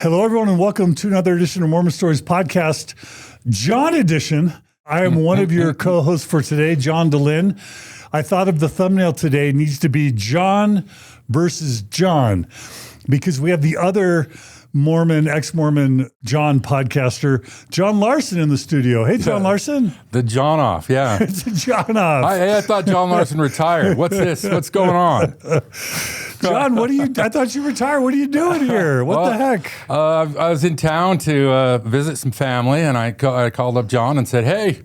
Hello, everyone, and welcome to another edition of Mormon Stories Podcast, John edition. I am one of your co-hosts for today, John Dehlin. I thought of the thumbnail today needs to be John versus John, because we have the other Mormon, ex-Mormon John podcaster, John Larsen, in the studio. Hey, John Larsen. The John off, yeah. It's a John off. I thought John Larsen retired. What's this? What's going on? John, I thought you retired. What are you doing here? What the heck? I was in town to visit some family, and I called up John and said, "Hey,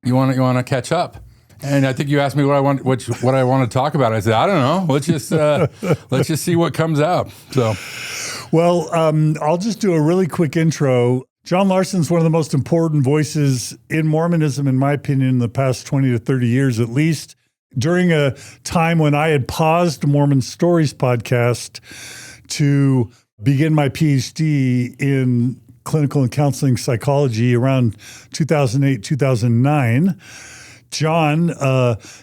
you want to catch up?" And I think you asked me what I want to talk about. I said, "I don't know. Let's just see what comes out." So, well, I'll just do a really quick intro. John Larsen's one of the most important voices in Mormonism, in my opinion, in the past 20 to 30 years at least. During a time when I had paused Mormon Stories Podcast to begin my PhD in clinical and counseling psychology around 2008, 2009, John,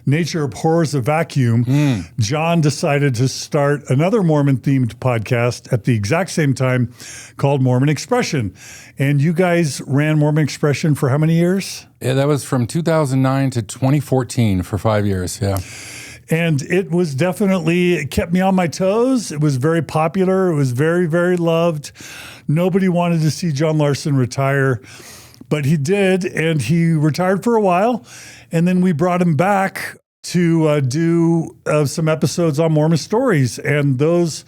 nature abhors a vacuum. John decided to start another Mormon-themed podcast at the exact same time called Mormon Expression. And you guys ran Mormon Expression for how many years? Yeah, that was from 2009 to 2014 for 5 years, yeah. And it kept me on my toes. It was very popular. It was very, very loved. Nobody wanted to see John Larsen retire, but he did, and he retired for a while. And then we brought him back to do some episodes on Mormon Stories. And those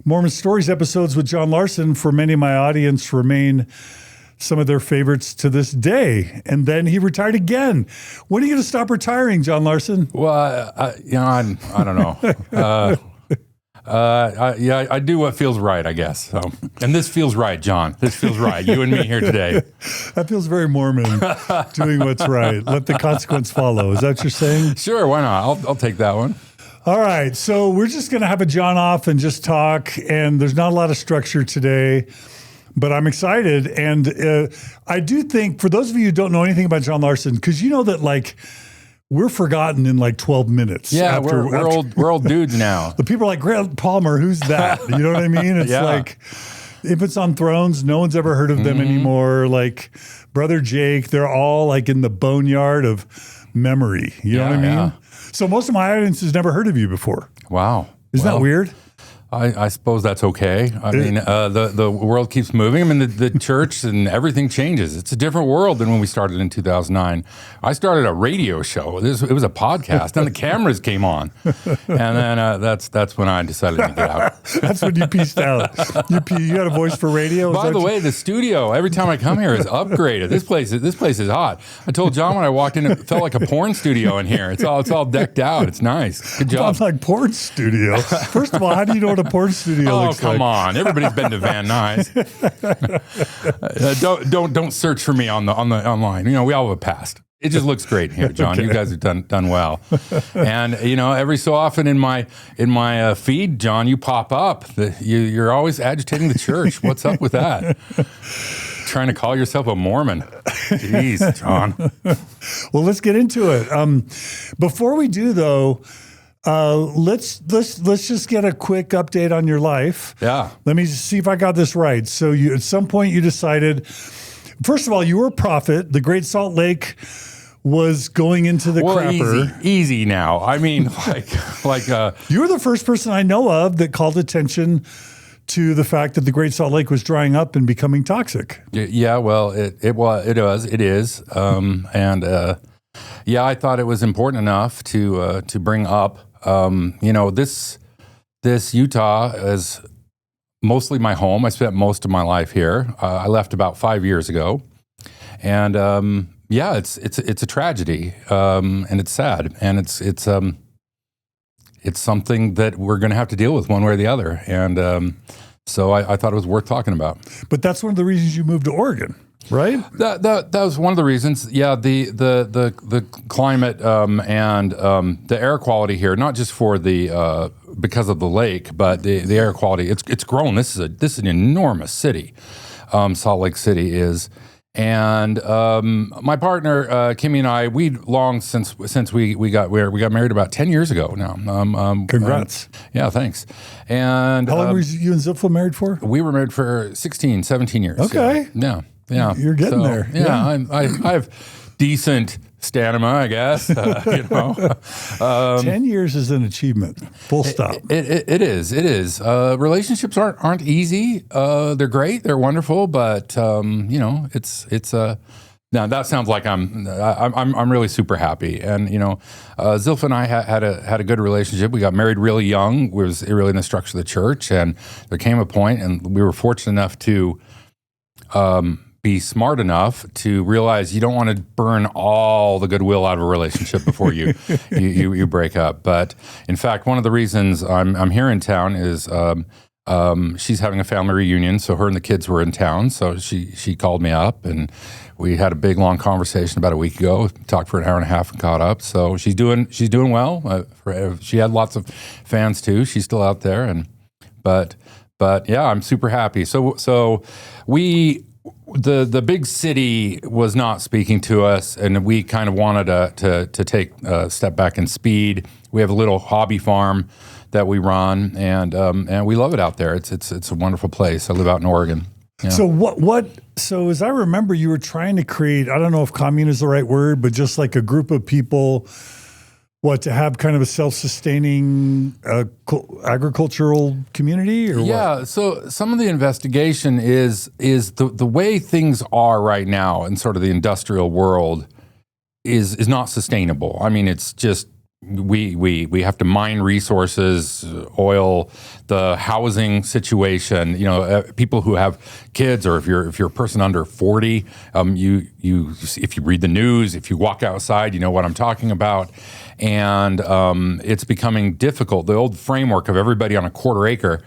Mormon Stories episodes with John Larsen, for many of my audience, remain some of their favorites to this day. And then he retired again. When are you going to stop retiring, John Larsen? Well, I don't know. I do what feels right, I guess. So, and this feels right, John. This feels right. You and me here today. That feels very Mormon, doing what's right. Let the consequence follow. Is that what you're saying? Sure, why not? I'll take that one. All right. So we're just going to have a John off and just talk. And there's not a lot of structure today, but I'm excited. And I do think, for those of you who don't know anything about John Larsen, because you know that, we're forgotten in 12 minutes. Yeah, we're old dudes now. The people are like, Grant Palmer, who's that? You know what I mean? It's like Infants on Thrones, no one's ever heard of them anymore. Like Brother Jake, they're all in the boneyard of memory. You know what I mean? Yeah. So most of my audience has never heard of you before. Wow. Isn't that weird? I suppose that's okay. I mean, the world keeps moving. I mean, the church and everything changes. It's a different world than when we started in 2009. I started a radio show. It was a podcast, and the cameras came on. And then that's when I decided to get out. That's when you pieced out. You had a voice for radio? By the way, the studio, every time I come here, is upgraded. This place is hot. I told John when I walked in, it felt like a porn studio in here. It's all decked out. It's nice. Good job. Sounds like porn studio. First of all, how do you know what a porn studio looks like? Oh, come on. Everybody's been to Van Nuys. Don't search for me online. You know, we all have a past. It just looks great here, John. Okay. You guys have done well. And, every so often in my feed, John, you pop up. You're always agitating the church. What's up with that? Trying to call yourself a Mormon. Jeez, John. Well, let's get into it. Before we do, though, let's just get a quick update on your life. Yeah. Let me see if I got this right. So at some point you decided, first of all, you were a prophet. The Great Salt Lake was going into the crapper. Easy now. I mean, you were the first person I know of that called attention to the fact that the Great Salt Lake was drying up and becoming toxic. Yeah. Well, it is. I thought it was important enough to bring up. This Utah is mostly my home. I spent most of my life here. I left about 5 years ago, and it's a tragedy, and it's sad, and it's something that we're going to have to deal with one way or the other, and so I thought it was worth talking about. But that's one of the reasons you moved to Oregon. Right. That was one of the reasons. Yeah, the climate and the air quality here, not just for the because of the lake, but the air quality. It's grown. This is an enormous city. Salt Lake City is, And my partner Kimmy and I, we long since we got married about 10 years ago now. Congrats! Yeah, thanks. And how long were you and Zilpha married for? We were married for 16, 17 years. Okay. Yeah. You're getting there. Yeah. I have decent stamina, I guess. 10 years is an achievement. Full stop. It is. Relationships aren't easy. They're great. They're wonderful. But it's now that sounds like I'm really super happy. And Zilpha and I had a good relationship. We got married really young. We was really in the structure of the church, and there came a point, and we were fortunate enough to be smart enough to realize you don't want to burn all the goodwill out of a relationship before you break up. But in fact, one of the reasons I'm here in town is she's having a family reunion, so her and the kids were in town. So she called me up, and we had a big long conversation about a week ago. Talked for an hour and a half and caught up. So she's doing well. She had lots of fans too. She's still out there, but yeah, I'm super happy. So we. The big city was not speaking to us, and we kind of wanted to take a step back in speed. We have a little hobby farm that we run, and we love it out there. It's a wonderful place. I live out in Oregon. Yeah. So So as I remember, you were trying to create, I don't know if commune is the right word, but just like a group of people. To have kind of a self-sustaining agricultural community, or yeah. what? So some of the investigation is the way things are right now in sort of the industrial world is not sustainable. I mean, it's just we have to mine resources, oil, the housing situation. People who have kids, or if you're a person under 40, you if you read the news, if you walk outside, you know what I'm talking about. And it's becoming difficult. The old framework of everybody on a quarter acre,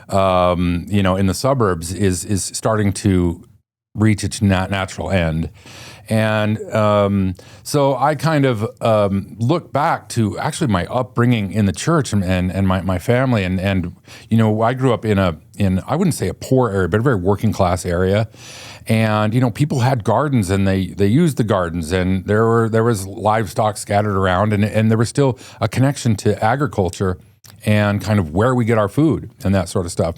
in the suburbs is starting to reach its natural end. And so I kind of look back to actually my upbringing in the church and my family. And I grew up in I wouldn't say a poor area, but a very working class area. And, people had gardens, and they used the gardens, and there was livestock scattered around, and there was still a connection to agriculture and kind of where we get our food and that sort of stuff.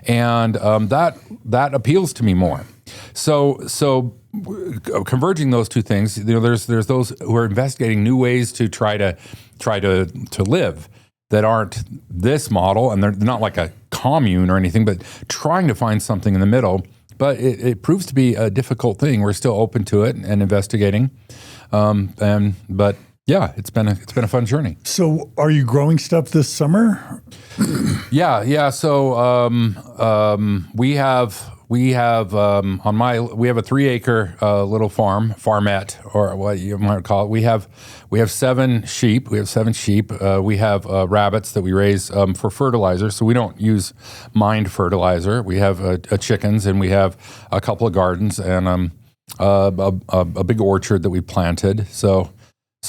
And that appeals to me more. So converging those two things, there's those who are investigating new ways to try to live that aren't this model, and they're not like a commune or anything, but trying to find something in the middle. But it proves to be a difficult thing. We're still open to it and investigating, but yeah, it's been a fun journey. So, are you growing stuff this summer? Yeah. So we have a 3-acre little farmette, or what you might call it. We have 7 sheep. We have rabbits that we raise for fertilizer. So we don't use mined fertilizer. We have chickens, and we have a couple of gardens, and a big orchard that we planted. So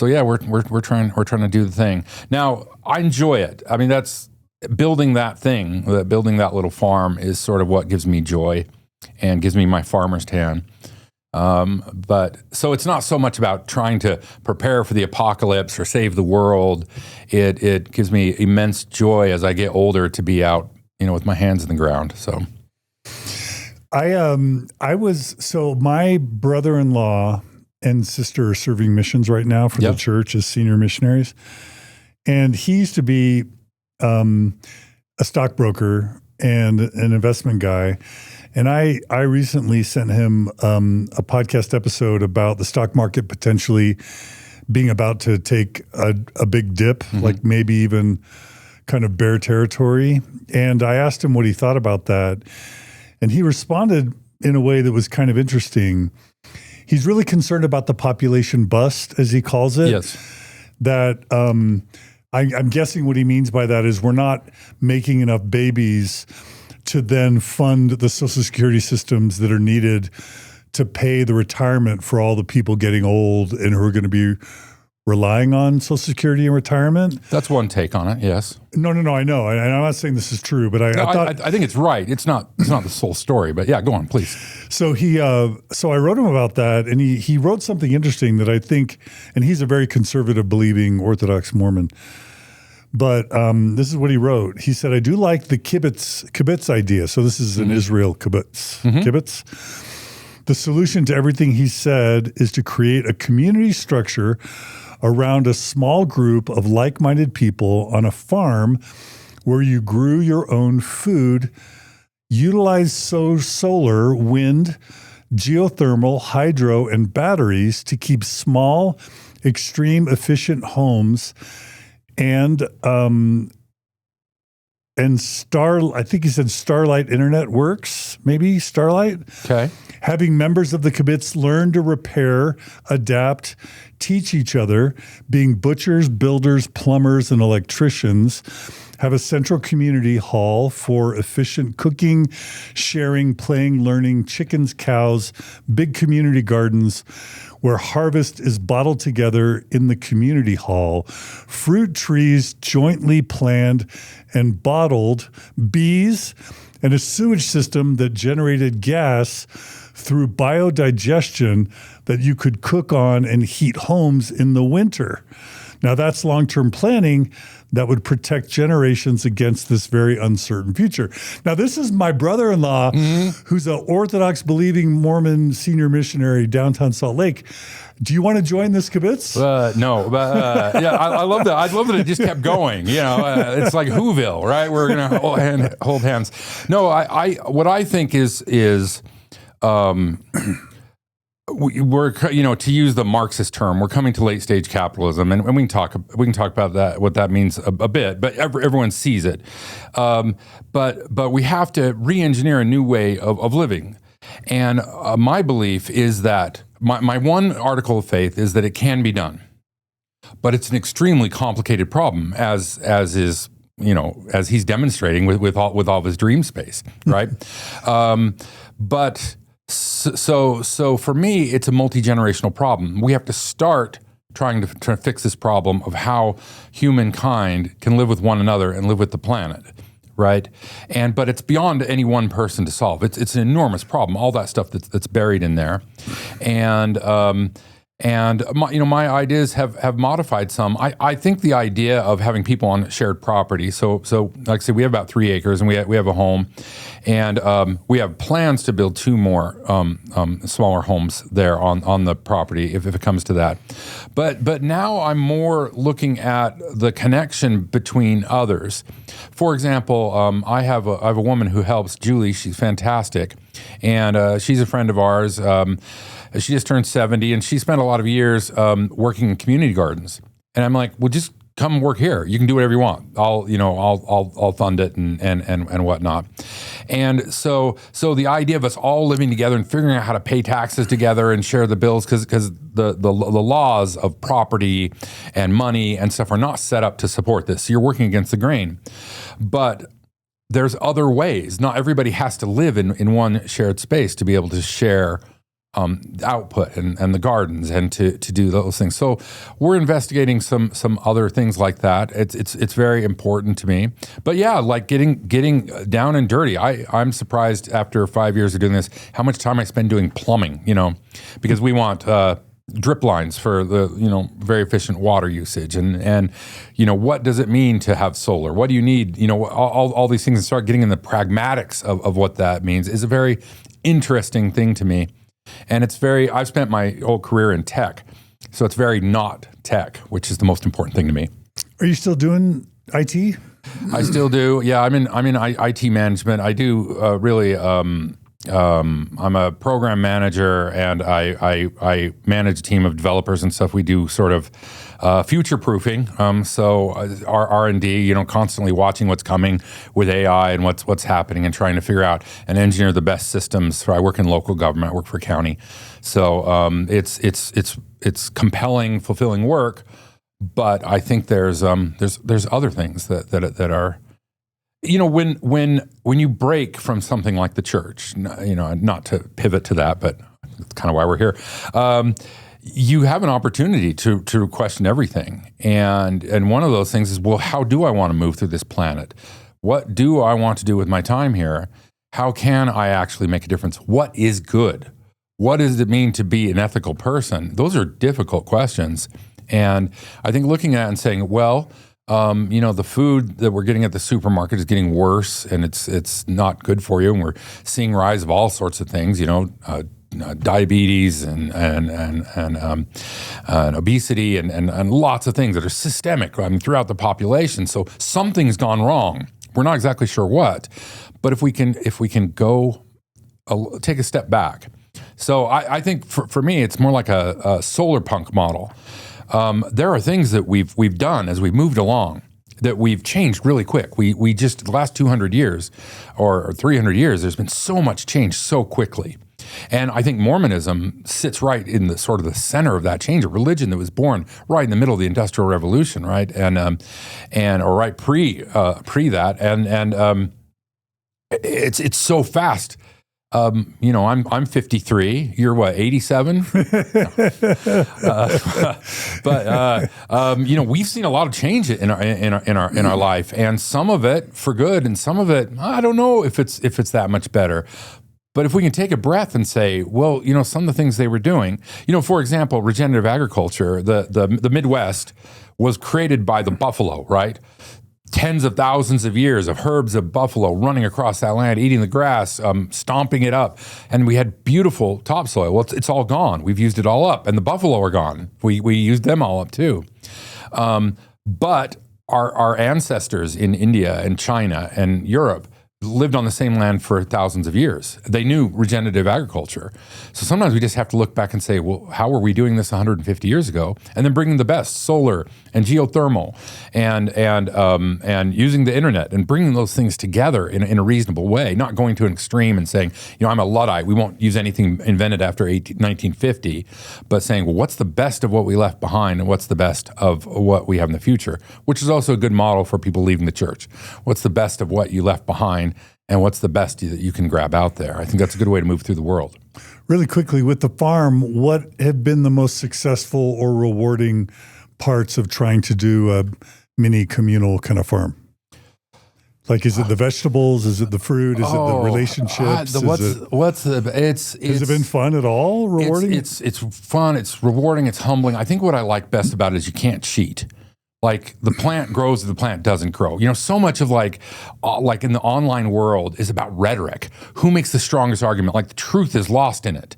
yeah, we're trying to do the thing. Now, I enjoy it. I mean, that's building that little farm is sort of what gives me joy and gives me my farmer's tan. But so it's not so much about trying to prepare for the apocalypse or save the world. It gives me immense joy as I get older to be out, with my hands in the ground. So my brother-in-law and sister are serving missions right now for the church as senior missionaries. And he used to be a stockbroker and an investment guy. And I recently sent him a podcast episode about the stock market potentially being about to take a big dip, like maybe even kind of bear territory. And I asked him what he thought about that. And he responded in a way that was kind of interesting. He's really concerned about the population bust, as he calls it. Yes. That I'm guessing what he means by that is we're not making enough babies to then fund the Social Security systems that are needed to pay the retirement for all the people getting old and who are going to be relying on Social Security and retirement. That's one take on it. Yes. No, I know. And I'm not saying this is true, but I thought I think it's right. It's not the sole story, but yeah, go on, please. So so I wrote him about that, and he wrote something interesting that I think, and he's a very conservative believing Orthodox Mormon. But this is what he wrote. He said, I do like the kibbutz idea. So this is an Israel kibbutz. Kibbutz. The solution to everything he said is to create a community structure around a small group of like-minded people on a farm where you grew your own food, utilize solar, wind, geothermal, hydro, and batteries to keep small, extreme efficient homes and I think he said Starlight Internet Works, maybe Starlight. Okay. Having members of the kibbutz learn to repair, adapt, teach each other, being butchers, builders, plumbers, and electricians. Have a central community hall for efficient cooking, sharing, playing, learning, chickens, cows, big community gardens where harvest is bottled together in the community hall, fruit trees jointly planned and bottled, bees, and a sewage system that generated gas through biodigestion that you could cook on and heat homes in the winter. Now that's long-term planning that would protect generations against this very uncertain future. Now, this is my brother-in-law, who's an Orthodox believing Mormon senior missionary downtown Salt Lake. Do you want to join this kibbutz? No, but yeah, I love that. I love that it just kept going. You know, it's like Whoville, right? We're gonna hold hands. No, what I think is we're, you know, to use the Marxist term, we're coming to late stage capitalism, and we can talk about that, what that means a bit, but everyone sees it. But we have to re-engineer a new way of living. And my belief is that my one article of faith is that it can be done, but it's an extremely complicated problem, as is, you know, as he's demonstrating with all of his dream space, right? But so for me, it's a multi-generational problem. We have to start trying to fix this problem of how humankind can live with one another and live with the planet, right? But it's beyond any one person to solve. It's an enormous problem. All that stuff that's buried in there, and my ideas have modified some. I think the idea of having people on shared property. So like I said, we have about 3 acres, and we have a home, and we have plans to build 2 more smaller homes there on the property if it comes to that. But now I'm more looking at the connection between others. For example, I have a woman who helps, Julie. She's fantastic, and she's a friend of ours. She just turned 70, and she spent a lot of years working in community gardens. And I'm like, well, just come work here. You can do whatever you want. I'll fund it and whatnot. And so the idea of us all living together and figuring out how to pay taxes together and share the bills, because the laws of property and money and stuff are not set up to support this. So you're working against the grain. But there's other ways. Not everybody has to live in one shared space to be able to share output and the gardens and to do those things. So we're investigating some other things like that. It's very important to me. But yeah, like getting down and dirty. I'm surprised after 5 years of doing this how much time I spend doing plumbing. You know, because we want drip lines for the very efficient water usage and what does it mean to have solar? What do you need? All these things, and start getting in the pragmatics of what that means is a very interesting thing to me. And I've spent my whole career in tech, so it's very not tech, which is the most important thing to me. Are you still doing IT? I still do. Yeah, I'm in IT management. I do really. I'm a program manager, and I manage a team of developers and stuff. We do sort of future proofing. So our R&D, constantly watching what's coming with AI and what's happening, and trying to figure out and engineer the best systems. So I work in local government. I work for county. So it's compelling, fulfilling work. But I think there's other things that are. When you break from something like the church, not to pivot to that, but that's kind of why we're here. you have an opportunity to question everything. And one of those things is, well, how do I want to move through this planet? What do I want to do with my time here? How can I actually make a difference? What is good? What does it mean to be an ethical person? Those are difficult questions. And I think looking at it and saying, well, the food that we're getting at the supermarket is getting worse, and it's not good for you. And we're seeing rise of all sorts of things, diabetes and obesity and lots of things that are systemic, throughout the population. So something's gone wrong. We're not exactly sure what, but if we can go take a step back. So I think for me, it's more like a solar punk model. There are things that we've done as we've moved along that we've changed really quick. We just, the last 200 years or 300 years, there's been so much change so quickly. And I think Mormonism sits right in the sort of the center of that change, a religion that was born right in the middle of the Industrial Revolution, right? Or right pre that. And it's so fast. I'm 53. You're what, 87? We've seen a lot of change in our life, and some of it for good, and some of it I don't know if it's that much better. But if we can take a breath and say, well, some of the things they were doing, for example, regenerative agriculture, the Midwest was created by the buffalo, right? Tens of thousands of years of herds of buffalo running across that land, eating the grass, stomping it up. And we had beautiful topsoil. Well, it's all gone. We've used it all up. And the buffalo are gone. We used them all up too. But our ancestors in India and China and Europe lived on the same land for thousands of years. They knew regenerative agriculture. So sometimes we just have to look back and say, well, how were we doing this 150 years ago? And then bringing the best, solar and geothermal and using the internet and bringing those things together in a reasonable way, not going to an extreme and saying, I'm a Luddite, we won't use anything invented after 1950, but saying, well, what's the best of what we left behind and what's the best of what we have in the future, which is also a good model for people leaving the church. What's the best of what you left behind? And what's the best that you can grab out there? I think that's a good way to move through the world. Really quickly, with the farm, what have been the most successful or rewarding parts of trying to do a mini communal kind of farm? Like, is it the vegetables? Is it the fruit? Is it the relationships? Has it been fun at all? Rewarding? It's fun. It's rewarding. It's humbling. I think what I like best about it is you can't cheat. Like, the plant grows or the plant doesn't grow. So much of like in the online world is about rhetoric. Who makes the strongest argument? Like, the truth is lost in it.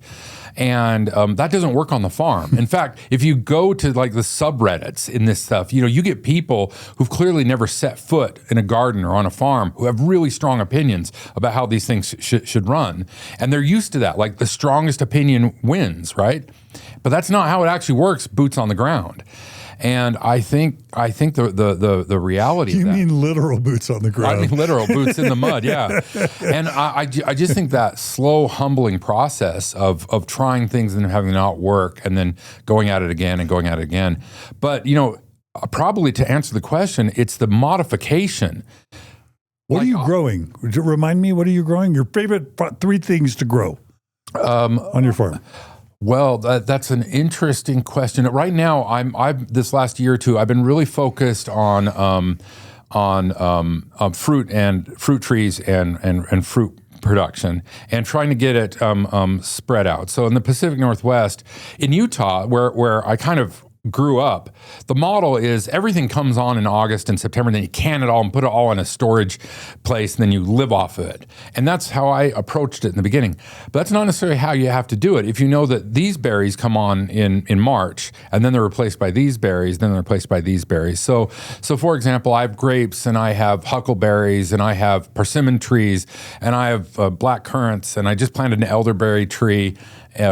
And that doesn't work on the farm. In fact, if you go to like the subreddits in this stuff, you get people who've clearly never set foot in a garden or on a farm who have really strong opinions about how these things should run. And they're used to that. Like, the strongest opinion wins, right? But that's not how it actually works, boots on the ground. And I think the reality of that. You mean literal boots on the ground? I mean literal boots in the mud, yeah. And I just think that slow, humbling process of trying things and having them not work and then going at it again and going at it again. But, probably to answer the question, it's the modification. What are you growing? Remind me, what are you growing? Your favorite 3 things to grow on your farm? Well, that's an interesting question. Right now, I've this last year or two, I've been really focused on fruit trees and fruit production and trying to get it spread out. So in the Pacific Northwest, in Utah, where I kind of grew up, the model is everything comes on in August and September, and then you can it all and put it all in a storage place, and then you live off of it. And that's how I approached it in the beginning. But that's not necessarily how you have to do it. If you know that these berries come on in March, and then they're replaced by these berries, then they're replaced by these berries. So for example, I have grapes, and I have huckleberries, and I have persimmon trees, and I have black currants, and I just planted an elderberry tree,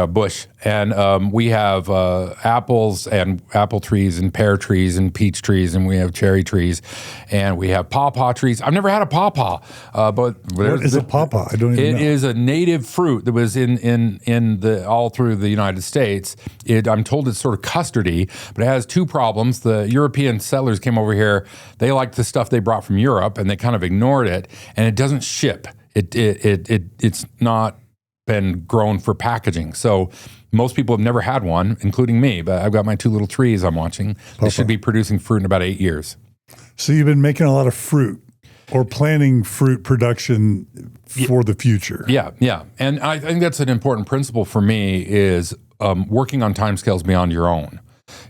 bush, and we have apples and apple trees and pear trees and peach trees, and we have cherry trees, and we have pawpaw trees. I've never had a pawpaw, but what is a pawpaw? I don't even know. It is a native fruit that was in all through the United States. I'm told it's sort of custardy, but it has 2 problems. The European settlers came over here. They liked the stuff they brought from Europe, and they kind of ignored it, and it doesn't ship. It's not been grown for packaging. So most people have never had one, including me, but I've got my 2 little trees I'm watching. They should be producing fruit in about 8 years. So you've been making a lot of fruit or planning fruit production for the future. Yeah, yeah. And I think that's an important principle for me is working on timescales beyond your own.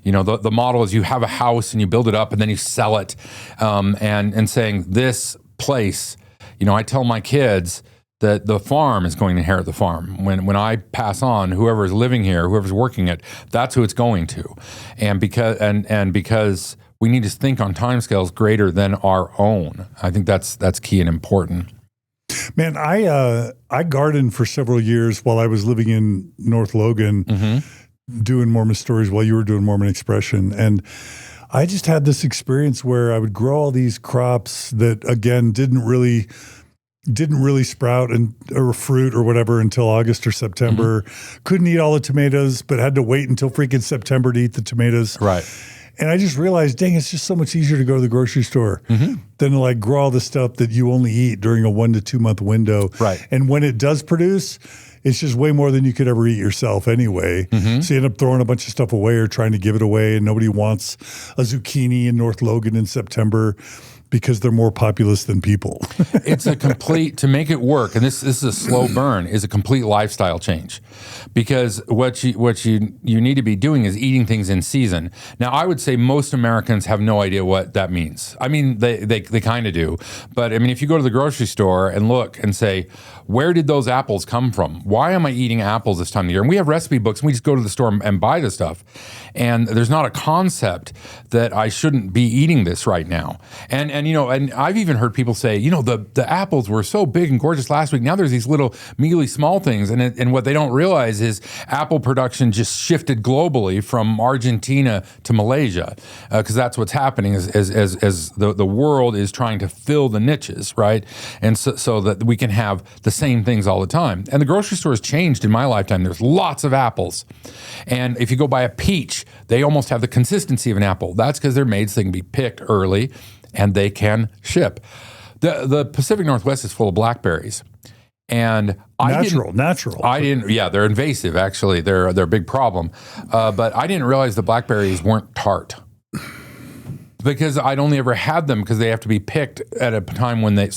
You know, the model is you have a house and you build it up and then you sell it and saying this place, you know, I tell my kids that the farm is going to inherit the farm. When I pass on, whoever is living here, whoever's working it, that's who it's going to. And because we need to think on timescales greater than our own. I think that's key and important. Man, I gardened for several years while I was living in North Logan, doing Mormon Stories while you were doing Mormon Expression. And I just had this experience where I would grow all these crops that, again, didn't really sprout or fruit or whatever until August or September. Couldn't eat all the tomatoes, but had to wait until freaking September to eat the tomatoes. Right. And I just realized, dang, it's just so much easier to go to the grocery store than to like grow all the stuff that you only eat during a 1 to 2 month window. Right. And when it does produce, it's just way more than you could ever eat yourself anyway. So you end up throwing a bunch of stuff away or trying to give it away, and nobody wants a zucchini in North Logan in September because they're more populous than people. It's a complete, to make it work, and this is a slow burn, is a complete lifestyle change. Because what you need to be doing is eating things in season. Now, I would say most Americans have no idea what that means. I mean, they kind of do. But I mean, if you go to the grocery store and look and say, where did those apples come from? Why am I eating apples this time of year? And we have recipe books, and we just go to the store and buy the stuff. And there's not a concept that I shouldn't be eating this right now. And you know, and I've even heard people say, you know, the apples were so big and gorgeous last week. Now there's these little mealy small things. And what they don't realize is apple production just shifted globally from Argentina to Malaysia, because that's what's happening as the world is trying to fill the niches, right? And so that we can have the same things all the time. And the grocery store has changed in my lifetime. There's lots of apples. And if you go buy a peach, they almost have the consistency of an apple. That's because they're made so they can be picked early and they can ship. The Pacific Northwest is full of blackberries. And natural. I didn't. Yeah, they're invasive. Actually, they're a big problem. But I didn't realize the blackberries weren't tart, because I'd only ever had them because they have to be picked at a time when they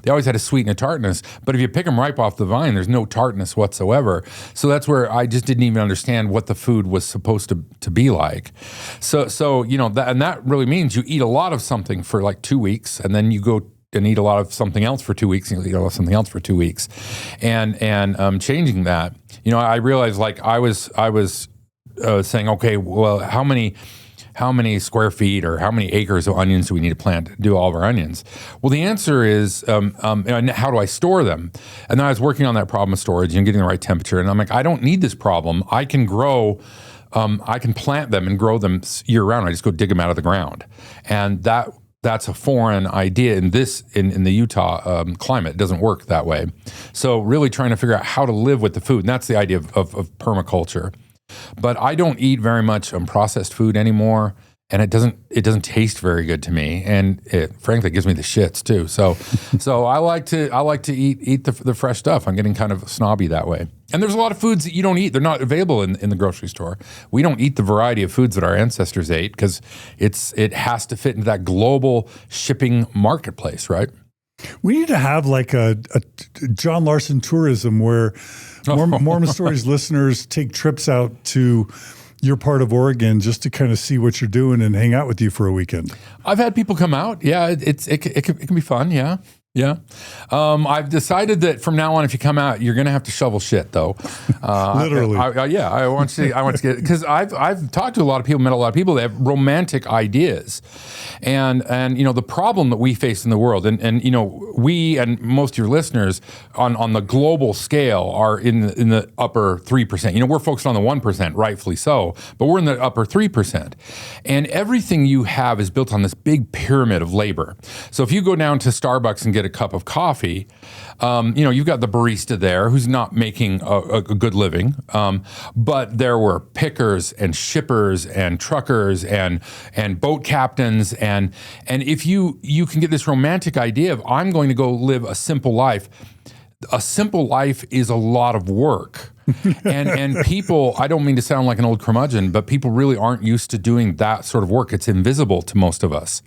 always had a sweet and a tartness. But if you pick them ripe off the vine, there's no tartness whatsoever. So that's where I just didn't even understand what the food was supposed to be like. So you know, that really means you eat a lot of something for like 2 weeks, and then you go and eat a lot of something else for 2 weeks, and you eat a lot of something else for 2 weeks, and changing that. You know, I realized, like I was saying, okay, well, how many square feet or how many acres of onions do we need to plant to do all of our onions? Well, the answer is, how do I store them? And then I was working on that problem of storage and getting the right temperature. And I'm like, I don't need this problem. I can plant them and grow them year round. I just go dig them out of the ground. And that's a foreign idea in the Utah climate. It doesn't work that way. So really trying to figure out how to live with the food. And that's the idea of permaculture. But I don't eat very much processed food anymore, and it doesn't taste very good to me, and it frankly gives me the shits too. So I like to eat the fresh stuff. I'm getting kind of snobby that way. And there's a lot of foods that you don't eat. They're not available in the grocery store. We don't eat the variety of foods that our ancestors ate because it has to fit into that global shipping marketplace, right? We need to have like a John Larsen tourism where Mormon Stories listeners take trips out to your part of Oregon just to kind of see what you're doing and hang out with you for a weekend. I've had people come out. Yeah, it can be fun. Yeah. Yeah. I've decided that from now on, if you come out, you're going to have to shovel shit, though. Literally. I want to get, because I've talked to a lot of people, met a lot of people that have romantic ideas. And you know, the problem that we face in the world, and you know, we and most of your listeners on the global scale are in the upper 3%. You know, we're focused on the 1%, rightfully so, but we're in the upper 3%. And everything you have is built on this big pyramid of labor. So if you go down to Starbucks and get a cup of coffee, you know, you've got the barista there who's not making a good living, but there were pickers and shippers and truckers and boat captains, and if you can get this romantic idea of, I'm going to go live a simple life, a simple life is a lot of work. and people, I don't mean to sound like an old curmudgeon, but people really aren't used to doing that sort of work. It's invisible to most of us.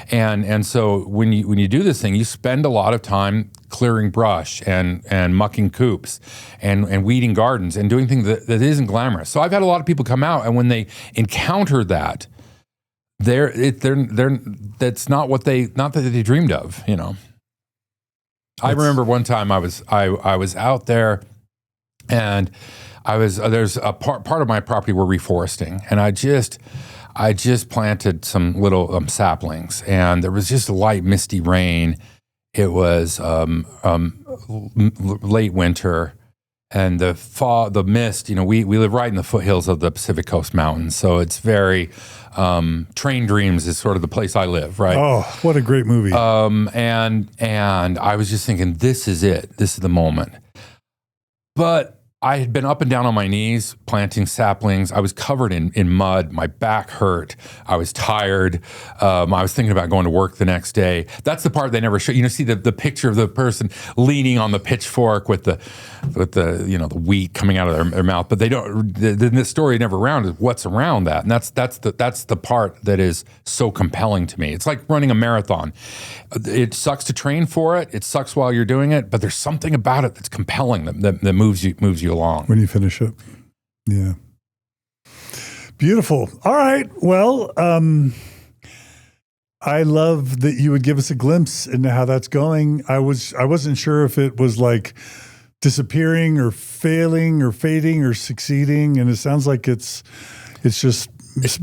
And so when you do this thing, you spend a lot of time clearing brush and mucking coops and weeding gardens and doing things that isn't glamorous. So I've had a lot of people come out, and when they encounter that, that's not what they dreamed of, you know. I remember one time I was out there, and there's a part of my property we're reforesting, and I just planted some little saplings, and there was just a light misty rain. It was late winter, and the fog, the mist. You know, we live right in the foothills of the Pacific Coast Mountains, so it's very Train Dreams is sort of the place I live, right? Oh, what a great movie! And I was just thinking, this is it. This is the moment. But I had been up and down on my knees planting saplings. I was covered in mud. My back hurt. I was tired. I was thinking about going to work the next day. That's the part they never show. You know, see the picture of the person leaning on the pitchfork with the the wheat coming out of their mouth. But they don't. The story never around is what's around that, and that's the part that is so compelling to me. It's like running a marathon. It sucks to train for it. It sucks while you're doing it. But there's something about it that's compelling that moves you along when you finish it. Yeah. Beautiful. All right. Well, I love that you would give us a glimpse into how that's going. I wasn't sure if it was like disappearing or failing or fading or succeeding. And it sounds like it's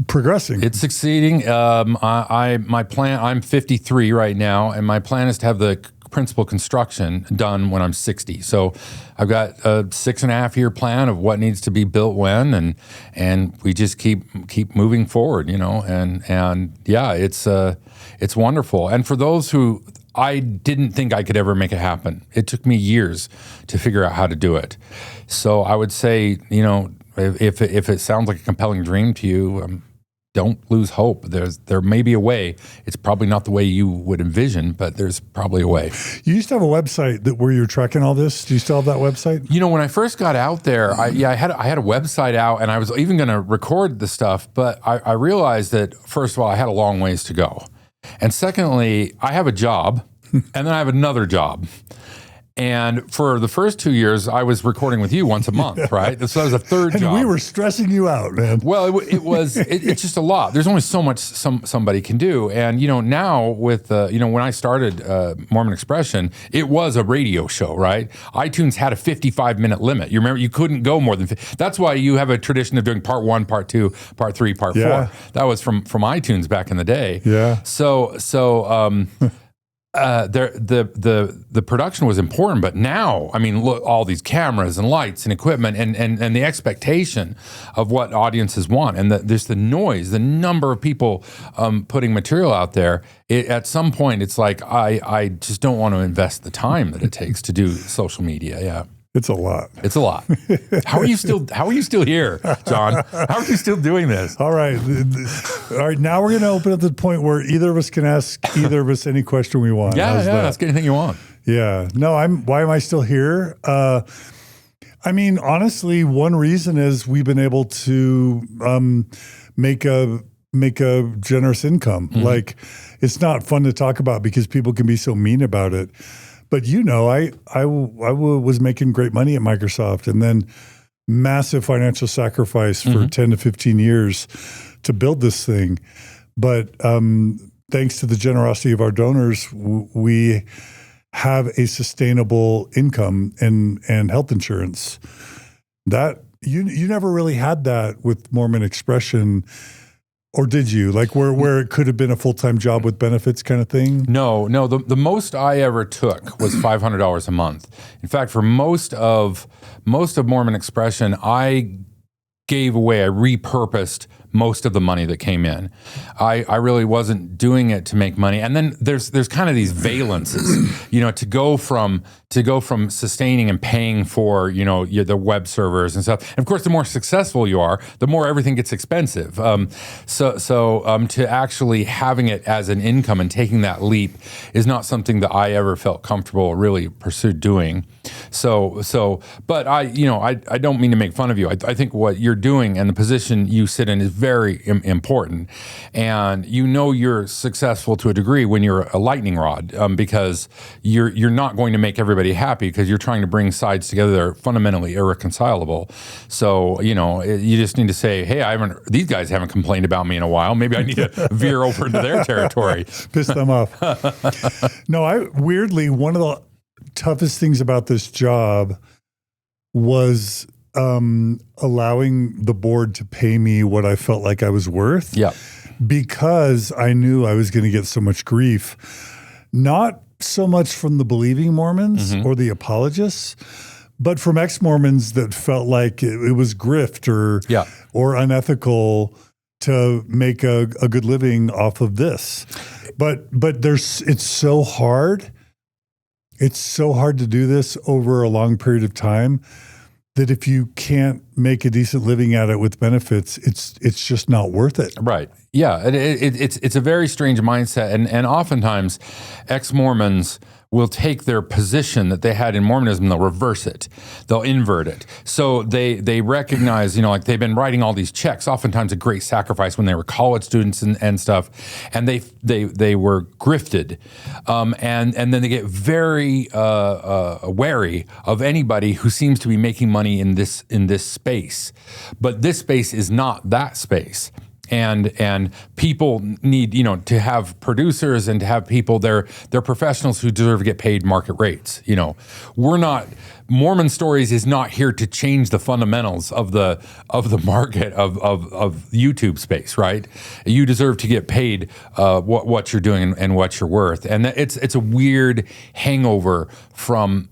progressing. It's succeeding. My plan, I'm 53 right now, and my plan is to have the principal construction done when I'm 60. So I've got a 6.5 year plan of what needs to be built when, and we just keep moving forward, you know, and yeah, it's wonderful. And for those who I didn't think I could ever make it happen, it took me years to figure out how to do it. So I would say, you know, if it sounds like a compelling dream to you, don't lose hope. There may be a way. It's probably not the way you would envision, but there's probably a way. You used to have a website where you're tracking all this. Do you still have that website? You know, when I first got out there, I had a website out, and I was even going to record the stuff, but I realized that, first of all, I had a long ways to go. And secondly, I have a job, and then I have another job. And for the first 2 years, I was recording with you once a month, right? So that was a third job. And we were stressing you out, man. Well, it's just a lot. There's only so much somebody can do. And, you know, now with, when I started Mormon Expression, it was a radio show, right? iTunes had a 55-minute limit. You remember, you couldn't go more than 50. That's why you have a tradition of doing part 1, part 2, part 3, part 4. That was from iTunes back in the day. Yeah. So the production was important, but now, I mean, look, all these cameras and lights and equipment and the expectation of what audiences want, and there's the noise, the number of people putting material out there. At some point, it's like I just don't want to invest the time that it takes to do social media. Yeah. It's a lot. It's a lot. How are you still here, John? How are you still doing this? All right. Now we're going to open up to the point where either of us can ask either of us any question we want. Yeah, ask anything you want. Yeah. No, why am I still here? I mean, honestly, one reason is we've been able to make a generous income. Mm-hmm. Like, it's not fun to talk about because people can be so mean about it. But, you know, I was making great money at Microsoft, and then massive financial sacrifice for 10 to 15 years to build this thing. But thanks to the generosity of our donors, we have a sustainable income and health insurance. That you never really had that with Mormon Expression. Or did you? Like where it could have been a full-time job with benefits kind of thing? No. The most I ever took was $500 a month. In fact, for most of Mormon Expression, I repurposed most of the money that came in. I really wasn't doing it to make money. And then there's kind of these valences, to go from sustaining and paying for, the web servers and stuff. And of course, the more successful you are, the more everything gets expensive. So to actually having it as an income and taking that leap is not something that I ever felt comfortable really pursued doing. But I don't mean to make fun of you. I think what you're doing and the position you sit in is very important. And you're successful to a degree when you're a lightning rod, because you're not going to make everybody happy, because you're trying to bring sides together that are fundamentally irreconcilable. So, you just need to say, hey, these guys haven't complained about me in a while. Maybe I need to veer over into their territory. Piss them off. No, weirdly, one of the toughest things about this job was allowing the board to pay me what I felt like I was worth. Yeah. Because I knew I was going to get so much grief, not so much from the believing Mormons or the apologists, but from ex-Mormons that felt like it was grift or unethical to make a good living off of this. But it's so hard. It's so hard to do this over a long period of time that if you can't make a decent living at it with benefits, it's just not worth it. Right. Yeah. It's a very strange mindset. And oftentimes ex-Mormons will take their position that they had in Mormonism, they'll reverse it. They'll invert it. So they recognize, like they've been writing all these checks, oftentimes a great sacrifice when they were college students and stuff, and they were grifted. And then they get very wary of anybody who seems to be making money in this space. But this space is not that space. And people need, to have producers and to have people, they're professionals who deserve to get paid market rates. We're not, Mormon Stories is not here to change the fundamentals of the market of YouTube space, right? You deserve to get paid what you're doing and what you're worth. And it's a weird hangover from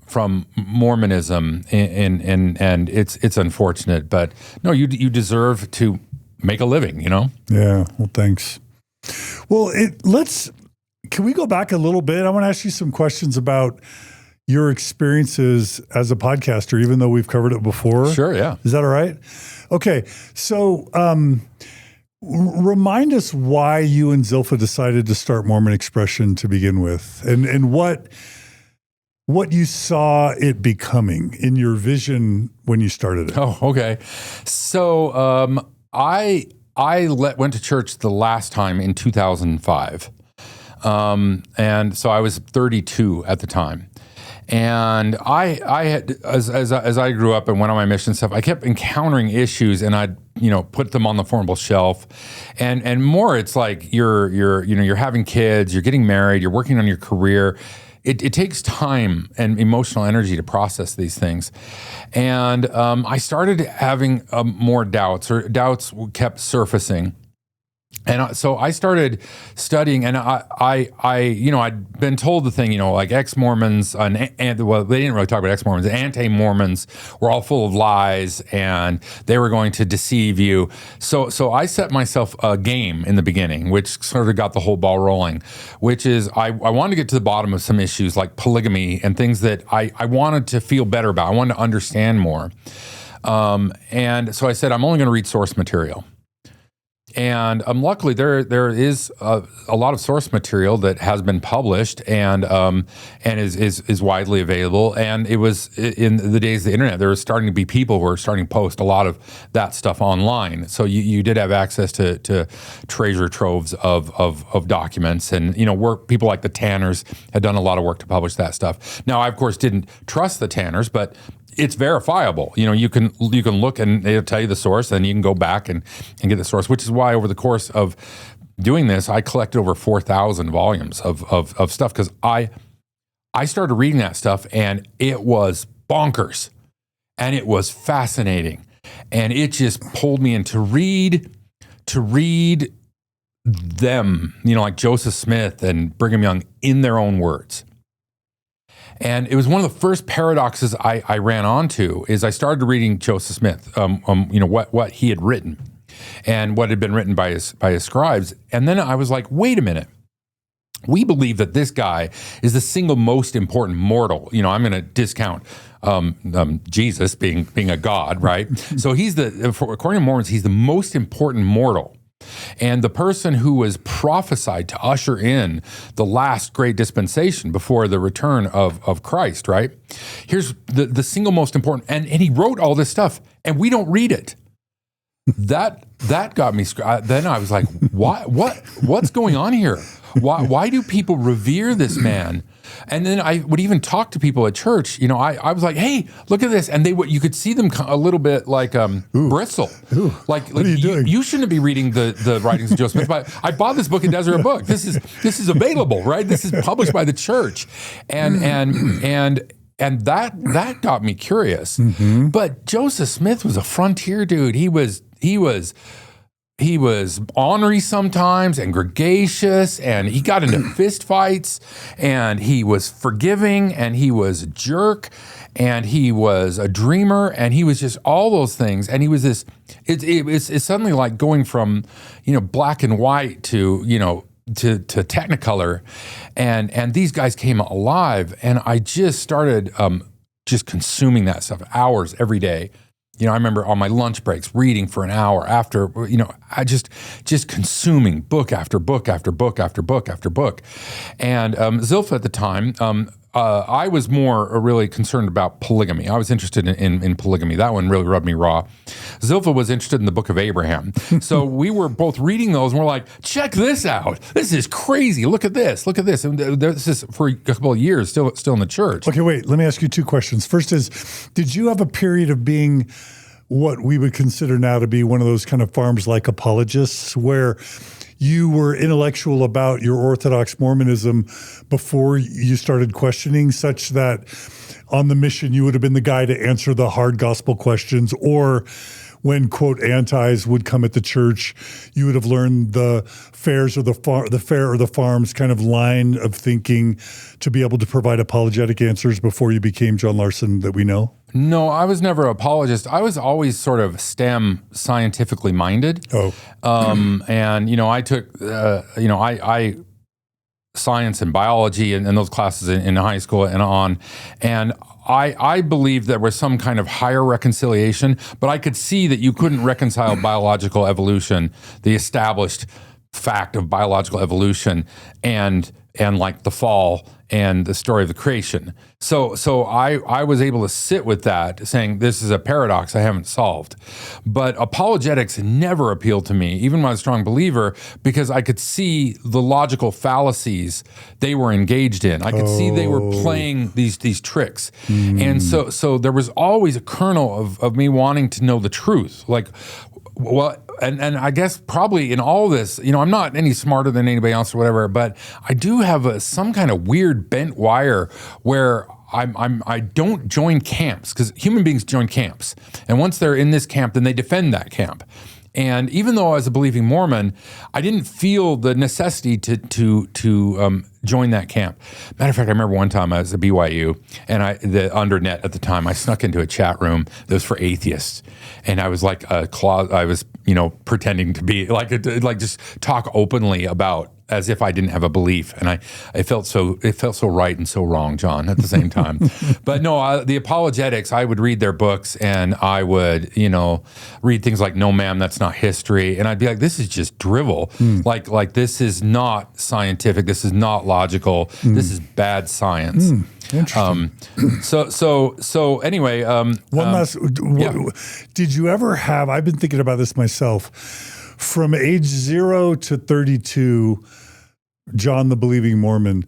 Mormonism, and it's unfortunate, but no, you deserve to make a living, Yeah. Well, thanks. Well, can we go back a little bit? I want to ask you some questions about your experiences as a podcaster, even though we've covered it before. Sure. Yeah. Is that all right? Okay. So, remind us why you and Zilpha decided to start Mormon Expression to begin with, and what you saw it becoming in your vision when you started it. Oh, okay. So, I went to church the last time in 2005. And so I was 32 at the time. And I had, as I grew up and went on my mission stuff, I kept encountering issues, and I'd, put them on the formable shelf. And more, it's like you're having kids, you're getting married, you're working on your career. It takes time and emotional energy to process these things. And I started having more doubts kept surfacing. And so I started studying, and I'd been told the thing, like ex-Mormons, well, they didn't really talk about ex-Mormons, anti-Mormons were all full of lies, and they were going to deceive you. So I set myself a game in the beginning, which sort of got the whole ball rolling, which is I wanted to get to the bottom of some issues like polygamy and things that I wanted to feel better about. I wanted to understand more. And so I said, I'm only going to read source material. And luckily, there is a lot of source material that has been published and is widely available. And it was in the days of the internet, there was starting to be people who were starting to post a lot of that stuff online. So you did have access to treasure troves of documents, and people like the Tanners had done a lot of work to publish that stuff. Now, I of course didn't trust the Tanners, but it's verifiable. You can look and it'll tell you the source, and you can go back and get the source, which is why over the course of doing this, I collected over 4,000 volumes of stuff, because I started reading that stuff, and it was bonkers, and it was fascinating, and it just pulled me in to read them, like Joseph Smith and Brigham Young in their own words. And it was one of the first paradoxes I ran onto is I started reading Joseph Smith, what he had written. and what had been written by his scribes. And then I was like, wait a minute. We believe that this guy is the single most important mortal. You know, I'm going to discount Jesus being a god, right? So according to Mormons, he's the most important mortal. And the person who was prophesied to usher in the last great dispensation before the return of Christ, right? Here's the single most important, and he wrote all this stuff, and we don't read it. That got me. Then I was like, what's going on here? Why do people revere this man? And then I would even talk to people at church. You know, I was like, hey, look at this. And you could see them a little bit like bristle. Ooh. Like what are you doing? You shouldn't be reading the writings of Joseph Smith. But I bought this book in Deseret Book. This is available, right? This is published by the church. And that got me curious. Mm-hmm. But Joseph Smith was a frontier dude. He was ornery sometimes and gregarious, and he got into fist fights, and he was forgiving, and he was a jerk, and he was a dreamer, and he was just all those things. And he was this, it's suddenly like going from, you know, black and white to, you know, to Technicolor. And these guys came alive, and I just started just consuming that stuff hours every day. You know, I remember on my lunch breaks reading for an hour after, you know, I just consuming book after book after book after book after book. And Zilpha at the time, I was more really concerned about polygamy. I was interested in polygamy. That one really rubbed me raw. Zilpha was interested in the Book of Abraham. So we were both reading those, and we're like, check this out. This is crazy. Look at this. Look at this. And this is for a couple of years still in the church. Okay, wait. Let me ask you two questions. First is, did you have a period of being what we would consider now to be one of those kind of farms-like apologists, where you were intellectual about your Orthodox Mormonism before you started questioning, such that on the mission you would have been the guy to answer the hard gospel questions, or when, quote, antis would come at the church, you would have learned the fairs or the fair or the farms kind of line of thinking to be able to provide apologetic answers before you became John Larsen that we know? No, I was never an apologist. I was always sort of STEM scientifically minded. Oh. And, you know, I took, I science and biology and those classes in high school and on. And I believed there was some kind of higher reconciliation, but I could see that you couldn't reconcile biological evolution, the established fact of biological evolution, and like the fall and the story of the creation. So I was able to sit with that, saying this is a paradox I haven't solved. But apologetics never appealed to me, even when I was a strong believer, because I could see the logical fallacies they were engaged in. I could see they were playing these tricks. And so there was always a kernel of me wanting to know the truth. Like, well, and I guess probably in all this, you know, I'm not any smarter than anybody else or whatever, but I do have some kind of weird bent wire where I don't join camps, because human beings join camps, and once they're in this camp, then they defend that camp. And even though I was a believing Mormon, I didn't feel the necessity to join that camp. Matter of fact, I remember one time I was at BYU, and the undernet at the time, I snuck into a chat room that was for atheists, and I was like I was, you know, pretending to be like just talk openly about, as if I didn't have a belief, and it felt so right and so wrong, John, at the same time. But no, the apologetics, I would read their books, and I would, you know, read things like "No, ma'am, that's not history," and I'd be like, "This is just drivel. Like this is not scientific. This is not logical. This is bad science." Interesting. So anyway, did you ever have? I've been thinking about this myself. From age 0 to 32, John the Believing Mormon,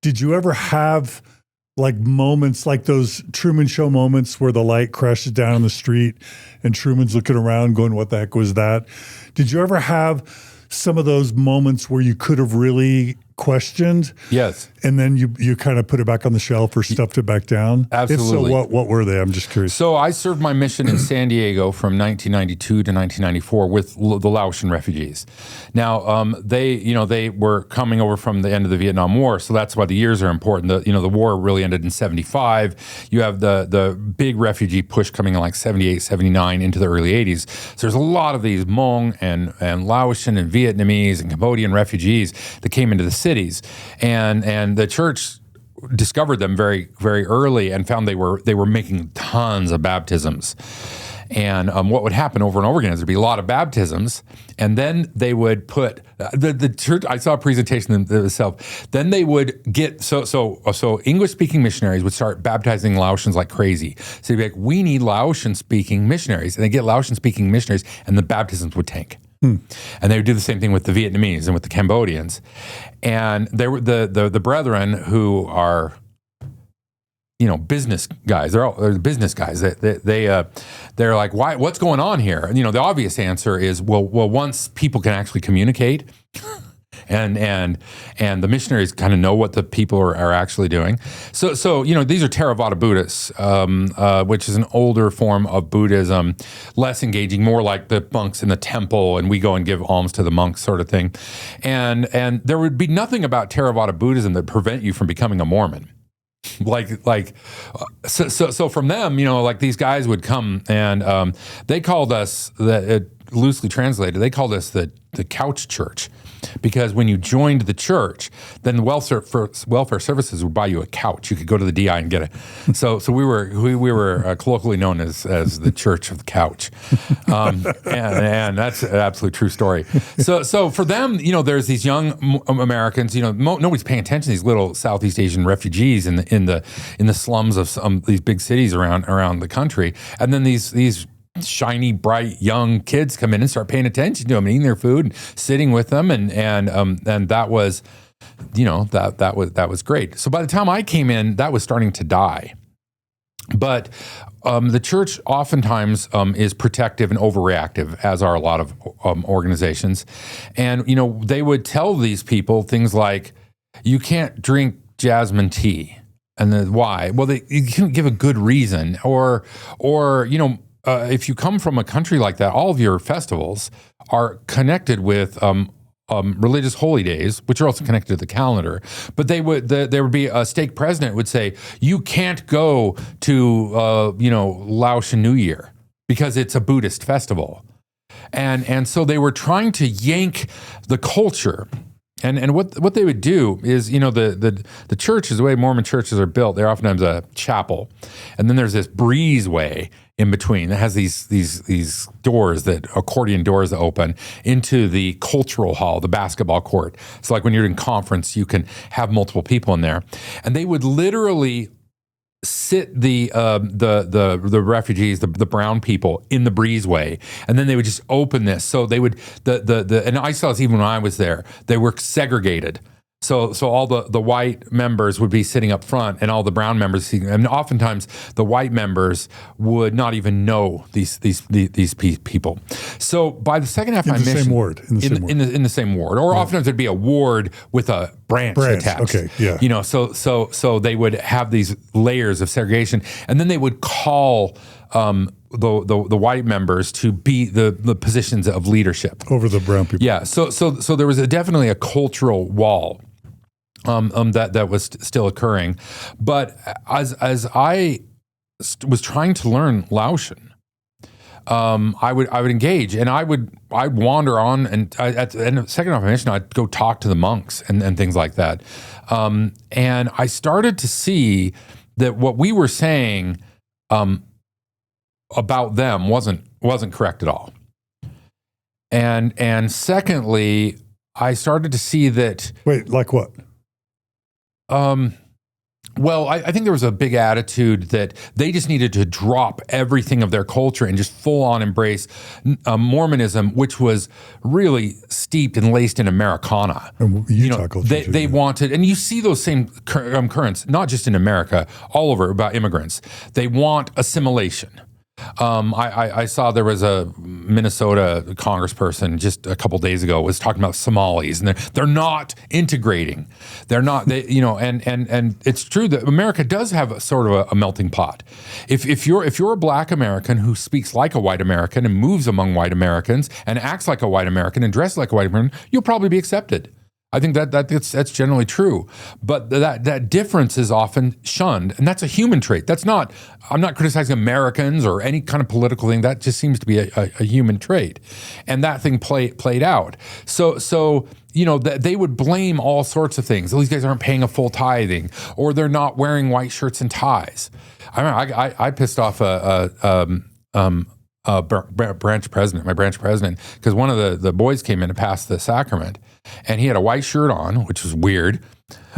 did you ever have like moments like those Truman Show moments where the light crashes down on the street and Truman's looking around going, what the heck was that? Did you ever have some of those moments where you could have really questioned. Yes. And then you kind of put it back on the shelf or stuffed it back down? Absolutely. If so, what were they? I'm just curious. So I served my mission in San Diego from 1992 to 1994 with the Laotian refugees. Now, they were coming over from the end of the Vietnam War, so that's why the years are important. The war really ended in 75. You have the big refugee push coming in like 78, 79 into the early 80s. So there's a lot of these Hmong and Laotian and Vietnamese and Cambodian refugees that came into the cities, and the church discovered them very, very early and found they were making tons of baptisms. And what would happen over and over again is there'd be a lot of baptisms, and then they would put the church. I saw a presentation themselves. Then they would get so English speaking missionaries would start baptizing Laotians like crazy. So they'd be like, "We need Laotian speaking missionaries," and they get Laotian speaking missionaries, and the baptisms would tank. And they would do the same thing with the Vietnamese and with the Cambodians, and they were the brethren who are, business guys. They're business guys. They're like, why? What's going on here? And, the obvious answer is, well, once people can actually communicate, and the missionaries kind of know what the people are actually doing. So these are Theravada Buddhists, which is an older form of Buddhism, less engaging, more like the monks in the temple, and we go and give alms to the monks, sort of thing. And there would be nothing about Theravada Buddhism that prevent you from becoming a Mormon. So from them, like these guys would come, and they called us, loosely translated, they called us the couch church, because when you joined the church, then the welfare services would buy you a couch. You could go to the DI and get it. So we were colloquially known as the Church of the Couch, and that's an absolute true story. So for them, there's these young Americans. Nobody's paying attention to these little Southeast Asian refugees in the slums of some these big cities around the country, and then these shiny, bright, young kids come in and start paying attention to them and eating their food and sitting with them, and that was, that was great. So by the time I came in, that was starting to die. But the church oftentimes is protective and overreactive, as are a lot of organizations, and they would tell these people things like, "You can't drink jasmine tea," and then why? Well, you can't give a good reason, or if you come from a country like that, all of your festivals are connected with religious holy days, which are also connected to the calendar. But there would be a stake president would say, "You can't go to Laotian New Year because it's a Buddhist festival," and so they were trying to yank the culture. And what they would do is, the churches, the way Mormon churches are built, they're oftentimes a chapel, and then there's this breezeway in between that has these doors, accordion doors that open into the cultural hall, the basketball court. So like when you're in conference, you can have multiple people in there, and they would literally sit the refugees, the brown people, in the breezeway, and then they would just open this. So they would and I saw this even when I was there. They were segregated. So all the white members would be sitting up front, and all the brown members sitting. And oftentimes the white members would not even know these people. So by the second half of my mission, in the same ward, or oftentimes there'd be a ward with a branch attached. Okay, yeah. So they would have these layers of segregation, and then they would call the white members to be the positions of leadership over the brown people. Yeah. So there was definitely a cultural wall that was still occurring. But as I was trying to learn Laotian, I would engage, and I'd wander on, and at the end of the second half of my mission, I'd go talk to the monks and things like that. And I started to see that what we were saying about them wasn't correct at all. And secondly, I started to see that. Wait, like what? Well, I think there was a big attitude that they just needed to drop everything of their culture and just full on embrace Mormonism, which was really steeped and laced in Americana. And Utah culture. They wanted, and you see those same currents, not just in America, all over about immigrants. They want assimilation. I saw there was Minnesota congressperson just a couple days ago was talking about Somalis, and they're not integrating. They're not, and it's true that America does have a sort of a melting pot. If you're a Black American who speaks like a white American and moves among white Americans and acts like a white American and dresses like a white American, you'll probably be accepted. I think that's generally true, but that difference is often shunned, and that's a human trait. I'm not criticizing Americans or any kind of political thing. That just seems to be a human trait, and that thing played out. So they would blame all sorts of things. These guys aren't paying a full tithing, or they're not wearing white shirts and ties. I remember I pissed off my branch president, because one of the boys came in to pass the sacrament, and he had a white shirt on, which was weird,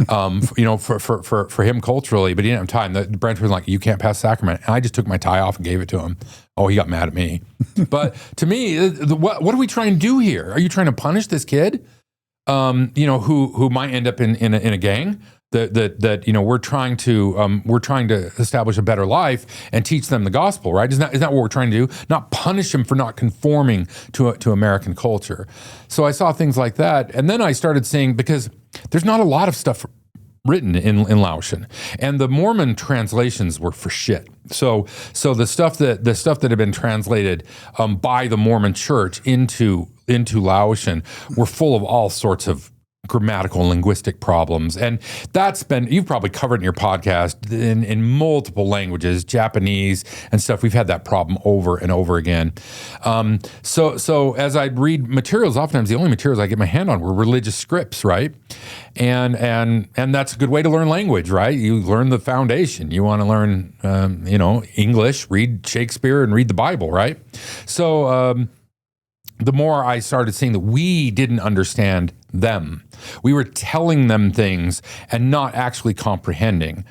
for him culturally, but he didn't have time. The branch was like, "You can't pass sacrament," and I just took my tie off and gave it to him. Oh, he got mad at me. But to me, what are we trying to do here? Are you trying to punish this kid, who might end up in a gang? That we're trying to establish a better life and teach them the gospel, right? Isn't that what we're trying to do? Not punish them for not conforming to American culture. So I saw things like that, and then I started seeing, because there's not a lot of stuff written in Larsen, and the Mormon translations were for shit. So the stuff that had been translated by the Mormon Church into Larsen were full of all sorts of grammatical and linguistic problems. And you've probably covered in your podcast in multiple languages, Japanese and stuff. We've had that problem over and over again. So as I'd read materials, oftentimes the only materials I get my hand on were religious scripts, right? And that's a good way to learn language, right? You learn the foundation. You want to learn, English, read Shakespeare and read the Bible, right? So, the more I started seeing that we didn't understand them. We were telling them things and not actually comprehending.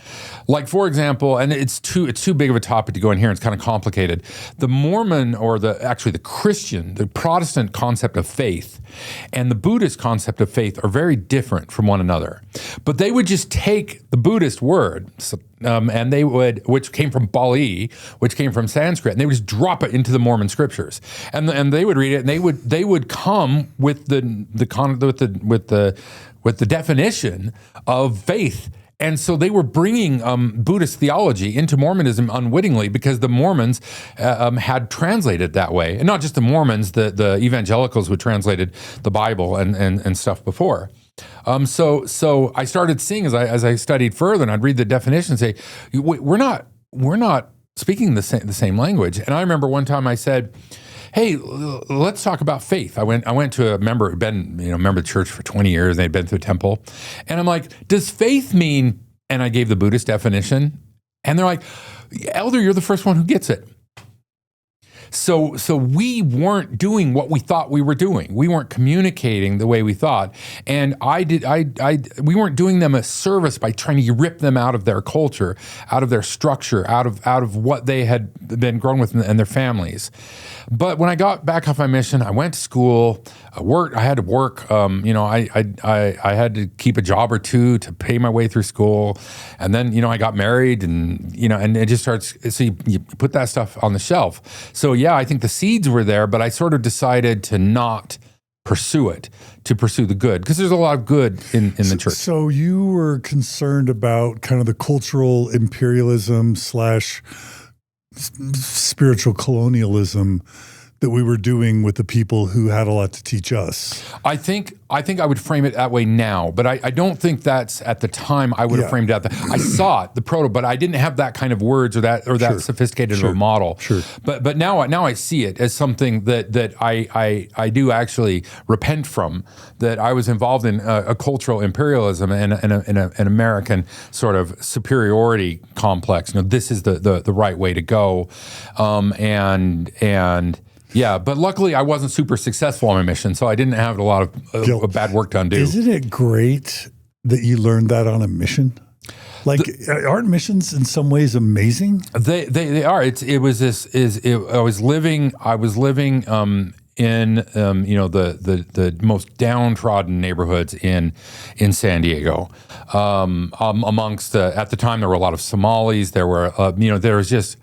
Like, for example, and it's too big of a topic to go in here, it's kind of complicated. The Mormon, or the Christian, the Protestant concept of faith and the Buddhist concept of faith are very different from one another. But they would just take the Buddhist word, and they would, which came from Bali, which came from Sanskrit, and they would just drop it into the Mormon scriptures, and they would read it, and they would come with the definition of faith. And so they were bringing Buddhist theology into Mormonism unwittingly, because the Mormons had translated that way. And not just the Mormons, the evangelicals who translated the Bible and stuff before. So I started seeing, as I studied further, and I'd read the definition and say, we're not speaking the same language. And I remember one time I said, "Hey, let's talk about faith." I went to a member who'd been, member of the church for 20 years, and they'd been through temple. And I'm like, "Does faith mean," and I gave the Buddhist definition, and they're like, "Elder, you're the first one who gets it." So we weren't doing what we thought we were doing. We weren't communicating the way we thought. And we weren't doing them a service by trying to rip them out of their culture, out of their structure, out of what they had been grown with and their families. But when I got back off my mission, I went to school, I had to work, I had to keep a job or two to pay my way through school. And then, I got married, and it just starts, so you put that stuff on the shelf. So yeah, I think the seeds were there, but I sort of decided to not pursue it, to pursue the good, because there's a lot of good in the church. So you were concerned about kind of the cultural imperialism / spiritual colonialism that we were doing with the people who had a lot to teach us. I think I would frame it that way now, but I don't think that's at the time I would have framed it out that. I saw it, the proto, but I didn't have that kind of words or that sophisticated of a model. Sure. But now I see it as something that I do actually repent from, that I was involved in a cultural imperialism and an American sort of superiority complex. This is the right way to go, Yeah, but luckily I wasn't super successful on my mission, so I didn't have a lot of bad work to undo. Isn't it great that you learned that on a mission? Aren't missions in some ways amazing? They are. I was living in the most downtrodden neighborhoods in San Diego. Amongst at the time there were a lot of Somalis. There were there was just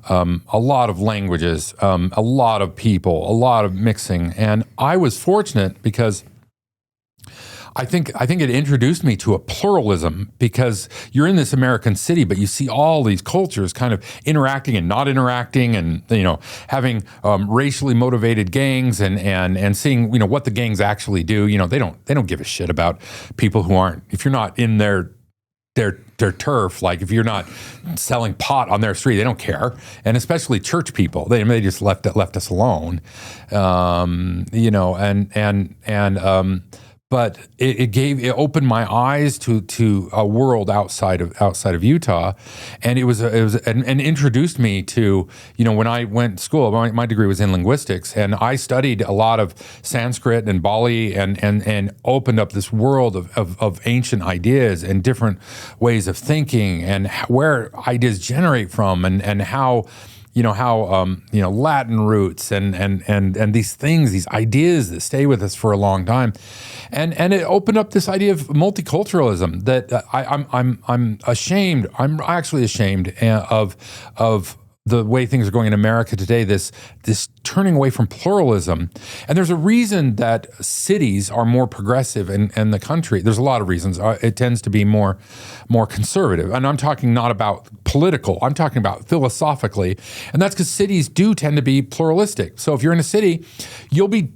a lot of languages, a lot of people, a lot of mixing. And I was fortunate because I think it introduced me to a pluralism, because you're in this American city, but you see all these cultures kind of interacting and not interacting, and having racially motivated gangs and seeing what the gangs actually do. They don't give a shit about people who aren't, if you're not in their turf, like if you're not selling pot on their street, they don't care. And especially church people, they just left us alone, but it opened my eyes to a world outside of Utah, and it was introduced me to, when I went to school, my degree was in linguistics, and I studied a lot of Sanskrit and Bali and opened up this world of ancient ideas and different ways of thinking and where ideas generate from, and how Latin roots and these things, these ideas that stay with us for a long time, and it opened up this idea of multiculturalism that I'm ashamed. I'm actually ashamed of the way things are going in America today, this turning away from pluralism. And there's a reason that cities are more progressive in the country. There's a lot of reasons. It tends to be more conservative. And I'm talking not about political, I'm talking about philosophically. And that's because cities do tend to be pluralistic. So if you're in a city, you'll be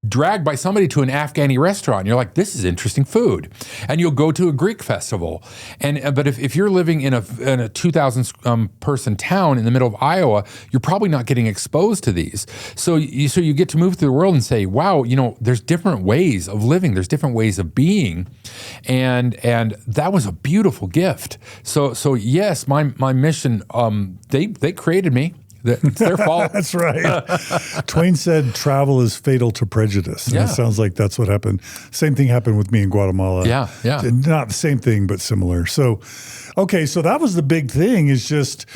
dragged by somebody to an Afghani restaurant. You're like, this is interesting food. And you'll go to a Greek festival. But if you're living in a 2,000 person town in the middle of Iowa, you're probably not getting exposed to these. So you get to move through the world and say, wow, there's different ways of living. There's different ways of being. And that was a beautiful gift. So yes, my mission, they created me. It's their fault. That's right. Twain said travel is fatal to prejudice. And it sounds like that's what happened. Same thing happened with me in Guatemala. Yeah. Not the same thing, but similar. So, okay, so that was the big thing, is just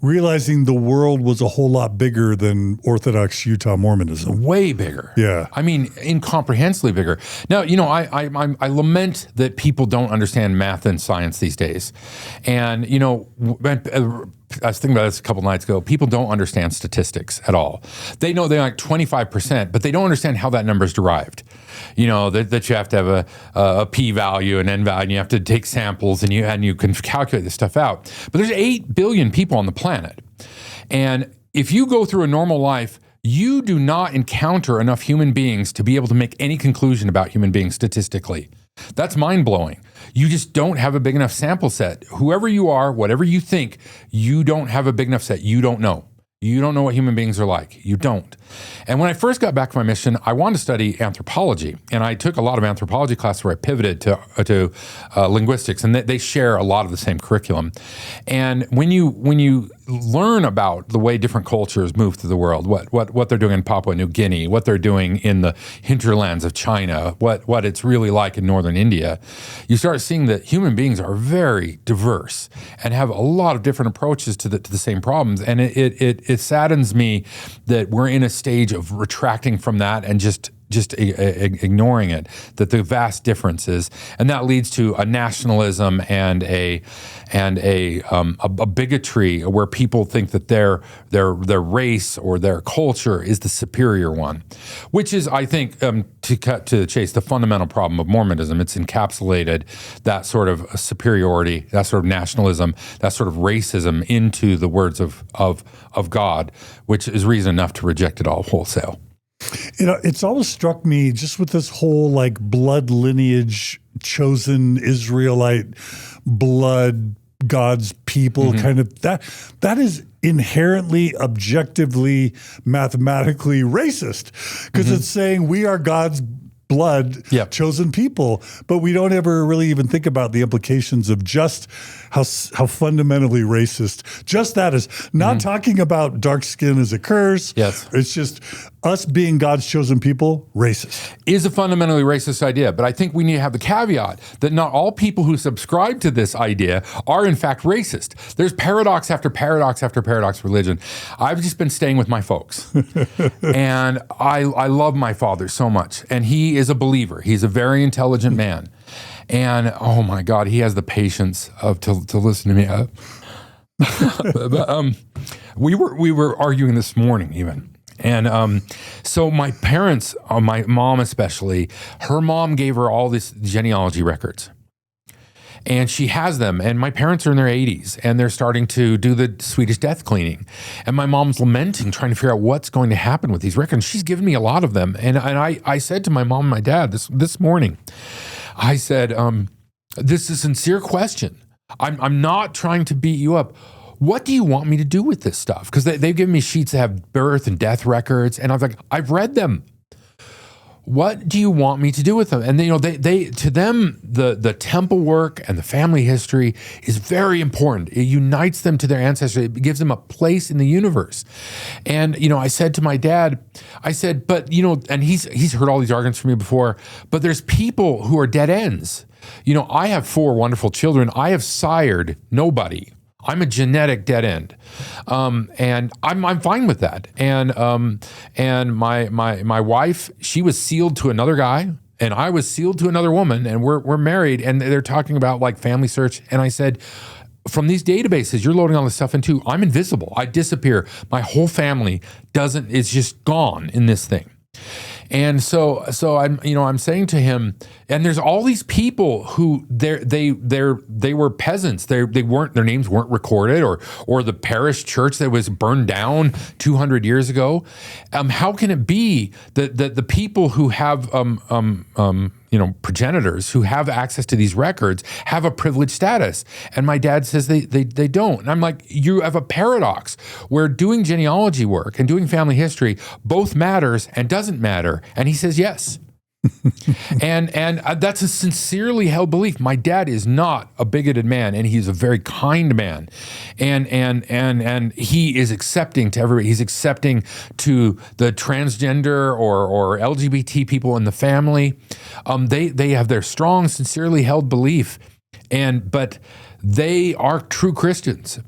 realizing the world was a whole lot bigger than Orthodox Utah Mormonism. Way bigger. Yeah. I mean, incomprehensibly bigger. Now, I lament that people don't understand math and science these days. And, I was thinking about this a couple nights ago. People don't understand statistics at all. They know they're like 25%, but they don't understand how that number is derived. That you have to have a p-value, an n-value, and you have to take samples, and you can calculate this stuff out. But there's 8 billion people on the planet. And if you go through a normal life, you do not encounter enough human beings to be able to make any conclusion about human beings statistically. That's mind-blowing. You just don't have a big enough sample set. Whoever you are, whatever you think, you don't have a big enough set. You don't know. You don't know what human beings are like. You don't. And when I first got back from my mission, I wanted to study anthropology. And I took a lot of anthropology classes where I pivoted to linguistics, and they share a lot of the same curriculum. And when you learn about the way different cultures move through the world, what they're doing in Papua New Guinea, what they're doing in the hinterlands of China, what it's really like in northern India, you start seeing that human beings are very diverse and have a lot of different approaches to the same problems. And it saddens me that we're in a stage of retracting from that and just ignoring it, that the vast differences, and that leads to a nationalism and a bigotry where people think that their race or their culture is the superior one, which is, I think, to cut to the chase, the fundamental problem of Mormonism. It's encapsulated that sort of superiority, that sort of nationalism, that sort of racism into the words of God, which is reason enough to reject it all wholesale. It's always struck me just with this whole like blood lineage, chosen Israelite blood, God's people kind of that is inherently, objectively, mathematically racist, because it's saying we are God's blood, chosen people, but we don't ever really even think about the implications of just how fundamentally racist. Just that is not talking about dark skin as a curse. Yes, it's just us being God's chosen people, racist. Is a fundamentally racist idea, but I think we need to have the caveat that not all people who subscribe to this idea are in fact racist. There's paradox after paradox after paradox religion. I've just been staying with my folks, and I love my father so much, and he is a believer. He's a very intelligent man, and oh my God, he has the patience to listen to me. We were arguing this morning even. And so my parents, my mom especially, her mom gave her all these genealogy records. And she has them. And my parents are in their 80s and they're starting to do the Swedish death cleaning. And my mom's lamenting, trying to figure out what's going to happen with these records. She's given me a lot of them. And I said to my mom and my dad this morning, I said, this is a sincere question. I'm not trying to beat you up. What do you want me to do with this stuff? Because they've given me sheets that have birth and death records. And I was like, I've read them. What do you want me to do with them? And they to them, the temple work and the family history is very important. It unites them to their ancestry. It gives them a place in the universe. And, I said to my dad, I said, but, and he's heard all these arguments from me before, but there's people who are dead ends. I have 4 wonderful children. I have sired nobody. I'm a genetic dead end, and I'm fine with that. And my wife, she was sealed to another guy, and I was sealed to another woman, and we're married. And they're talking about like family search, and I said, from these databases, you're loading all this stuff into. I'm invisible. I disappear. My whole family it's just gone in this thing. And so I'm saying to him, and there's all these people who they were peasants. They weren't, their names weren't recorded, or the parish church that was burned down 200 years ago. How can it be that the people who have progenitors who have access to these records have a privileged status? And my dad says they don't. And I'm like, you have a paradox where doing genealogy work and doing family history both matters and doesn't matter. And he says yes. and that's a sincerely held belief. My dad is not a bigoted man, and he's a very kind man, and he is accepting to everybody. He's accepting to the transgender or LGBT people in the family. They have their strong, sincerely held belief, but they are true Christians.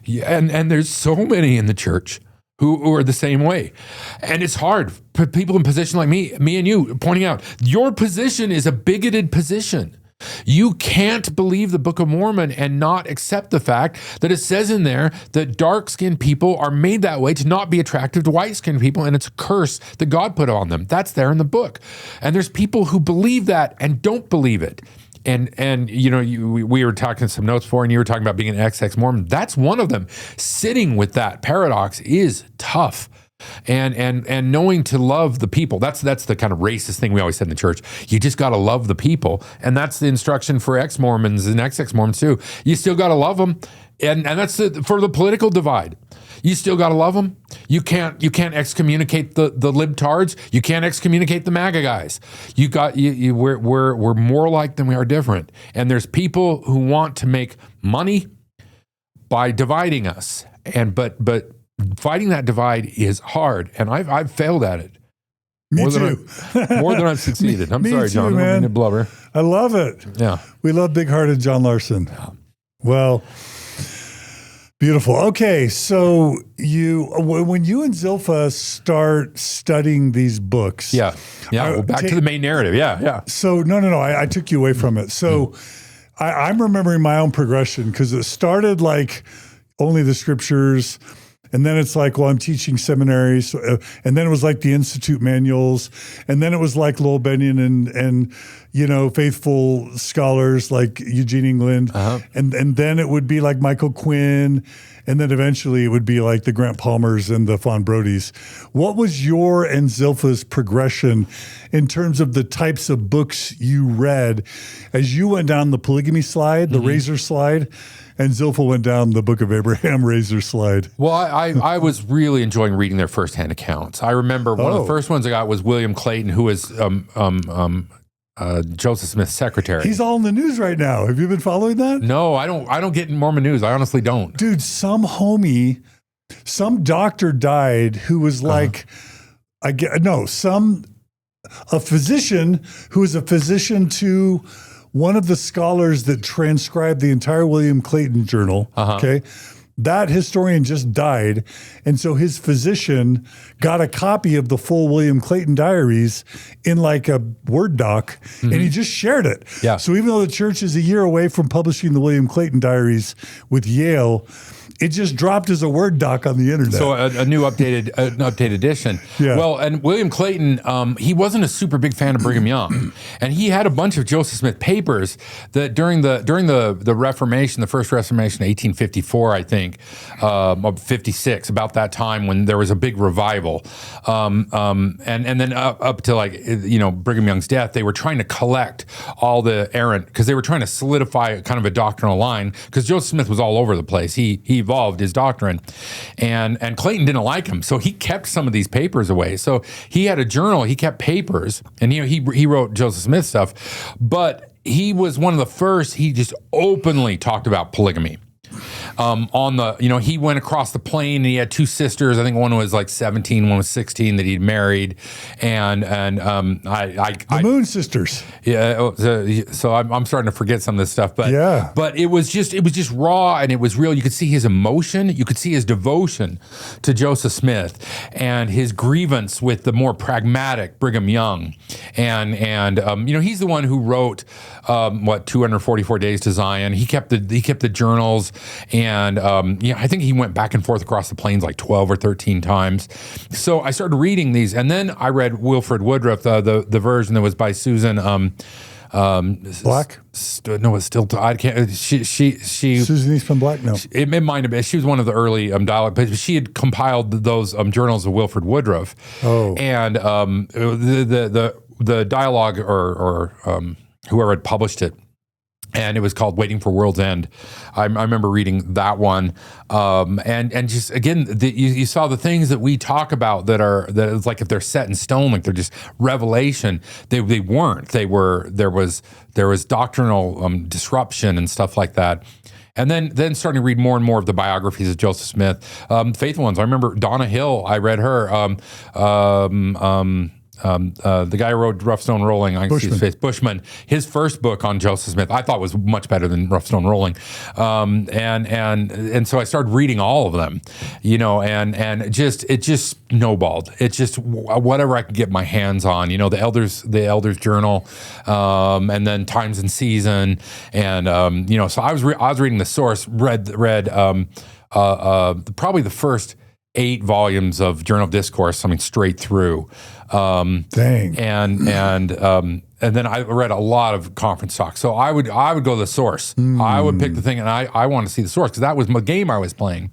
Yeah, and there's so many in the church who are the same way. And it's hard for people in position like me and you, pointing out, your position is a bigoted position. You can't believe the Book of Mormon and not accept the fact that it says in there that dark-skinned people are made that way to not be attractive to white-skinned people, and it's a curse that God put on them. That's there in the book. And there's people who believe that and don't believe it. And we were talking some notes before, and you were talking about being an ex-Mormon. That's one of them. Sitting with that paradox is tough. And knowing to love the people. That's the kind of racist thing we always said in the church. You just got to love the people. And that's the instruction for ex-Mormons and ex-Mormons too. You still got to love them. And that's for the political divide. You still got to love them. You can't excommunicate the libtards. You can't excommunicate the MAGA guys. We're more alike than we are different. And there's people who want to make money by dividing us. But fighting that divide is hard, and I've failed at it. Me too. More than I've succeeded. I'm sorry, John. Man. I don't mean to blubber. I love it. Yeah. We love big-hearted John Larsen. Yeah. Well, beautiful. Okay, so when you and Zilpha start studying these books. Yeah. Well, back to the main narrative. Yeah. So, no. I took you away from it. So I'm remembering my own progression, because it started like only the scriptures. And then it's like, well, I'm teaching seminaries. And then it was like the Institute manuals. And then it was like Lowell Bennion and faithful scholars like Eugene England. Uh-huh. And then it would be like Michael Quinn. And then eventually it would be like the Grant Palmers and the Fawn Brodys. What was your and Zilpha's progression in terms of the types of books you read as you went down the polygamy slide, the razor slide, and Zilpha went down the Book of Abraham razor slide? Well, I was really enjoying reading their firsthand accounts. I remember one of the first ones I got was William Clayton, who was Joseph Smith's secretary. He's all in the news right now. Have you been following that? No, I don't get in Mormon news. I honestly don't. Dude, some doctor died who was like, a physician who was a physician to one of the scholars that transcribed the entire William Clayton journal. Okay. That historian just died. And so his physician got a copy of the full William Clayton diaries in like a Word doc, and he just shared it. Yeah. So even though the church is a year away from publishing the William Clayton diaries with Yale, it just dropped as a Word doc on the internet. So a new updated edition. Yeah. Well, and William Clayton, he wasn't a super big fan of Brigham Young, and he had a bunch of Joseph Smith papers that during the Reformation, the first Reformation, 1854, I think, 56, about that time when there was a big revival, and then up to like Brigham Young's death, they were trying to collect all the errant because they were trying to solidify kind of a doctrinal line because Joseph Smith was all over the place. He evolved his doctrine, and Clayton didn't like him, so he kept some of these papers away. So he had a journal, he kept papers, and he wrote Joseph Smith stuff, but he was one of the first. He just openly talked about polygamy. He went across the plain and he had two sisters. I think one was like 17, one was 16 that he'd married, and the Moon Sisters. Yeah, so I'm starting to forget some of this stuff, but yeah. But it was just raw and it was real. You could see his emotion, you could see his devotion to Joseph Smith and his grievance with the more pragmatic Brigham Young, and he's the one who wrote 244 Days to Zion. He kept the journals. And I think he went back and forth across the plains like 12 or 13 times. So I started reading these, and then I read Wilford Woodruff, the version that was by Susan Black. No, it's still. I can't. She. Susan Eastman Black. No, it might have been. She was one of the early dialogue, but she had compiled those journals of Wilford Woodruff. Oh, and the dialogue or whoever had published it. And it was called Waiting for World's End. I remember reading that one. And just, again, you saw the things that we talk about that it's like if they're set in stone, like they're just revelation. They weren't. There was doctrinal disruption and stuff like that. And then starting to read more and more of the biographies of Joseph Smith. Faithful ones. I remember Donna Hill. I read her. The guy who wrote Rough Stone Rolling, I can see his face, Bushman, his first book on Joseph Smith, I thought was much better than Rough Stone Rolling. And so I started reading all of them, and it just snowballed. It's just whatever I could get my hands on, the Elders Journal, and then Times and Season. And, so I was reading the source, read probably the first 8 volumes of Journal of Discourse, straight through. Dang. And then I read a lot of conference talks. So I would go to the source. I would pick the thing, and I wanted to see the source because that was the game I was playing.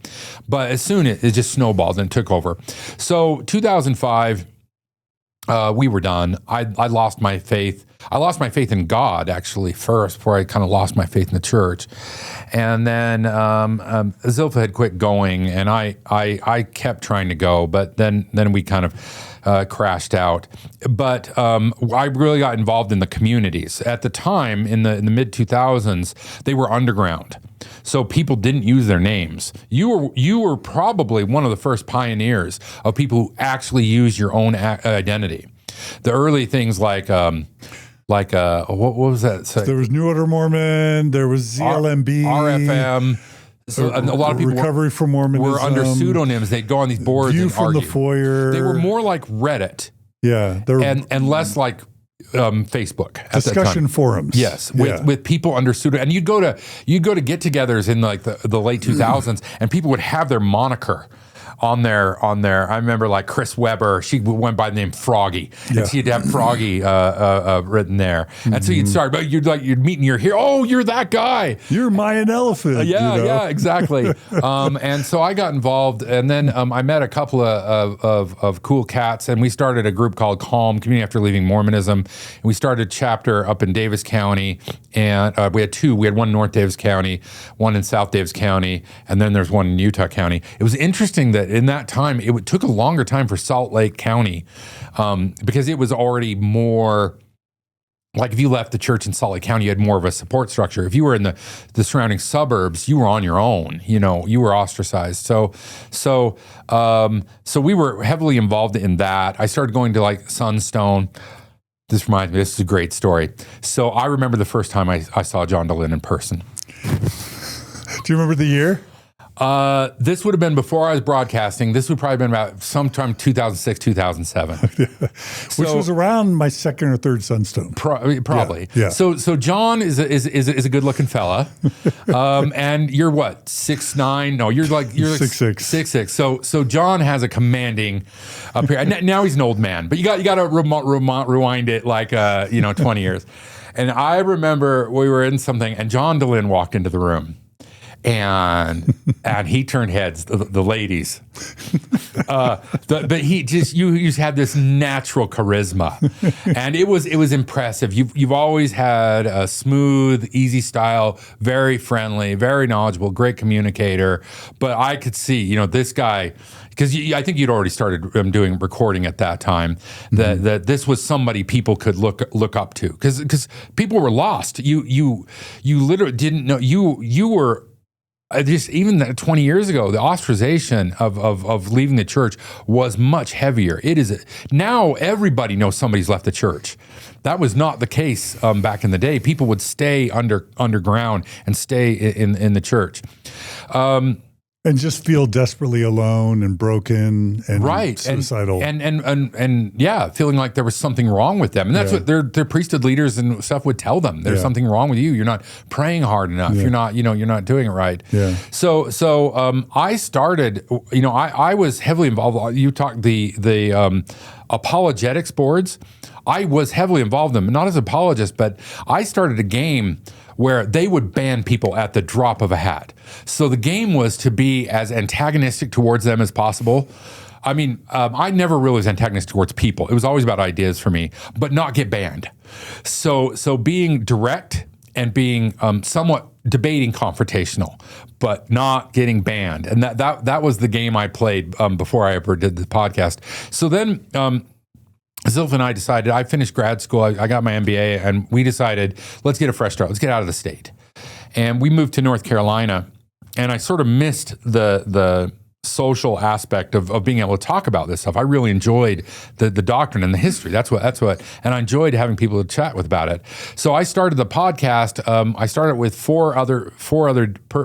But as soon it just snowballed and took over. So 2005, we were done. I lost my faith. I lost my faith in God, actually, first, before I kind of lost my faith in the church. And then Zilpha had quit going, and I kept trying to go, but then we kind of crashed out. But I really got involved in the communities. At the time, in the mid-2000s, they were underground. So people didn't use their names. You were probably one of the first pioneers of people who actually use your own identity. The early things like what was that? So, there was New Order Mormon. There was ZLMB, RFM. So a lot of people Recovery from Mormonism were under pseudonyms. They'd go on these boards View and from argue. the Foyer. They were more like Reddit. Yeah, and less like Facebook at discussion that time. Forums. Yes, with people under pseudo, and you'd go to get-togethers in like the late 2000s, and people would have their moniker on there. I remember like Chris Webber, she went by the name Froggy, and she'd have Froggy written there. And so you'd start, but you'd meet and you're here. Oh, you're that guy. You're Mayan Elephant. Yeah, exactly. And so I got involved, and then I met a couple of cool cats, and we started a group called Calm, Community After Leaving Mormonism. And we started a chapter up in Davis County, and we had 2. We had one in North Davis County, one in South Davis County, and then there's one in Utah County. It was interesting that in that time, it took a longer time for Salt Lake County because it was already more, like if you left the church in Salt Lake County, you had more of a support structure. If you were in the surrounding suburbs, you were on your own, you were ostracized. So we were heavily involved in that. I started going to like Sunstone. This reminds me, this is a great story. So I remember the first time I saw John Dehlin in person. Do you remember the year? This would have been before I was broadcasting. This would probably have been about sometime 2006, 2007. Which was around my second or third sunstone. Probably. Yeah. So John is a good looking fella. And you're what, 6'9"? No, you're 6'6". 6'6". So John has a commanding appearance. Now he's an old man, but you got to rewind it like 20 years. And I remember we were in something and John Dehlin walked into the room. And he turned heads, the ladies. But he you just had this natural charisma, and it was impressive. You've always had a smooth, easy style, very friendly, very knowledgeable, great communicator. But I could see, this guy. Because I think you'd already started doing recording at that time. That this was somebody people could look up to. Because people were lost. You literally didn't know you were. Just even 20 years ago, the ostracization of leaving the church was much heavier. It is now everybody knows somebody's left the church. That was not the case back in the day. People would stay underground and stay in the church. And just feel desperately alone and broken and suicidal. And yeah, feeling like there was something wrong with them. And that's what their priesthood leaders and stuff would tell them. There's something wrong with you. You're not praying hard enough. You're not doing it right. Yeah. So I started, I was heavily involved. You talked the apologetics boards. I was heavily involved in them, not as an apologist, but I started a game where they would ban people at the drop of a hat. So the game was to be as antagonistic towards them as possible. I mean, I never really was antagonistic towards people. It was always about ideas for me, but not get banned. So being direct and being somewhat debating confrontational, but not getting banned. And that was the game I played before I ever did the podcast. So then Zilph and I decided, I finished grad school, I got my MBA, and we decided, let's get a fresh start. Let's get out of the state. And we moved to North Carolina, and I sort of missed the social aspect of being able to talk about this stuff. I really enjoyed the doctrine and the history. That's what, and I enjoyed having people to chat with about it. So I started the podcast. I started with four other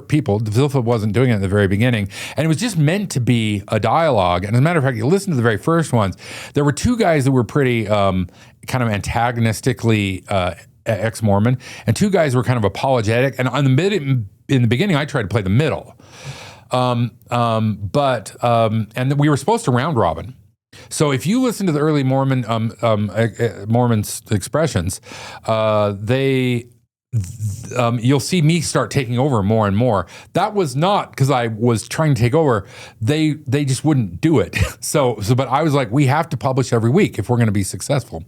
people. Zilpha wasn't doing it at the very beginning, and it was just meant to be a dialogue. And as a matter of fact, you listen to the very first ones. There were two guys that were pretty kind of antagonistically ex-Mormon, and two guys were kind of apologetic. And in the beginning, I tried to play the middle. And we were supposed to round robin. So if you listen to the early Mormon Expressions, you'll see me start taking over more and more. That was not because I was trying to take over. They just wouldn't do it. But I was like, we have to publish every week if we're going to be successful.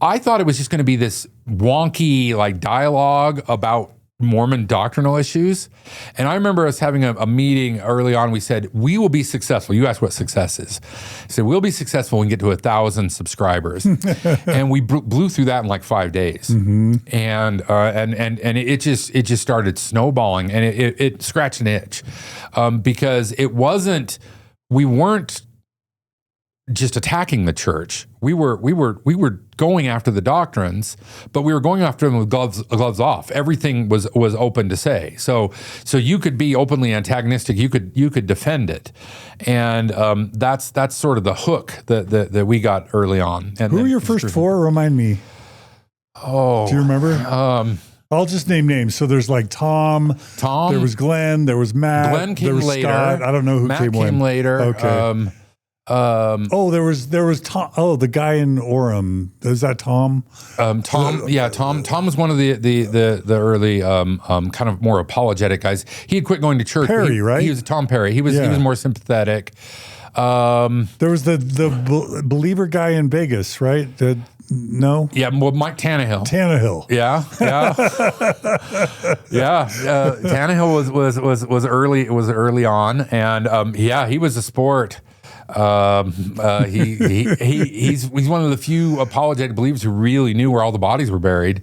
I thought it was just going to be this wonky dialogue about Mormon doctrinal issues. And I remember us having a meeting early on. We said, we will be successful. You asked what success is. I said, we'll be successful when we get to 1,000 subscribers. And we blew through that in like 5 days. Mm-hmm. And it just started snowballing, and it scratched an itch because we weren't just attacking the church. We were going after the doctrines, but we were going after them with gloves off. Everything was open to say. So you could be openly antagonistic. You could defend it, and that's sort of the hook that we got early on. And who were your first four? Remind me. Oh, do you remember? I'll just name names. So there's like Tom. There was Glenn. There was Matt. Glenn came there was later. Scott. I don't know who Matt came when. later. Okay. There was Tom. Oh, the guy in Orem. Is that Tom? Tom. Yeah, Tom. Tom was one of the early kind of more apologetic guys. He had quit going to church. Perry, right? He was Tom Perry. He was more sympathetic. There was the believer guy in Vegas, right? No. Yeah, well, Mike Tannehill. Yeah. Tannehill was early. It was early on, and he was a sport. He's one of the few apologetic believers who really knew where all the bodies were buried.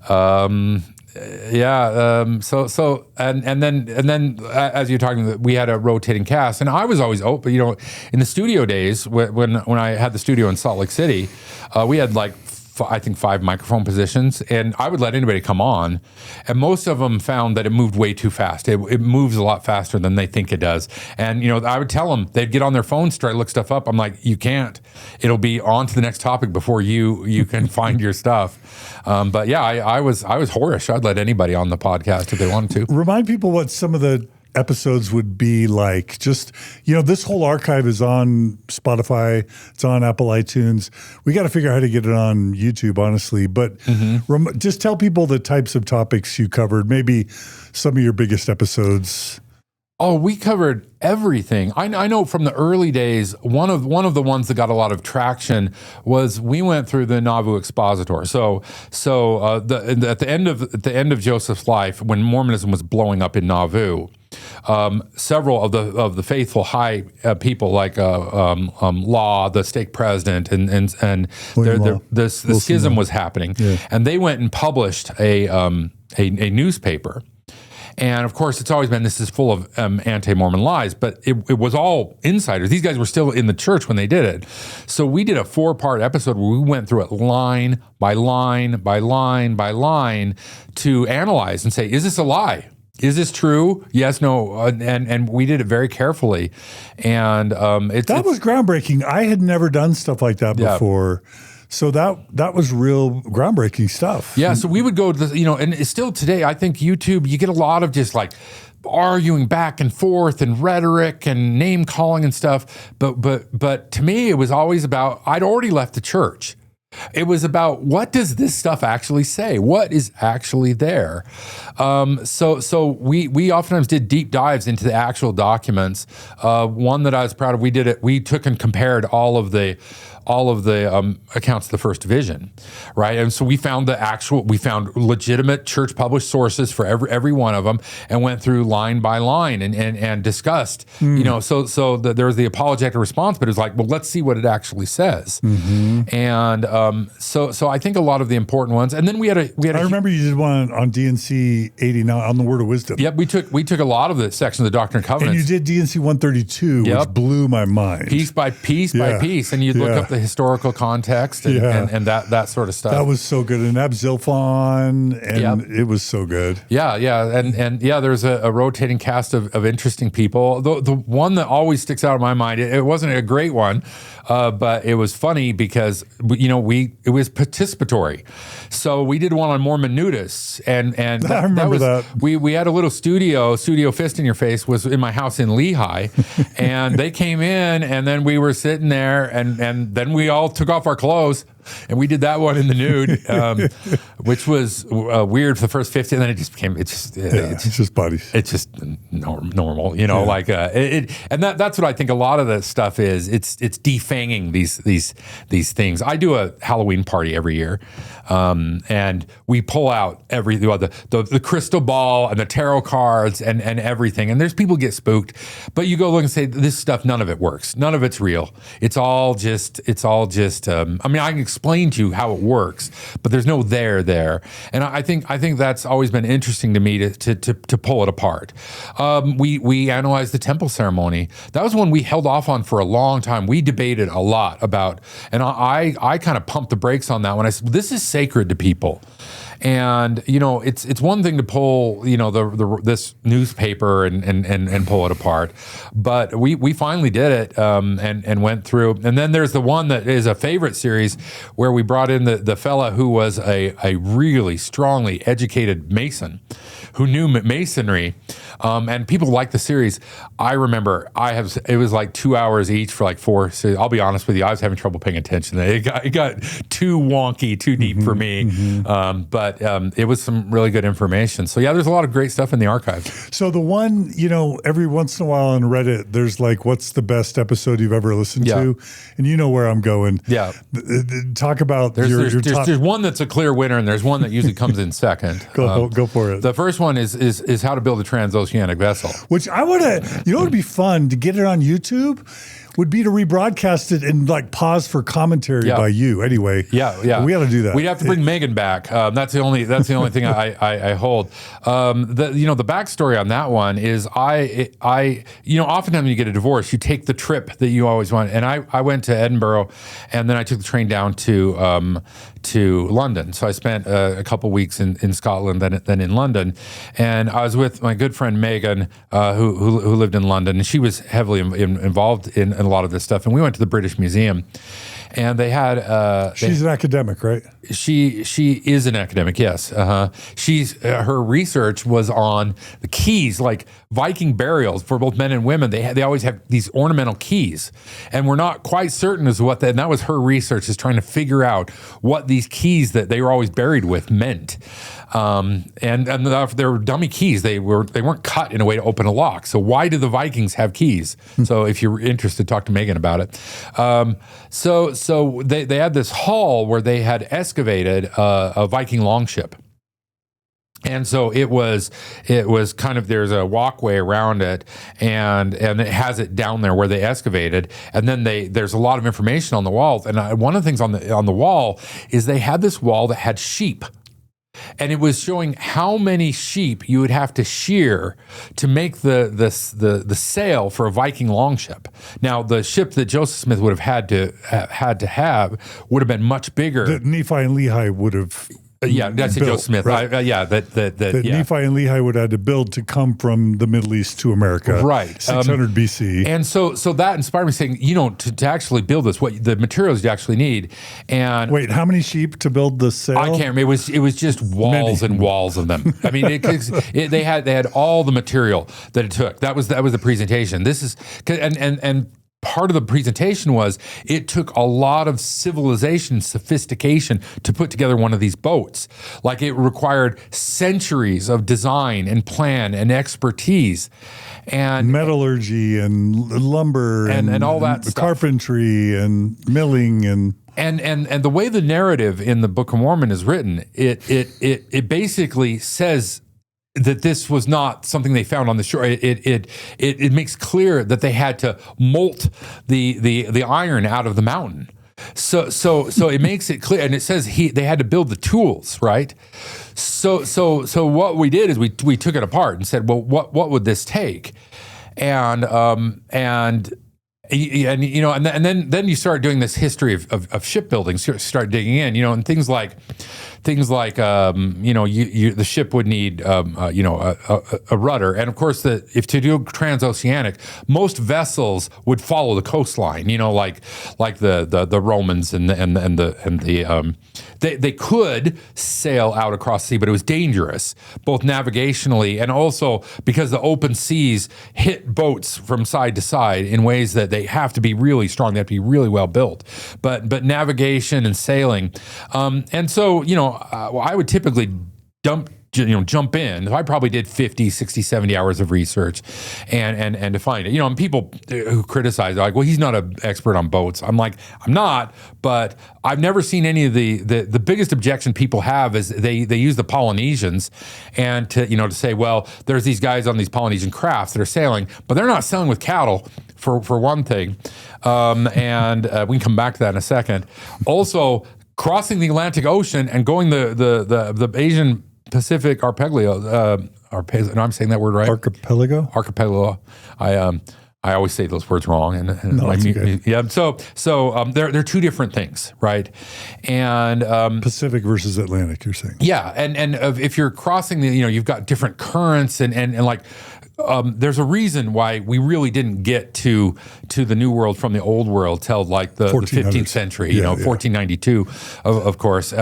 And then as you're talking, we had a rotating cast, and I was always open. In the studio days when I had the studio in Salt Lake City, we had like I think 5 microphone positions, and I would let anybody come on, and most of them found that it moved way too fast. It moves a lot faster than they think it does. And, I would tell them, they'd get on their phones, try to look stuff up. I'm like, you can't. It'll be on to the next topic before you can find your stuff. But yeah, I was whorish. I'd let anybody on the podcast if they wanted to. Remind people what some of the episodes would be like. Just, this whole archive is on Spotify. It's on Apple iTunes. We got to figure out how to get it on YouTube, honestly. But just tell people the types of topics you covered, maybe some of your biggest episodes. Oh, we covered everything. I know from the early days, one of the ones that got a lot of traction was we went through the Nauvoo Expositor. At the end of Joseph's life, when Mormonism was blowing up in Nauvoo, several of the faithful high people like Law, the stake president, and the schism was happening, and they went and published a newspaper. And of course, it's always been, this is full of anti-Mormon lies, but it was all insiders. These guys were still in the church when they did it. So we did a 4-part episode where we went through it line by line by line by line to analyze and say, is this a lie? Is this true? Yes, no, and we did it very carefully, and that was groundbreaking. I had never done stuff like that before. So that was real groundbreaking stuff. Yeah, so we would go to and still today, I think YouTube, you get a lot of just like arguing back and forth and rhetoric and name calling and stuff. But to me, it was always about, I'd already left the church. It was about, what does this stuff actually say? What is actually there? So we oftentimes did deep dives into the actual documents. One that I was proud of, we took and compared all of the accounts of the First Division, right? And so we found legitimate church published sources for every one of them, and went through line by line and discussed, so there was the apologetic response, but it was like, well, let's see what it actually says. And so I think a lot of the important ones, and then we had I remember you did one on DNC 89 on the Word of Wisdom. Yep, we took a lot of the section of the Doctrine and Covenants. And you did DNC 132, which blew my mind. Piece by piece by piece, and you'd look up the historical context and that sort of stuff. That was so good. And Abzilphon, and it was so good. And there's a rotating cast of interesting people. The one that always sticks out in my mind, it wasn't a great one, but it was funny because it was participatory. So we did one on Mormon nudists, and I remember that. We had a little studio Fist in Your Face was in my house in Lehigh, and they came in, and then we were sitting there, and then we all took off our clothes, and we did that one in the nude, which was weird for the first 50, and then it's just bodies. It's just normal, and that's what I think a lot of the stuff is. It's defanging these things. I do a Halloween party every year, and we pull out the crystal ball and the tarot cards and everything. And there's people get spooked, but you go look and say, this stuff, none of it works. None of it's real. It's all just. I can explain to you how it works, but there's no there. And I think that's always been interesting to me to pull it apart. We analyzed the temple ceremony. That was one we held off on for a long time. We debated a lot about, and I kind of pumped the brakes on that one. I said, this is sacred to people. And it's one thing to pull this newspaper and pull it apart, but we finally did it and went through. And then there's the one that is a favorite series where we brought in the fella who was a really strongly educated Mason who knew Masonry, and people liked the series. I remember it was like 2 hours each for like 4 series. I'll be honest with you, I was having trouble paying attention. It got too wonky, too deep for me. But it was some really good information. So yeah, there's a lot of great stuff in the archive. So the one, every once in a while on Reddit, there's like, what's the best episode you've ever listened to? And you know where I'm going. Yeah. Talk about there's one that's a clear winner, and there's one that usually comes in second. Go for it. The first one is how to build a transoceanic vessel. Which I want to, it would be fun to get it on YouTube. would be to rebroadcast it and like pause for commentary by you. Anyway, yeah, we got to do that. We'd have to bring Megan back. That's the only thing I hold. The backstory on that one is oftentimes when you get a divorce, you take the trip that you always want. And I went to Edinburgh, and then I took the train down to London. So I spent a couple weeks in Scotland, then in London, and I was with my good friend Megan, who lived in London, and she was heavily involved in a lot of this stuff. And we went to the British Museum, and they had. She's an academic, right? She is an academic, yes. She's her research was on the keys, like Viking burials for both men and women. They always have these ornamental keys, and we're not quite certain as what that. And that was her research, is trying to figure out what these keys that they were always buried with meant. And they were dummy keys. They weren't cut in a way to open a lock. So why do the Vikings have keys? So if you're interested, talk to Megan about it. So they had this hall where they had excavated a Viking longship. And so it was kind of, there's a walkway around it, and it has it down there where they excavated. And then there's a lot of information on the walls. And one of the things on the wall is they had this wall that had sheep. And it was showing how many sheep you would have to shear to make the sail for a Viking longship. Now, the ship that Joseph Smith would have had to have would have been much bigger. That Nephi and Lehi would have. That's built, Joe Smith. right? Nephi and Lehi would have had to build to come from the Middle East to America, right? 600 BC. And so that inspired me, saying, to actually build this, what the materials you actually need. And wait, how many sheep to build the sail? I can't remember. It was just walls and walls of them. I mean, they had all the material that it took. That was the presentation. This is and. Part of the presentation was it took a lot of civilization, sophistication to put together one of these boats. Like, it required centuries of design and plan and expertise, and metallurgy and lumber and all that stuff. Carpentry and milling and the way the narrative in the Book of Mormon is written, it basically says that this was not something they found on the shore. It makes clear that they had to molt the iron out of the mountain. So it makes it clear, and it says they had to build the tools, right? So what we did is we took it apart and said, well, what would this take? And then you start doing this history of shipbuilding. So you start digging in, and things like the ship would need a rudder, and of course if to do transoceanic, most vessels would follow the coastline. Like the Romans they could sail out across the sea, but it was dangerous, both navigationally and also because the open seas hit boats from side to side in ways that they have to be really strong. They have to be really well built. But navigation and sailing, and so I would typically jump in. I probably did 50, 60, 70 hours of research and to find it. And people who criticize are like, well, he's not an expert on boats. I'm like, I'm not, but I've never seen any of the biggest objection people have is they use the Polynesians and to say, well, there's these guys on these Polynesian crafts that are sailing, but they're not sailing with cattle for one thing. And we can come back to that in a second. Also, crossing the Atlantic Ocean and going the Asian Pacific arpeggio. And I'm saying that word right. Archipelago. I always say those words wrong, and no, okay. Yeah. So they're two different things, right? And Pacific versus Atlantic, you're saying? Yeah, and if you're crossing you've got different currents and like. There's a reason why we really didn't get to the New World from the Old World till like the 15th century, 1492, of course.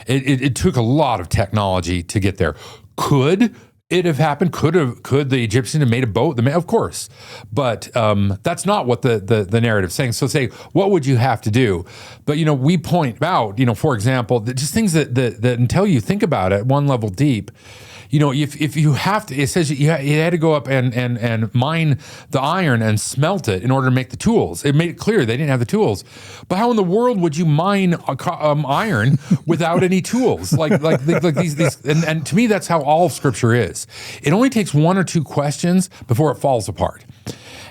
It took a lot of technology to get there. Could it have happened? Could the Egyptians have made a boat? Of course. But that's not what the narrative's saying. So say, what would you have to do? But, we point out, for example, just things that until you think about it one level deep, if you have to, it says you had to go up and mine the iron and smelt it in order to make the tools. It made it clear they didn't have the tools. But how in the world would you mine iron without any tools? Like these and to me, that's how all of Scripture is. It only takes one or two questions before it falls apart.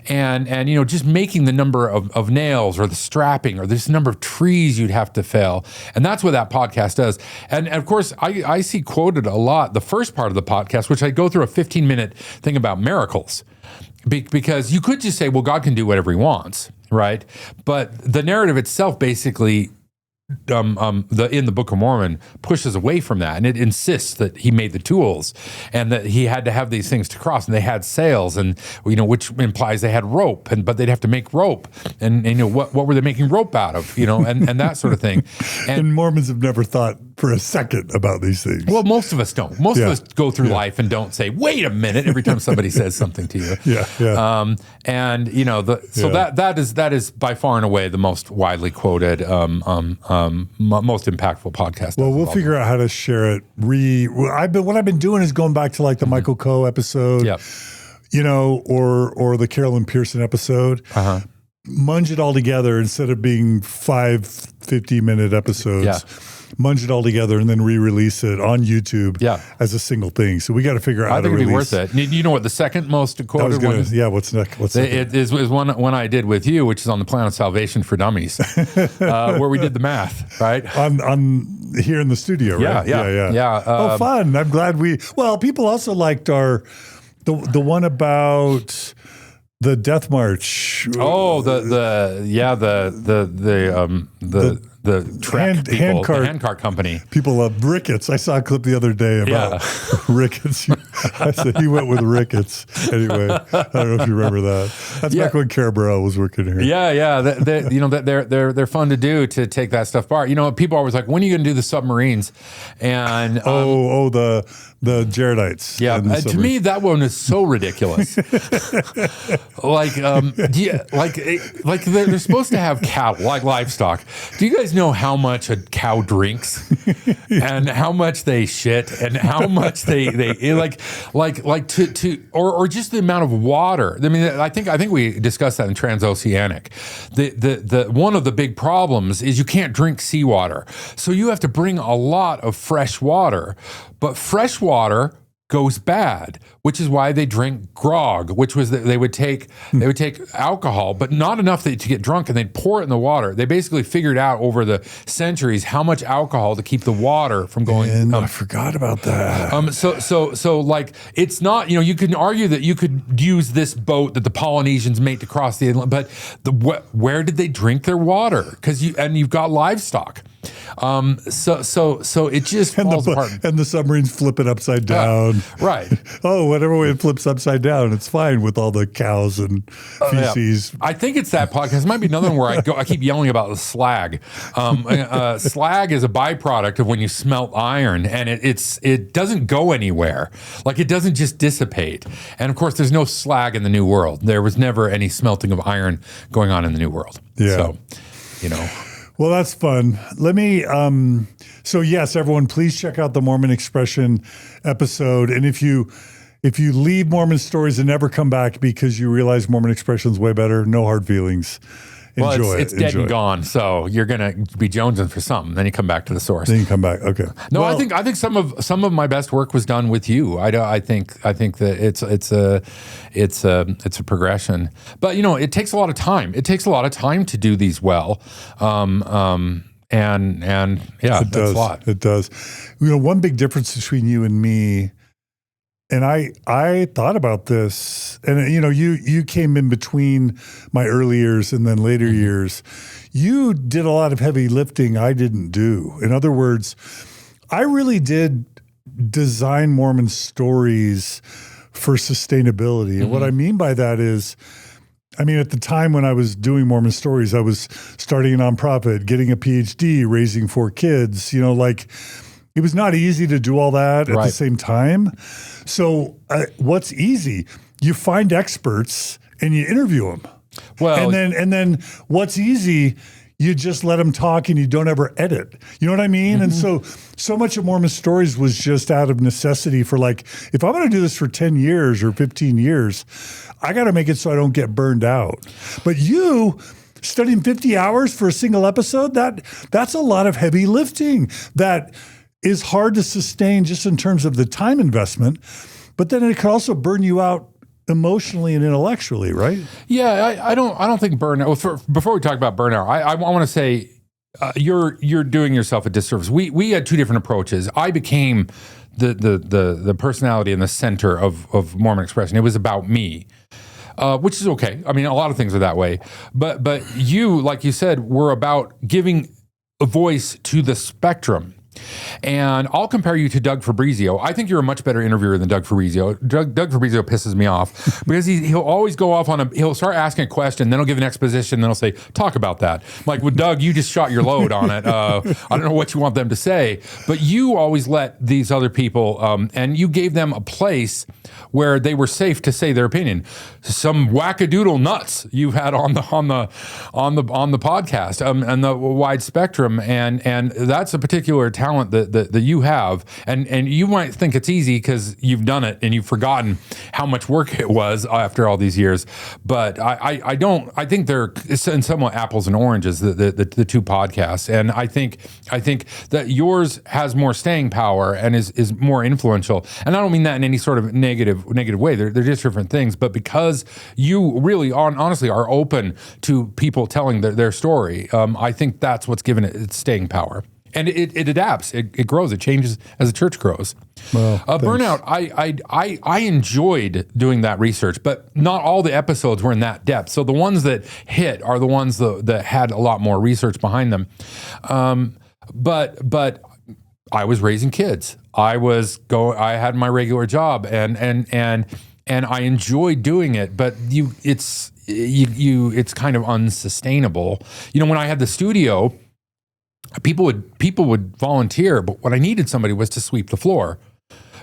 and you know, just making the number of nails or the strapping or this number of trees you'd have to fell. And that's what that podcast does. And of course, I see quoted a lot the first part of the podcast, which I go through a 15-minute thing about miracles. Because you could just say, well, God can do whatever he wants, right? But the narrative itself basically in the Book of Mormon pushes away from that, and it insists that he made the tools and that he had to have these things to cross, and they had sails, and you know, which implies they had rope, but they'd have to make rope, and you know, what were they making rope out of, you know, and that sort of thing. And Mormons have never thought for a second about these things. Well, most of us don't. Most of us go through life and don't say, "Wait a minute," every time somebody says something to you. And you know, that is by far and away the most widely quoted, most impactful podcast. Well, we'll figure out how to share it. What I've been doing is going back to like the Michael Coe episode, you know, or the Carolyn Pearson episode. Munge it all together instead of being 5 50-minute episodes. Munge it all together and then re-release it on YouTube as a single thing. So we got to figure out how to release. I think it'd be worth it. You know what the second most quoted one is? Yeah, what's next? It is one I did with you, which is on the Plan of Salvation for Dummies, where we did the math, right? On here in the studio, right? Yeah. Oh, fun. I'm glad people also liked the one about the Death March. Oh, the handcart company. People love Ricketts. I saw a clip the other day about Ricketts. I said he went with Ricketts. Anyway, I don't know if you remember that. That's back when Carabaro was working here. You know, they're fun to do, to take that stuff apart. You know, people are always like, when are you going to do the submarines? And the Jaredites. Yeah, to me that one is so ridiculous. Like they're supposed to have cattle, like livestock. Do you guys know how much a cow drinks, and how much they shit, and how much they or just the amount of water? I mean, I think we discussed that in Transoceanic. The one of the big problems is you can't drink seawater, so you have to bring a lot of fresh water. But fresh water goes bad, which is why they drink grog, which was that they would take alcohol, but not enough to get drunk, and they'd pour it in the water. They basically figured out over the centuries how much alcohol to keep the water from going. And I forgot about that. So like, it's not, you know, you can argue that you could use this boat that the Polynesians made to cross the Atlantic, but where did they drink their water? Because you've got livestock. So it just falls apart. And the submarines flip it upside down. Right. Whatever way it flips upside down, it's fine with all the cows and feces. I think it's that podcast. It might be another one where I keep yelling about the slag. Slag is a byproduct of when you smelt iron, and it doesn't go anywhere. Like, it doesn't just dissipate. And of course, there's no slag in the New World. There was never any smelting of iron going on in the New World. Yeah. So, you know. Well, that's fun. Let me, so yes, everyone, please check out the Mormon Expression episode. And if you leave Mormon Stories and never come back because you realize Mormon Expression is way better, no hard feelings. Enjoy it's dead and gone. So you're going to be jonesing for something. Then you come back to the source. Then you come back. Okay. No, well, I think some of my best work was done with you. I think that it's a progression. But you know, it takes a lot of time. It takes a lot of time to do these well. And that's a lot. It does. You know, one big difference between you and me. And I thought about this, and you know, you came in between my early years and then later years. You did a lot of heavy lifting I didn't do. In other words, I really did design Mormon Stories for sustainability. And what I mean by that is, I mean, at the time when I was doing Mormon Stories, I was starting a nonprofit, getting a PhD, raising 4 kids, you know, like, it was not easy to do all that at the same time. So what's easy? You find experts and you interview them. Well, and then what's easy? You just let them talk and you don't ever edit. You know what I mean? And so much of Mormon Stories was just out of necessity for, like, if I'm going to do this for 10 years or 15 years, I got to make it so I don't get burned out. But you studying 50 hours for a single episode, that's a lot of heavy lifting. That is hard to sustain just in terms of the time investment, but then it could also burn you out emotionally and intellectually, right? Yeah, I don't think burnout. Well, before we talk about burnout, I want to say you're doing yourself a disservice. We had two different approaches. I became the personality in the center of Mormon Expression. It was about me. Which is okay. I mean, a lot of things are that way. But you, like you said, were about giving a voice to the spectrum. And I'll compare you to Doug Fabrizio. I think you're a much better interviewer than Doug Fabrizio. Doug Fabrizio pisses me off because he'll always go off he'll start asking a question, then he'll give an exposition, then he'll say, talk about that. Like with Doug, you just shot your load on it. I don't know what you want them to say, but you always let these other people, and you gave them a place where they were safe to say their opinion. Some wackadoodle nuts you've had on the podcast, and the wide spectrum, and that's a particular talent that you have, and you might think it's easy because you've done it and you've forgotten how much work it was after all these years. But I don't. I think they're somewhat apples and oranges, the two podcasts, and I think that yours has more staying power and is more influential. And I don't mean that in any sort of negative way. They're just different things. But because you really honestly are open to people telling their story, I think that's what's given it its staying power. And it adapts, it grows, it changes as the church grows. Well, burnout, I enjoyed doing that research, but not all the episodes were in that depth. So the ones that hit are the ones that had a lot more research behind them. But I was raising kids. I had my regular job, and I enjoyed doing it. But it's kind of unsustainable. You know, when I had the studio, people would volunteer, but what I needed somebody was to sweep the floor.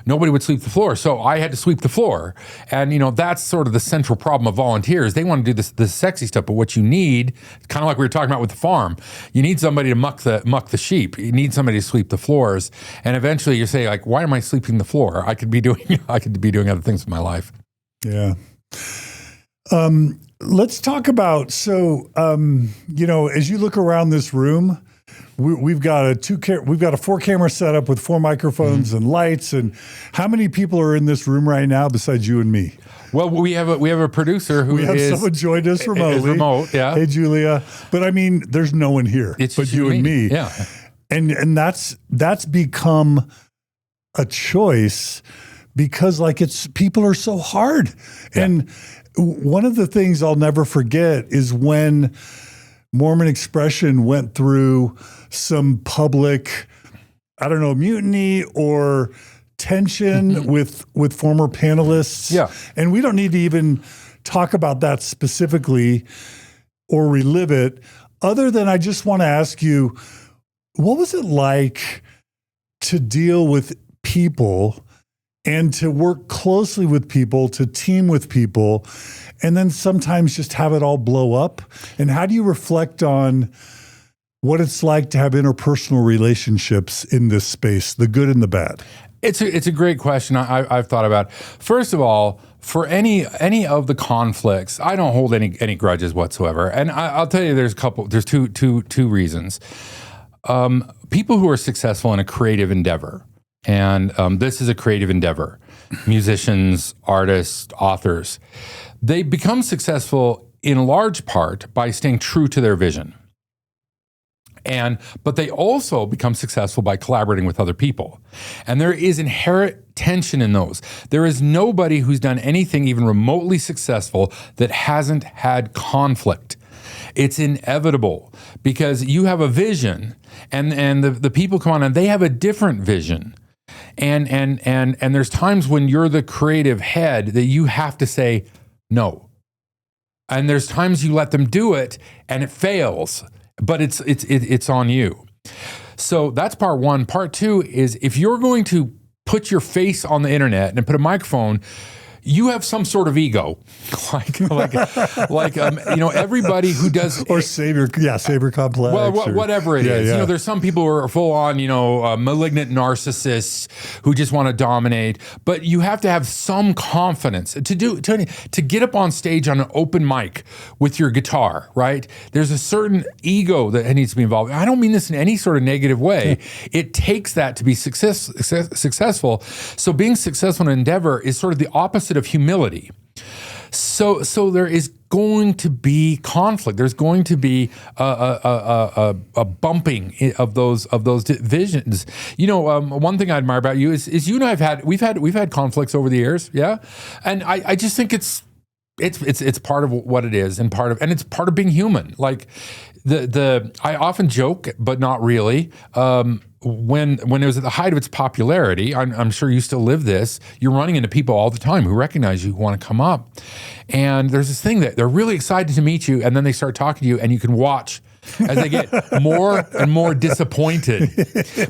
Nobody would sweep the floor, so I had to sweep the floor. And that's sort of the central problem of volunteers. They want to do this sexy stuff, but what you need, kind of like we were talking about with the farm, you need somebody to muck the sheep. You need somebody to sweep the floors. And eventually you say, like, why am I sweeping the floor? I could be doing other things with my life. Yeah. Let's talk about, as you look around this room, we've got a 4-camera setup with 4 microphones and lights. And how many people are in this room right now besides you and me? Well, we have a producer who someone joined us remotely. Is remote, yeah. Hey, Julia. But I mean, there's no one here but you and me. Yeah. And that's become a choice because people are so hard. Yeah. And one of the things I'll never forget is when Mormon Expression went through some public, mutiny or tension with former panelists. Yeah. And we don't need to even talk about that specifically or relive it, other than I just want to ask you, what was it like to deal with people and to work closely with people, to team with people, and then sometimes just have it all blow up? And how do you reflect on what it's like to have interpersonal relationships in this space, the good and the bad? It's a great question I've thought about. First of all, for any of the conflicts, I don't hold any grudges whatsoever. And I'll tell you, there's two reasons. People who are successful in a creative endeavor, and this is a creative endeavor, musicians, artists, authors, they become successful in large part by staying true to their vision. But they also become successful by collaborating with other people. And there is inherent tension in those. There is nobody who's done anything even remotely successful that hasn't had conflict. It's inevitable because you have a vision and the people come on and they have a different vision. And there's times when you're the creative head that you have to say no. And there's times you let them do it and it fails. But it's on you. So that's part one. Part two is if you're going to put your face on the internet and put a microphone, you have some sort of ego, everybody who does or savior complex, well, whatever it is. Yeah. There's some people who are full on, malignant narcissists who just want to dominate. But you have to have some confidence to get up on stage on an open mic with your guitar. Right? There's a certain ego that needs to be involved. I don't mean this in any sort of negative way. It takes that to be successful. So being successful in an endeavor is sort of the opposite of humility. So there is going to be conflict. There's going to be a bumping of those divisions. One thing I admire about you is you and I we've had conflicts over the years, yeah. And I just think it's part of what it is, and it's part of being human. Like I often joke, but not really. When it was at the height of its popularity, I'm sure you still live this, you're running into people all the time who recognize you, who want to come up. And there's this thing that they're really excited to meet you, and then they start talking to you, and you can watch as they get more and more disappointed,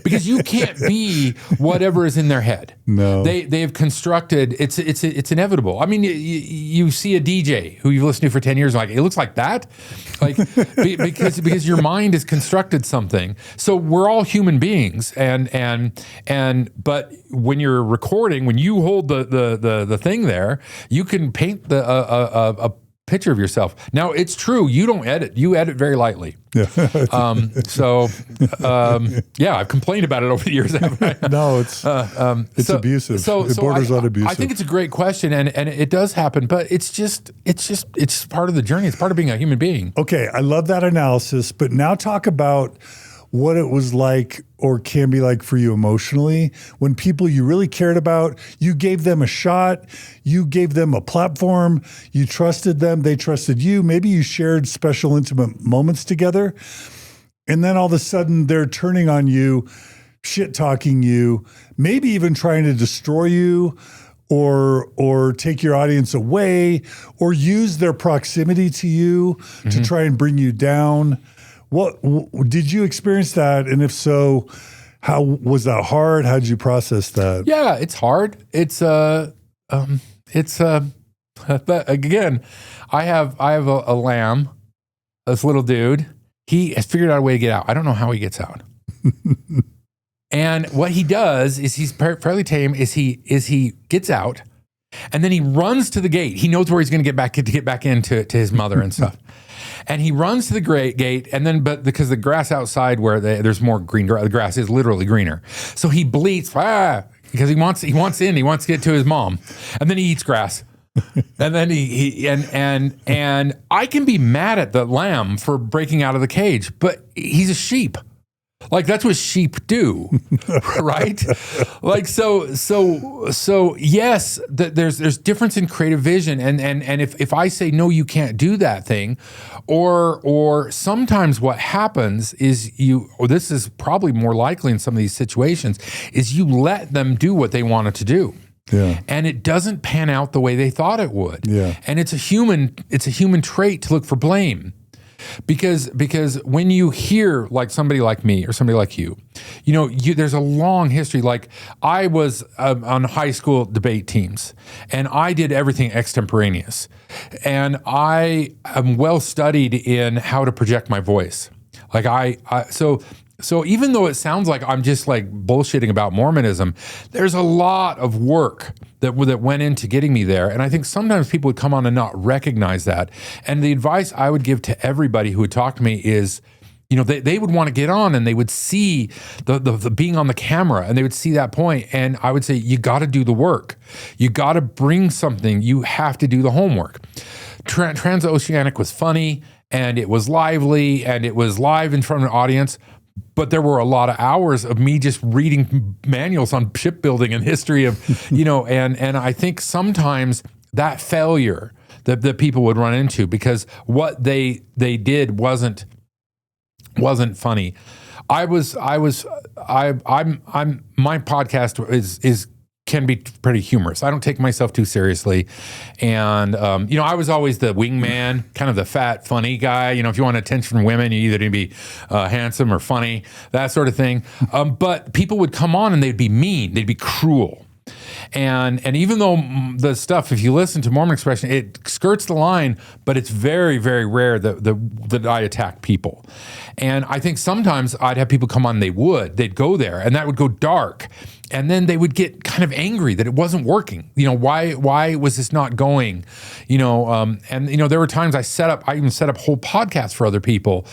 because you can't be whatever is in their head. No, they have constructed. It's inevitable. I mean, you see a DJ who you've listened to for 10 years, like, it looks like that, like because your mind has constructed something. So we're all human beings, but when you're recording, when you hold the thing there, you can paint a picture of yourself. Now, it's true, you don't edit. You edit very lightly. Yeah. I've complained about it over the years, haven't I? No, it's abusive. It borders on abusive. I think it's a great question, and it does happen, but it's part of the journey. It's part of being a human being. Okay, I love that analysis, but now talk about what it was like, or can be like, for you emotionally, when people you really cared about, you gave them a shot, you gave them a platform, you trusted them, they trusted you, maybe you shared special intimate moments together, and then all of a sudden they're turning on you, shit-talking you, maybe even trying to destroy you, or take your audience away, or use their proximity to you to try and bring you down. What did you experience that? And if so, how was that hard? How did you process that? Yeah, it's hard. But again, I have a lamb, this little dude. He has figured out a way to get out. I don't know how he gets out. And what he does is, he's fairly tame, is he gets out, and then he runs to the gate. He knows where he's going to get back into his mother and stuff. And he runs to the gate, and then, but because the grass outside where there's more green, the grass is literally greener. So he bleats, because he wants to get to his mom, and then he eats grass. And then and I can be mad at the lamb for breaking out of the cage, but he's a sheep. Like, that's what sheep do, right? Like, so yes, there's difference in creative vision, and if I say no, you can't do that thing, or sometimes what happens is this is probably more likely in some of these situations, is you let them do what they wanted to do. Yeah. And it doesn't pan out the way they thought it would. Yeah. And it's a human trait to look for blame. Because when you hear, like, somebody like me or somebody like you, there's a long history. Like, I was on high school debate teams, and I did everything extemporaneous, and I am well studied in how to project my voice. Like, so even though it sounds like I'm just like bullshitting about Mormonism, there's a lot of work that went into getting me there. And I think sometimes people would come on and not recognize that. And the advice I would give to everybody who would talk to me is, they would want to get on, and they would see the being on the camera, and they would see that point. And I would say, you got to do the work. You got to bring something. You have to do the homework. Transoceanic was funny, and it was lively, and it was live in front of an audience. But there were a lot of hours of me just reading manuals on shipbuilding and history of, and I think sometimes that failure that people would run into, because what they did wasn't funny. My podcast can be pretty humorous. I don't take myself too seriously. And, I was always the wingman, kind of the fat, funny guy. If you want attention from women, you either need to be handsome or funny, that sort of thing. But people would come on and they'd be mean. They'd be cruel. And even though the stuff, if you listen to Mormon Expression, it skirts the line, but it's very, very rare that I attack people. And I think sometimes I'd have people come on, they'd go there, and that would go dark. And then they would get kind of angry that it wasn't working. Why was this not going? There were times I even set up whole podcasts for other people,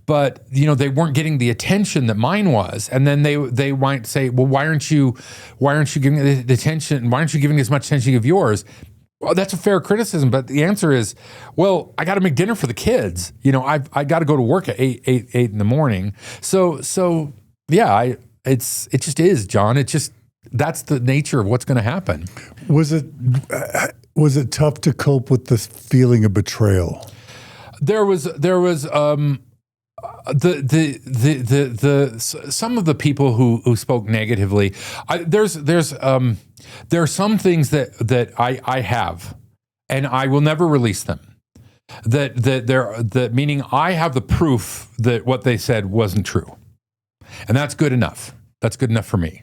but they weren't getting the attention that mine was. And then they might say, well, why aren't you giving the attention? Why aren't you giving as much attention of yours? Well, that's a fair criticism, but the answer is, well, I got to make dinner for the kids. You know, I got to go to work at 8 in the morning. So yeah, it just is, John. It just, that's the nature of what's going to happen. Was it tough to cope with this feeling of betrayal? There was some of the people who spoke negatively. There are some things that I have, and I will never release them. That meaning I have the proof that what they said wasn't true, and that's good enough. That's good enough for me.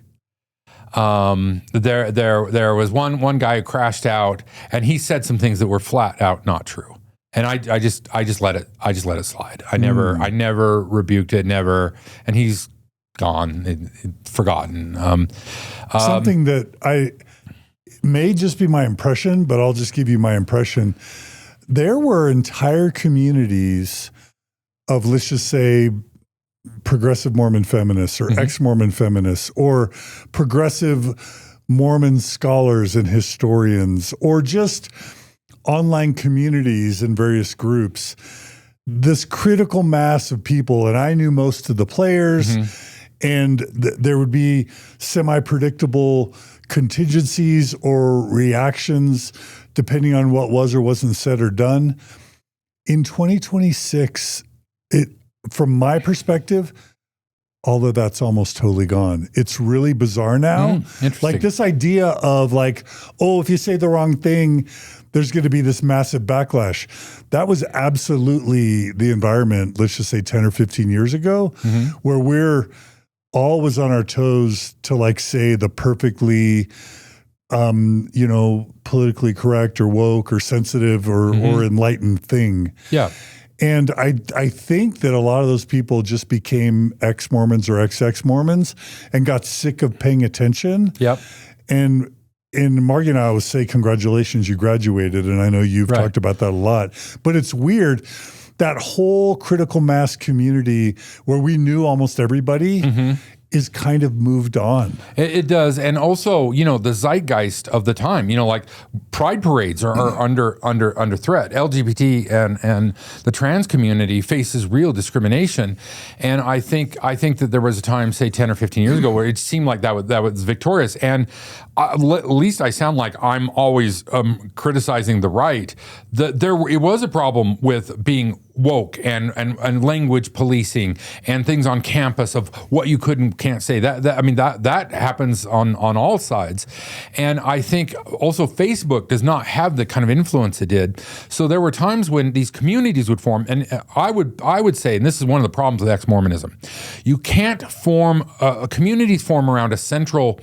There was one guy who crashed out, and he said some things that were flat out not true. And I just let it slide. I never rebuked it, never. And he's gone, forgotten. Something that may just be my impression, but I'll just give you my impression. There were entire communities of, let's just say, progressive Mormon feminists or ex-Mormon feminists or progressive Mormon scholars and historians or just online communities and various groups, this critical mass of people, and I knew most of the players, and there would be semi-predictable contingencies or reactions depending on what was or wasn't said or done. In 2026, from my perspective, although that's almost totally gone, it's really bizarre now. Like this idea of like, oh, if you say the wrong thing, there's going to be this massive backlash. That was absolutely the environment, let's just say 10 or 15 years ago, where we're always on our toes to like say the perfectly, politically correct or woke or sensitive or enlightened thing. Yeah. And I think that a lot of those people just became ex-Mormons or ex-Mormons and got sick of paying attention. Yep. And Margie and I always say, congratulations, you graduated. And I know you've talked about that a lot. But it's weird, that whole critical mass community where we knew almost everybody is kind of moved on. It does. And also, the zeitgeist of the time, like pride parades are under threat. LGBT and the trans community faces real discrimination. And I think that there was a time, say 10 or 15 years ago, where it seemed like that was victorious. And at least I sound like I'm always criticizing the right. It was a problem with being woke and language policing and things on campus of what you could and can't say. That happens on all sides. And I think also Facebook does not have the kind of influence it did. So there were times when these communities would form, and I would say, and this is one of the problems with ex-Mormonism, you can't form communities form around a central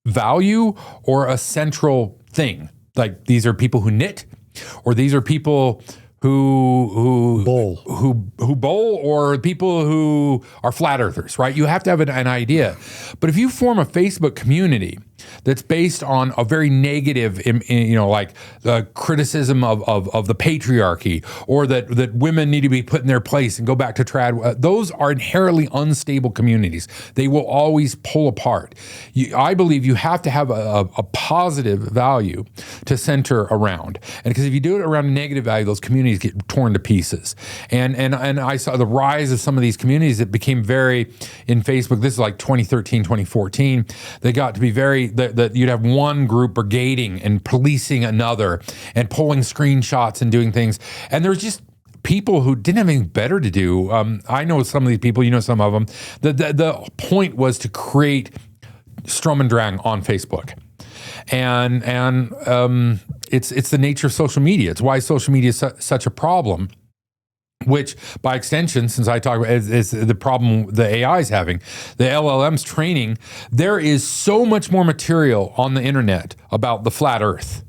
value or a central thing. Like these are people who knit, or these are people who bowl, or people who are flat earthers, right? You have to have an idea. But if you form a Facebook community that's based on a very negative, like the criticism of the patriarchy, or that women need to be put in their place and go back to trad, those are inherently unstable communities. They will always pull apart. I believe you have to have a positive value to center around. And because if you do it around a negative value, those communities get torn to pieces. And I saw the rise of some of these communities that became very, in Facebook, this is like 2013, 2014, they got to be very, that you'd have one group brigading and policing another and pulling screenshots and doing things. And there was just people who didn't have anything better to do. I know some of these people, some of them. The point was to create strum and drang on Facebook. And it's the nature of social media. It's why social media is such a problem, which by extension, since I talk about is the problem the AI is having, the LLM's training, there is so much more material on the internet about the flat earth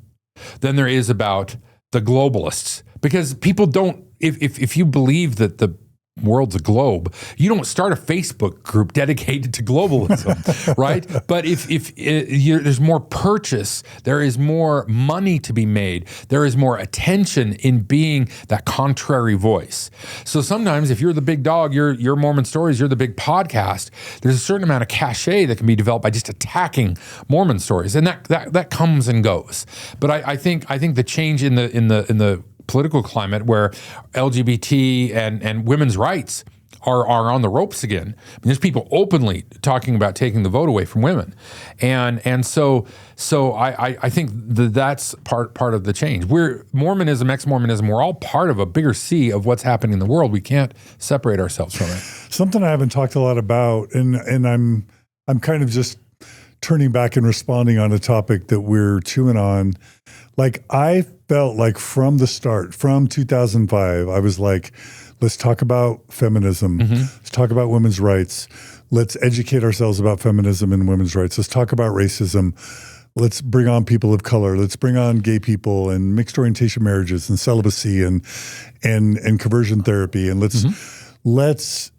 than there is about the globalists. Because people don't, if you believe that the world's a globe. You don't start a Facebook group dedicated to globalism, right? But if there's more purchase, there is more money to be made, there is more attention in being that contrary voice. So sometimes if you're the big dog, you're Mormon Stories, you're the big podcast, there's a certain amount of cachet that can be developed by just attacking Mormon Stories, and that comes and goes. But I think the change in the political climate where LGBT and women's rights are on the ropes again. I mean, there's people openly talking about taking the vote away from women, and so I think that's part of the change. We're Mormonism, ex-Mormonism. We're all part of a bigger sea of what's happening in the world. We can't separate ourselves from it. Something I haven't talked a lot about, and I'm kind of just turning back and responding on a topic that we're chewing on. Like, I felt like from the start, from 2005, I was like, let's talk about feminism. Let's talk about women's rights. Let's educate ourselves about feminism and women's rights. Let's talk about racism. Let's bring on people of color. Let's bring on gay people and mixed orientation marriages and celibacy and conversion therapy. And let's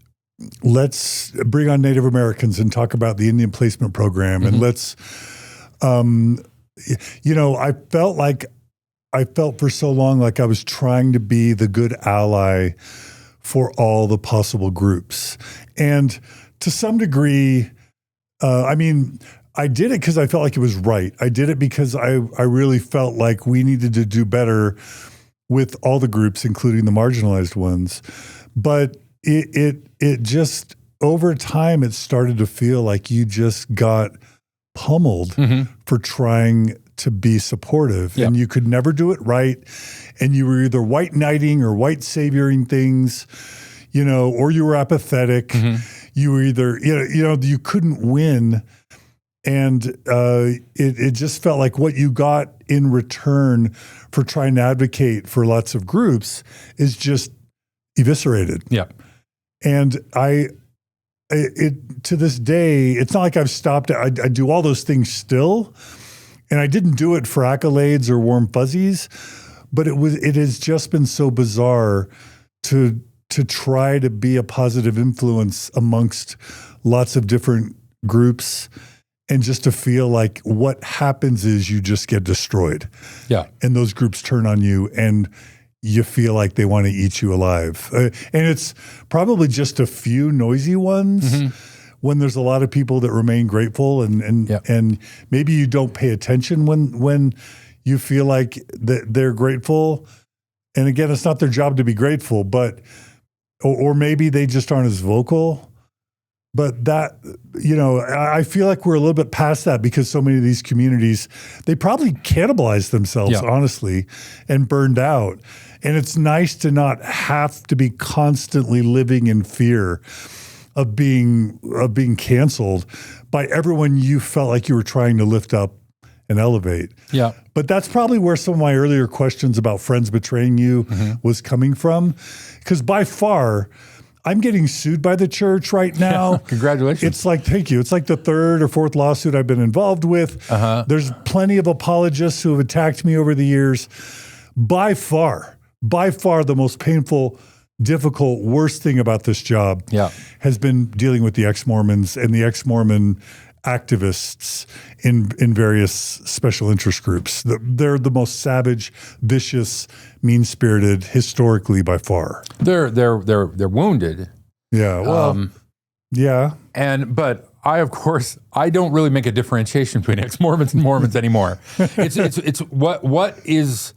bring on Native Americans and talk about the Indian placement program. And let's, I felt for so long like I was trying to be the good ally for all the possible groups. And to some degree, I did it because I felt like it was right. I did it because I really felt like we needed to do better with all the groups, including the marginalized ones. But it just, over time, it started to feel like you just got pummeled for trying to be supportive, and you could never do it right. And you were either white knighting or white savioring things, or you were apathetic. You were either, you couldn't win. And it just felt like what you got in return for trying to advocate for lots of groups is just eviscerated. Yeah. And to this day, it's not like I've stopped. I do all those things still. And I didn't do it for accolades or warm fuzzies, but it has just been so bizarre to try to be a positive influence amongst lots of different groups, and just to feel like what happens is you just get destroyed. Yeah. And those groups turn on you and you feel like they want to eat you alive. And it's probably just a few noisy ones. When there's a lot of people that remain grateful and maybe you don't pay attention when you feel like that they're grateful. And again, it's not their job to be grateful, but, or maybe they just aren't as vocal. But that, I feel like we're a little bit past that because so many of these communities, they probably cannibalized themselves, honestly, and burned out. And it's nice to not have to be constantly living in fear of being canceled by everyone you felt like you were trying to lift up and elevate. Yeah. But that's probably where some of my earlier questions about friends betraying you was coming from. Because by far, I'm getting sued by the church right now. Congratulations. It's like, thank you. It's like the third or fourth lawsuit I've been involved with. There's plenty of apologists who have attacked me over the years. By far the most painful, difficult, worst thing about this job has been dealing with the ex-Mormons and the ex-Mormon activists in various special interest groups. They're the most savage, vicious, mean-spirited historically by far. They're wounded. Yeah. Well, But I don't really make a differentiation between ex-Mormons and Mormons anymore. It's what is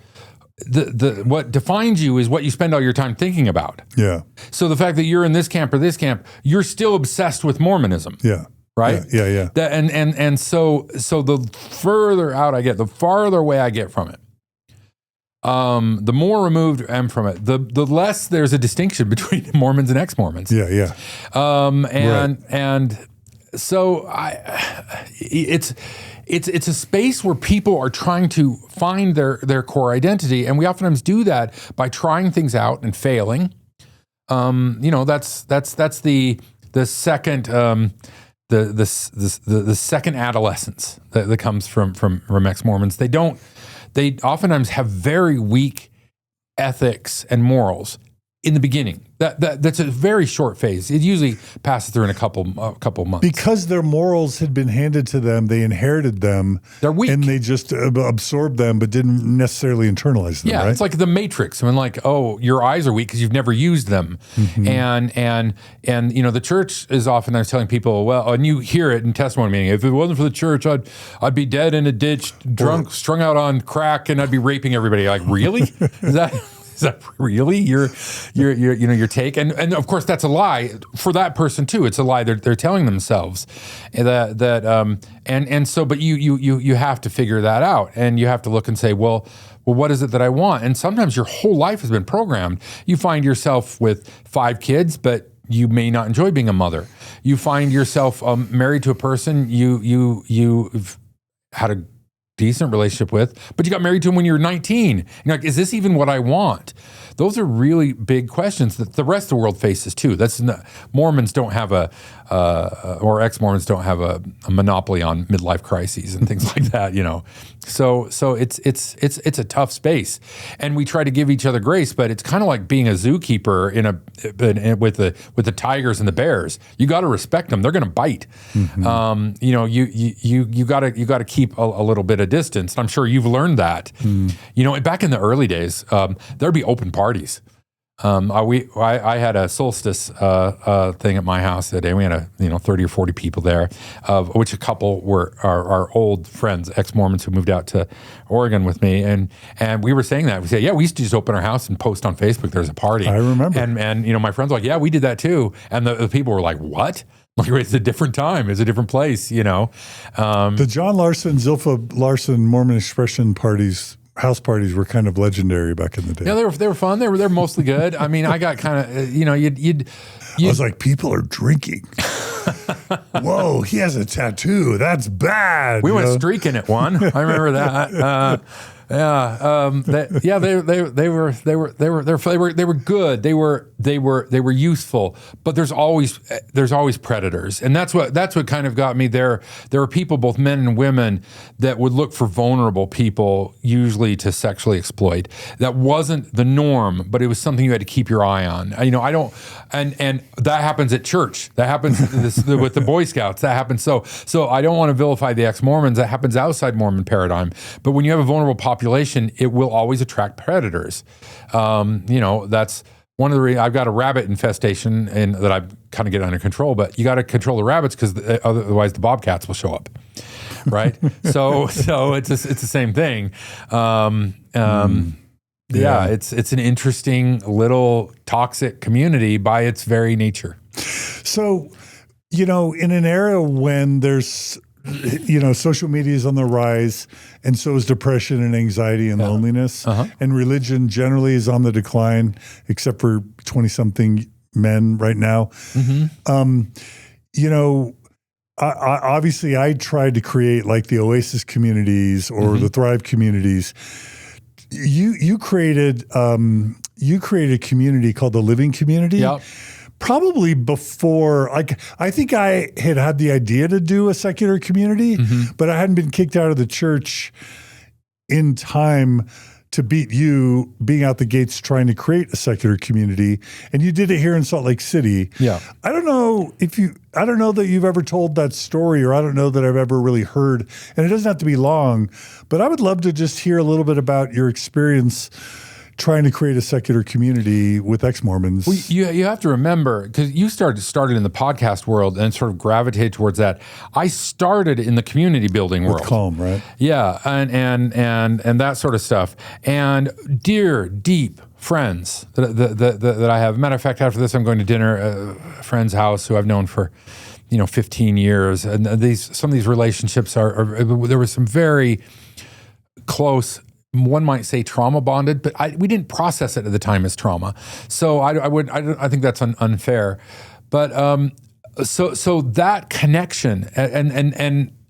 what defines you is what you spend all your time thinking about. Yeah. So the fact that you're in this camp or this camp, you're still obsessed with Mormonism. Yeah. Right? Yeah. So the further out I get, the farther away I get from it, the more removed I am from it, the less there's a distinction between Mormons and ex-Mormons. Yeah. And so it's a space where people are trying to find their core identity, and we oftentimes do that by trying things out and failing. That's the second the second adolescence that comes from ex-Mormons. They oftentimes have very weak ethics and morals in the beginning. That's a very short phase. It usually passes through in a couple months. Because their morals had been handed to them, they inherited them. They're weak. And they just absorbed them, but didn't necessarily internalize them, Yeah, right? it's like the Matrix. I mean, like, oh, your eyes are weak because you've never used them. And the church is oftentimes telling people, well, and you hear it in testimony meeting, if it wasn't for the church, I'd be dead in a ditch, drunk, strung out on crack, and I'd be raping everybody. Like, really? Is that really your take? And of course that's a lie for that person too. It's a lie they're telling themselves but you have to figure that out, and you have to look and say, well, what is it that I want? And sometimes your whole life has been programmed. You find yourself with 5 kids, but you may not enjoy being a mother. You find yourself married to a person you've had a decent relationship with, but you got married to him when you were 19. And you're like, is this even what I want? Those are really big questions that the rest of the world faces too. Mormons don't have or ex-Mormons don't have a monopoly on midlife crises and things like that, So it's a tough space, and we try to give each other grace, but it's kind of like being a zookeeper with the tigers and the bears. You got to respect them; they're going to bite. You got to keep a little bit of distance. I'm sure you've learned that. Back in the early days, there'd be open parties. I had a solstice thing at my house that day. We had 30 or 40 people there, of which a couple were our old friends, ex-Mormons who moved out to Oregon with me, and we were saying that. We said, yeah, we used to just open our house and post on Facebook there's a party. I remember. And my friends were like, yeah, we did that too. And the people were like, what? Like, it's a different time. It's a different place, The John Larsen, Zilpha Larsen Mormon Expression house parties were kind of legendary back in the day. Yeah, they were fun. They're mostly good. I mean, I got kind of, I was like, people are drinking. Whoa, he has a tattoo. That's bad. We went streaking at one. I remember that. They were good. They were useful, but there's always predators, and that's what kind of got me there. There are people, both men and women, that would look for vulnerable people, usually to sexually exploit. That wasn't the norm, but it was something you had to keep your eye on. I don't, and that happens at church. That happens with the Boy Scouts. That happens. So I don't want to vilify the ex-Mormons. That happens outside Mormon paradigm. But when you have a vulnerable population, it will always attract predators. That's one of the reasons. I've got a rabbit infestation and that I kind of get under control, but you got to control the rabbits because otherwise the bobcats will show up, right? so it's the same thing. Yeah, it's an interesting little toxic community by its very nature. So, in an era when there's social media is on the rise, and so is depression and anxiety and loneliness, and religion generally is on the decline, except for 20-something men right now. Obviously I tried to create like the Oasis communities or the Thrive communities. You created a community called the Living Community. Yep. Probably before, I think I had the idea to do a secular community, but I hadn't been kicked out of the church in time to beat you being out the gates trying to create a secular community. And you did it here in Salt Lake City. Yeah. I don't know that you've ever told that story, or I don't know that I've ever really heard, and it doesn't have to be long, but I would love to just hear a little bit about your experience trying to create a secular community with ex-Mormons. Well, you have to remember, because you started in the podcast world and sort of gravitated towards that. I started in the community building world. With Calm, right? Yeah, and that sort of stuff. And dear, deep friends that I have. Matter of fact, after this, I'm going to dinner at a friend's house who I've known for 15 years. And some of these relationships there were some very close, one might say trauma bonded, but we didn't process it at the time as trauma. So I think that's unfair. But so that connection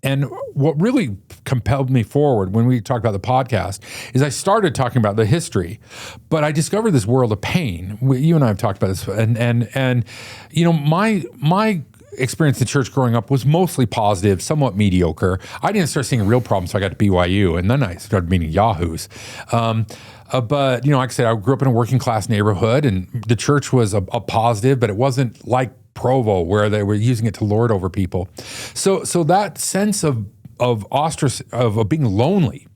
and what really compelled me forward when we talked about the podcast is I started talking about the history, but I discovered this world of pain. You and I have talked about this, and my experience in the church growing up was mostly positive, somewhat mediocre. I didn't start seeing real problems, so I got to BYU, and then I started meeting yahoos. But, like I said, I grew up in a working class neighborhood, and the church was a positive, but it wasn't like Provo where they were using it to lord over people. So that sense of being lonely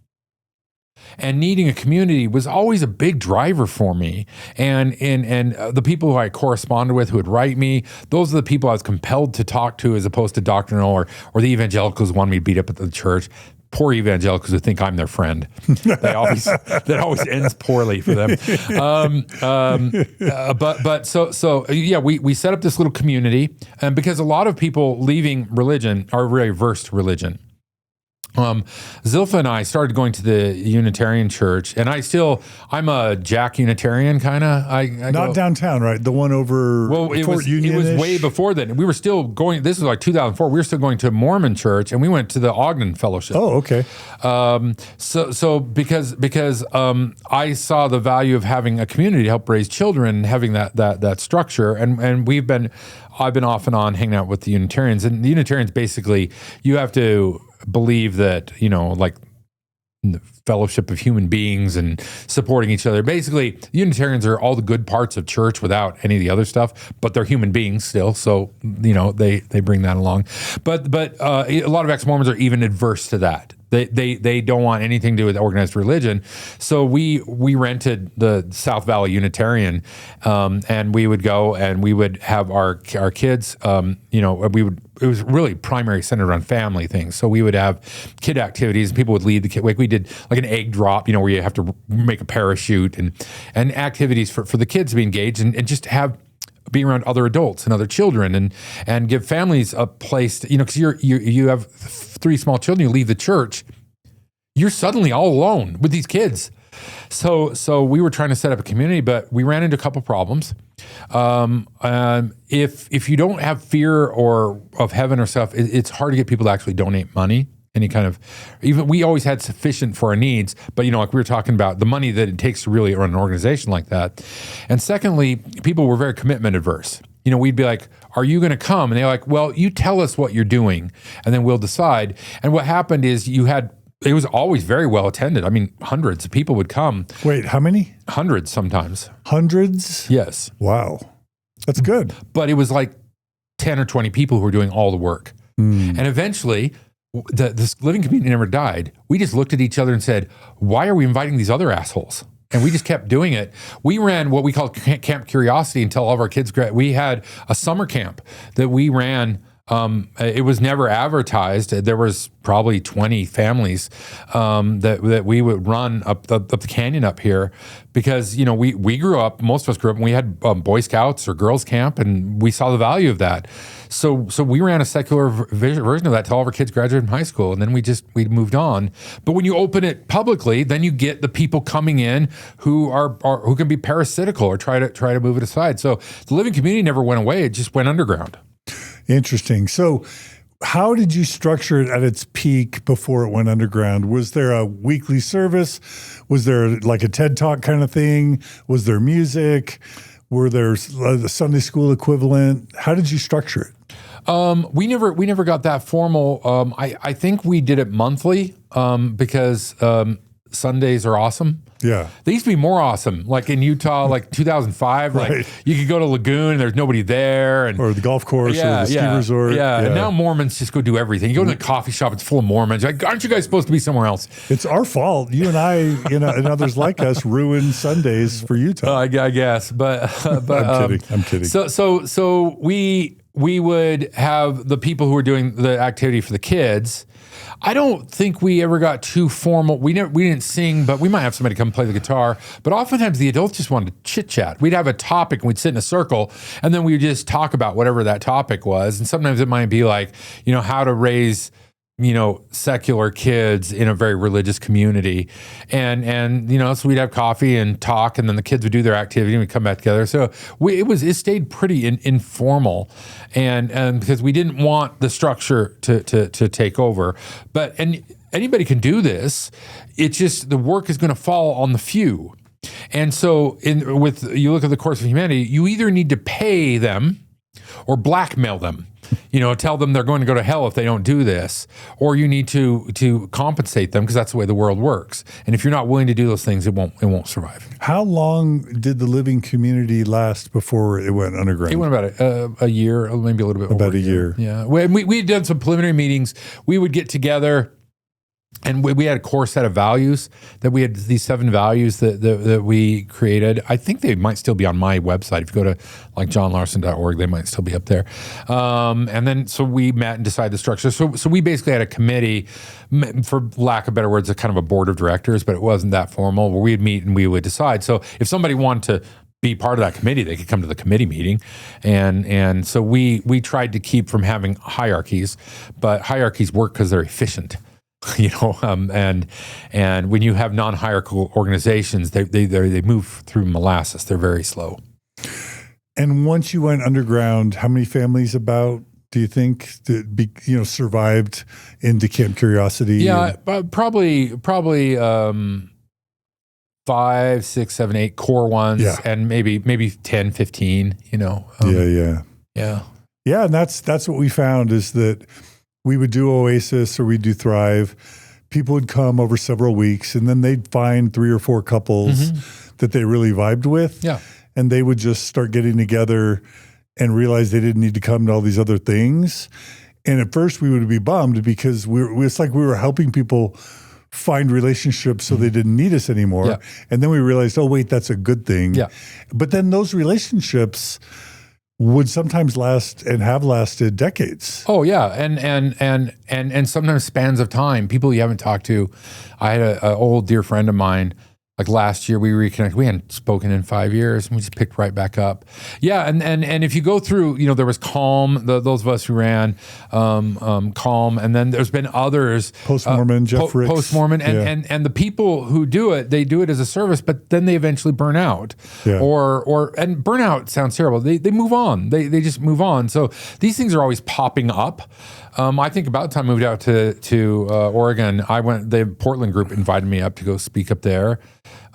and needing a community was always a big driver for me. And the people who I corresponded with who would write me, those are the people I was compelled to talk to as opposed to doctrinal or the evangelicals who wanted me to beat up at the church. Poor evangelicals who think I'm their friend. That always ends poorly for them. We set up this little community, and because a lot of people leaving religion are very averse to religion. Zilpha and I started going to the Unitarian church, and I'm a Jack Unitarian kind of. Not downtown, right? The one over Fort Union. It was way before then. We were still going. This was like 2004. We were still going to a Mormon church, and we went to the Ogden Fellowship. Oh, okay. Because I saw the value of having a community to help raise children, and having that structure, and I've been off and on hanging out with the Unitarians, and the Unitarians basically you have to believe that, like the fellowship of human beings and supporting each other. Basically, Unitarians are all the good parts of church without any of the other stuff, but they're human beings still. So, they bring that along. But a lot of ex-Mormons are even adverse to that. They don't want anything to do with organized religion. So we rented the South Valley Unitarian, and we would go and we would have our kids, it was really primarily centered on family things. So we would have kid activities, and people would lead the kid. Like we did like an egg drop, where you have to make a parachute and activities for the kids to be engaged and just be around other adults and other children and give families a place to, because you have 3 small children, you leave the church, you're suddenly all alone with these kids. So we were trying to set up a community, but we ran into a couple problems. If you don't have fear of heaven or stuff, it's hard to get people to actually donate money. Even we always had sufficient for our needs, but like we were talking about the money that it takes to really run an organization like that. And secondly, people were very commitment adverse. We'd be like, are you going to come? And they're like, well, you tell us what you're doing and then we'll decide. And what happened is it was always very well attended. I mean, hundreds of people would come. Wait, how many? Hundreds sometimes. Hundreds? Yes. Wow. That's good. But it was like 10 or 20 people who were doing all the work. And eventually, this living community never died. We just looked at each other and said, why are we inviting these other assholes? And we just kept doing it. We ran what we called Camp Curiosity until all of our kids we had a summer camp that we ran. It was never advertised. There was probably 20 families that we would run up the canyon up here because, we grew up, most of us grew up, and we had Boy Scouts or girls camp, and we saw the value of that. So we ran a secular version of that till all of our kids graduated from high school, and then we moved on. But when you open it publicly, then you get the people coming in who who can be parasitical or try to move it aside. So the living community never went away; it just went underground. Interesting. So how did you structure it at its peak before it went underground? Was there a weekly service? Was there like a TED Talk kind of thing? Was there music? Were there a Sunday school equivalent? How did you structure it? We never got that formal. I think we did it monthly because Sundays are awesome. Yeah. They used to be more awesome. Like in Utah, like 2005, Right. like you could go to Lagoon and there's nobody there. Or the golf course or the ski resort. Yeah. And now Mormons just go do everything. You go to the coffee shop, it's full of Mormons. Like, aren't you guys supposed to be somewhere else? It's our fault. You and I, and others like us ruin Sundays for Utah. I guess. But I'm kidding. So we would have the people who were doing the activity for the kids. I don't think we ever got too formal. We didn't sing, but we might have somebody come play the guitar. But oftentimes the adults just wanted to chit chat. We'd have a topic and we'd sit in a circle and then we would just talk about whatever that topic was. And sometimes it might be like, how to raise, secular kids in a very religious community. And so we'd have coffee and talk, and then the kids would do their activity and we'd come back together. So it stayed pretty informal. And because we didn't want the structure to take over. And anybody can do this. It's just the work is going to fall on the few. And so you look at the course of humanity, you either need to pay them or blackmail them. tell them they're going to go to hell if they don't do this, or you need to compensate them because that's the way the world works. And if you're not willing to do those things, it won't survive. How long did the living community last before it went underground? It went about a year, maybe a little bit over about a year. Yeah, we did some preliminary meetings. We would get together. And we had a core set of values that we had, these 7 values that we created. I think they might still be on my website. If you go to like johnlarsen.org, they might still be up there. And then, so we met and decided the structure. So we basically had a committee, for lack of better words, a kind of a board of directors, but it wasn't that formal, where we'd meet and we would decide. So if somebody wanted to be part of that committee, they could come to the committee meeting. And so we tried to keep from having hierarchies, but hierarchies work because they're efficient. And when you have non-hierarchical organizations, they move through molasses. They're very slow. And once you went underground, how many families about do you think that survived into Camp Curiosity? Yeah, probably 5, 6, 7, 8 core ones, and maybe 10, 15. Yeah. And that's what we found is that. We would do Oasis or we'd do Thrive. People would come over several weeks, and then they'd find 3 or 4 couples that they really vibed with. Yeah. And they would just start getting together and realize they didn't need to come to all these other things. And at first we would be bummed because it's like we were helping people find relationships so they didn't need us anymore. Yeah. And then we realized, oh, wait, that's a good thing. Yeah. But then those relationships would sometimes last and have lasted decades. Oh yeah, and sometimes spans of time. People you haven't talked to. I had an old dear friend of mine. Like last year, we reconnected. We hadn't spoken in 5 years, and we just picked right back up. Yeah, and if you go through, there was Calm. Those of us who ran Calm, and then there's been others. Post-Mormon, Jeff Ricks. Post-Mormon, and the people who do it, they do it as a service, but then they eventually burn out. Yeah. And burnout sounds terrible. They move on. They just move on. So these things are always popping up. I think about the time I moved out to Oregon, the Portland group invited me up to go speak up there.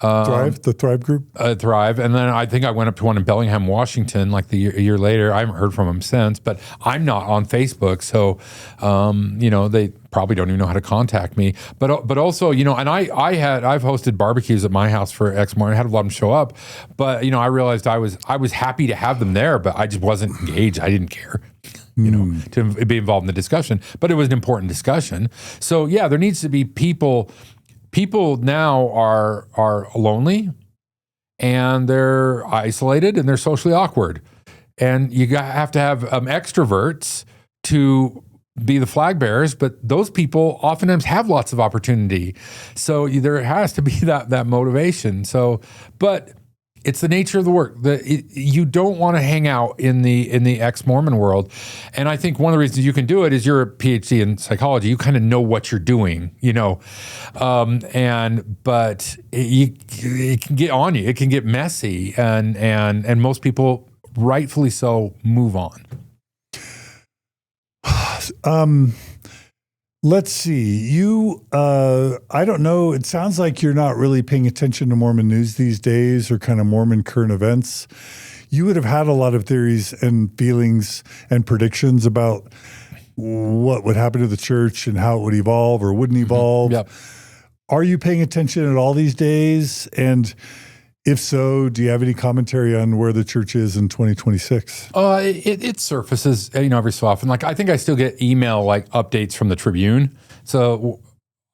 The Thrive group? Thrive. And then I think I went up to one in Bellingham, Washington, like a year later. I haven't heard from them since, but I'm not on Facebook. So, they probably don't even know how to contact me. But also, and I've hosted barbecues at my house for ex-Mormon. I had a lot of them show up. But, I realized I was happy to have them there, but I just wasn't engaged. I didn't care. To be involved in the discussion, but it was an important discussion. So yeah, there needs to be people. People now are lonely, and they're isolated, and they're socially awkward, and you have to have extroverts to be the flag bearers. But those people oftentimes have lots of opportunity, so there has to be that motivation. So, but. It's the nature of the work. You don't want to hang out in the ex-Mormon world. And I think one of the reasons you can do it is you're a PhD in psychology. You kind of know what you're doing, but it can get on you. It can get messy. And most people, rightfully so, move on. Let's see. I don't know. It sounds like you're not really paying attention to Mormon news these days or kind of Mormon current events. You would have had a lot of theories and feelings and predictions about what would happen to the church and how it would evolve or wouldn't evolve. Yep. Are you paying attention at all these days? And if so, do you have any commentary on where the church is in 2026? It surfaces, every so often. Like I think I still get email updates from the Tribune. So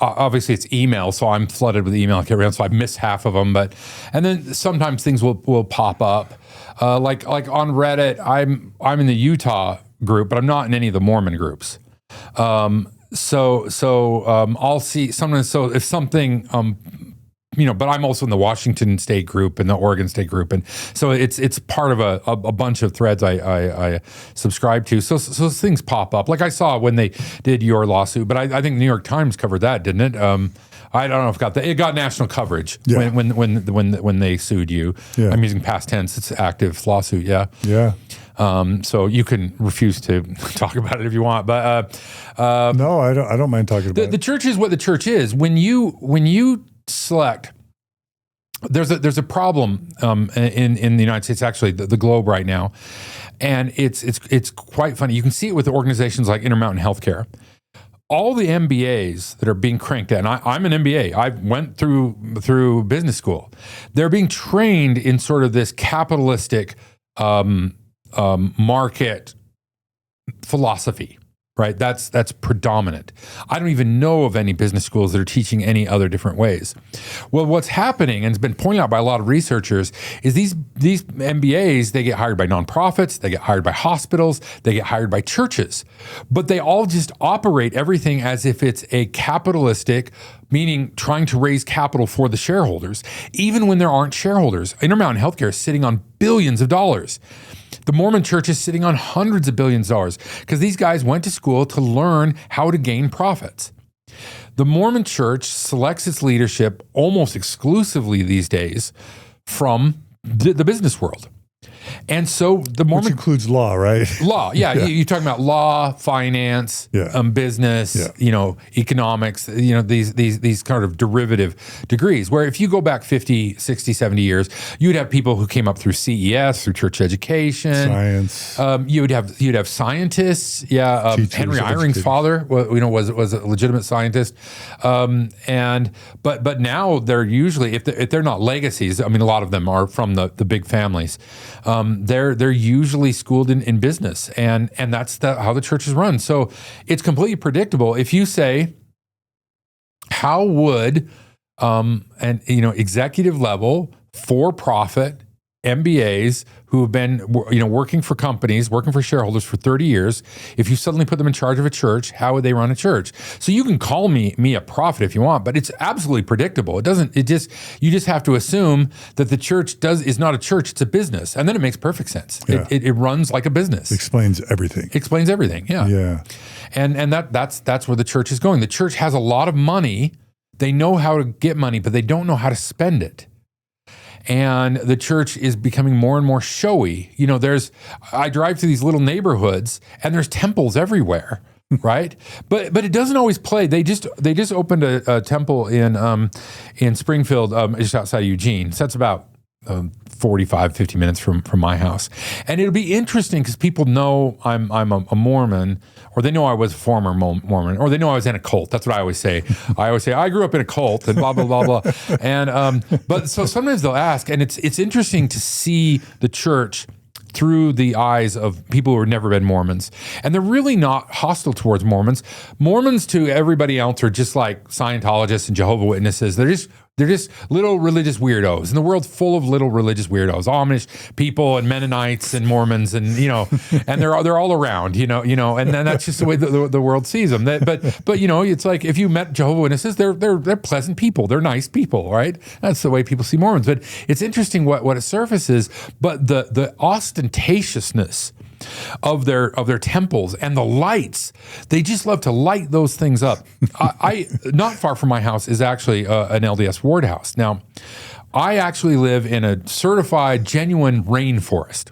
obviously it's email, so I'm flooded with email around, so I miss half of them. And then sometimes things will pop up. Like on Reddit, I'm in the Utah group, but I'm not in any of the Mormon groups. So I'll see sometimes. So if something but I'm also in the Washington State group and the Oregon State group, and so it's part of a bunch of threads I subscribe to. So things pop up. Like I saw when they did your lawsuit, but I think New York Times covered that, didn't it? I don't know if it got national coverage when they sued you. Yeah. I'm using past tense. It's an active lawsuit. Yeah. Yeah. So you can refuse to talk about it if you want, but no, I don't mind talking about it. The church is what the church is. When you select, there's a problem in the United States, actually, the globe right now, And it's quite funny. You can see it with organizations like Intermountain Healthcare. All the MBAs that are being cranked out, and I'm an MBA. I went through business school. They're being trained in sort of this capitalistic market philosophy, right? That's predominant. I don't even know of any business schools that are teaching any other different ways. Well, what's happening, and it's been pointed out by a lot of researchers, is these MBAs, they get hired by nonprofits, they get hired by hospitals, they get hired by churches, but they all just operate everything as if it's a capitalistic, meaning trying to raise capital for the shareholders, even when there aren't shareholders. Intermountain Healthcare is sitting on billions of dollars. The Mormon Church is sitting on hundreds of billions of dollars because these guys went to school to learn how to gain profits. The Mormon Church selects its leadership almost exclusively these days from the business world. And so the Mormon... Which includes law, right? Law, yeah. You're talking about law, finance, business, economics, these kind of derivative degrees, where if you go back 50, 60, 70 years, you'd have people who came up through CES, through church education. Science. You'd have scientists. Teachers, Henry Eyring's father, was a legitimate scientist. But now they're usually, if they're not legacies, I mean, a lot of them are from the big families. They're usually schooled in business, and that's how the church is run. So it's completely predictable. If you say, how would executive level for-profit MBAs who have been working for companies, working for shareholders for 30 years, if you suddenly put them in charge of a church, how would they run a church? So you can call me a prophet if you want, but it's absolutely predictable. You just have to assume that the church is not a church, it's a business. And then it makes perfect sense. Yeah. It runs like a business. Explains everything. Yeah. Yeah. And that's where the church is going. The church has a lot of money. They know how to get money, but they don't know how to spend it. And the church is becoming more and more showy. I drive through these little neighborhoods and there's temples everywhere, right? But it doesn't always play. They just opened a temple in Springfield, just outside of Eugene. So that's about 50 minutes from my house. And it'll be interesting because people know I'm a Mormon, or they know I was a former Mormon, or they know I was in a cult. That's what I always say. I grew up in a cult and blah, blah, blah, blah. And, but so sometimes they'll ask, and it's interesting to see the church through the eyes of people who have never been Mormons. And they're really not hostile towards Mormons. Mormons to everybody else are just like Scientologists and Jehovah's Witnesses. They're just little religious weirdos. And the world's full of little religious weirdos, Amish people and Mennonites and Mormons, and and they're all around, and then that's just the way the world sees them. But it's like if you met Jehovah's Witnesses, they're pleasant people, they're nice people, right? That's the way people see Mormons. But it's interesting what it surfaces, but the ostentatiousness of their temples and the lights, they just love to light those things up. I not far from my house is actually an LDS ward house. Now, I actually live in a certified genuine rainforest.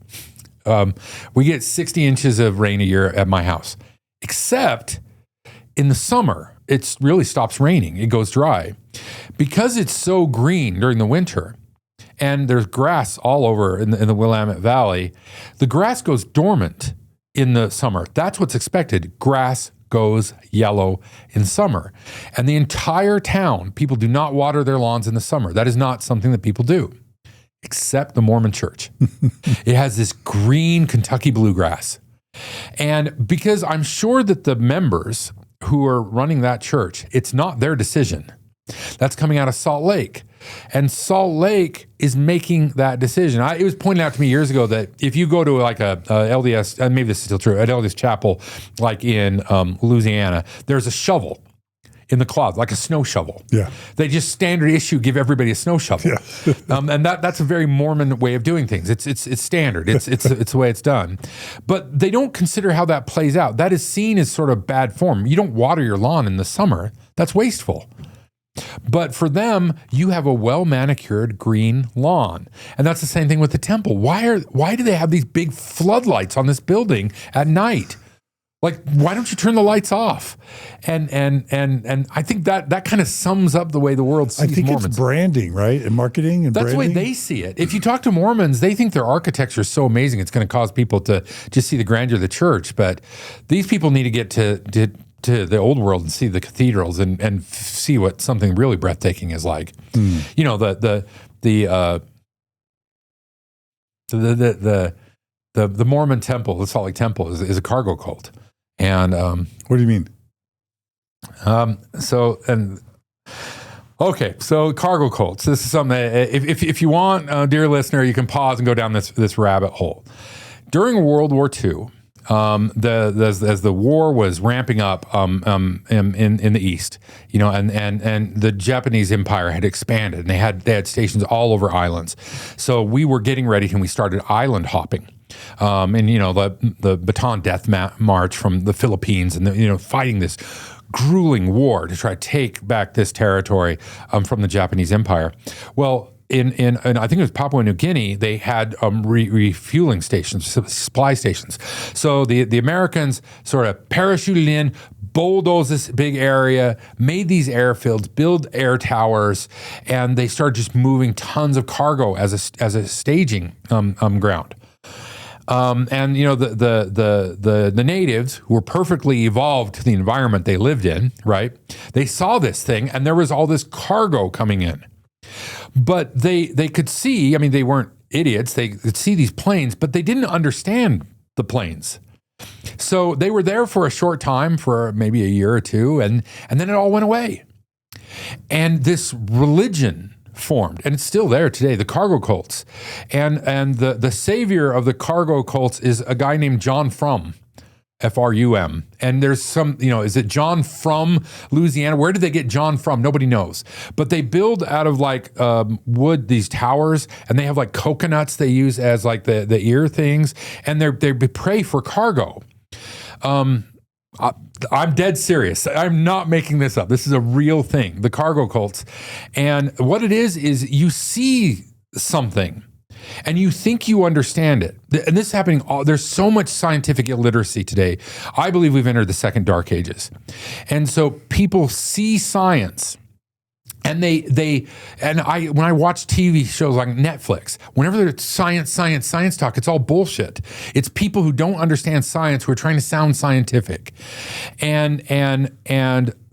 We get 60 inches of rain a year at my house, except in the summer, it really stops raining. It goes dry. Because it's so green during the winter, and there's grass all over in the Willamette Valley, the grass goes dormant in the summer. That's what's expected. Grass goes yellow in summer. And the entire town, people do not water their lawns in the summer. That is not something that people do, except the Mormon Church. It has this green Kentucky bluegrass. And because I'm sure that the members who are running that church, it's not their decision. That's coming out of Salt Lake. And Salt Lake is making that decision. It was pointed out to me years ago that if you go to like a LDS, and maybe this is still true, an LDS chapel like in Louisiana, there's a shovel in the closet, like a snow shovel. Yeah. They just standard issue give everybody a snow shovel. Yeah. And that's a very Mormon way of doing things. It's standard. It's the way it's done. But they don't consider how that plays out. That is seen as sort of bad form. You don't water your lawn in the summer. That's wasteful. But for them, you have a well-manicured green lawn. And that's the same thing with the temple. Why do they have these big floodlights on this building at night? Like, why don't you turn the lights off? And I think that kind of sums up the way the world sees Mormons. It's branding, right? And marketing and That's branding. the way they see it. If you talk to Mormons, they think their architecture is so amazing, it's going to cause people to just see the grandeur of the church. But these people need to get to the old world and see the cathedrals and see what something really breathtaking is like. You know, the Mormon temple, the Salt Lake Temple, is a cargo cult. And what do you mean? So cargo cults. This is something that if you want, dear listener, you can pause and go down this rabbit hole. During World War II, as the war was ramping up in the East, you know, and the Japanese Empire had expanded, and they had stations all over islands. So we were getting ready, and we started island hopping. And you know, the Bataan Death March from the Philippines, and fighting this grueling war to try to take back this territory from the Japanese Empire. Well, in I think it was Papua New Guinea, they had refueling stations, supply stations. So the Americans sort of parachuted in, bulldozed this big area, made these airfields, build air towers, and they started just moving tons of cargo as a staging ground. And you know, the natives, who were perfectly evolved to the environment they lived in, right? They saw this thing, and there was all this cargo coming in. But they could see, I mean, they weren't idiots, they could see these planes, but they didn't understand the planes. So they were there for a short time, for maybe a year or two, and then it all went away. And this religion formed, and it's still there today, the cargo cults. And the savior of the cargo cults is a guy named John Frum, F-R-U-M. And there's some, is it John from Louisiana? Where did they get John from? Nobody knows. But they build out of like wood, these towers, and they have like coconuts they use as like the ear things, and they pray for cargo. I'm dead serious. I'm not making this up. This is a real thing, the cargo cults. And what it is you see something and you think you understand it. And this is happening, there's so much scientific illiteracy today. I believe we've entered the second dark ages. And so people see science, and when I watch TV shows like Netflix, whenever there's science talk, it's all bullshit. It's people who don't understand science who are trying to sound scientific. And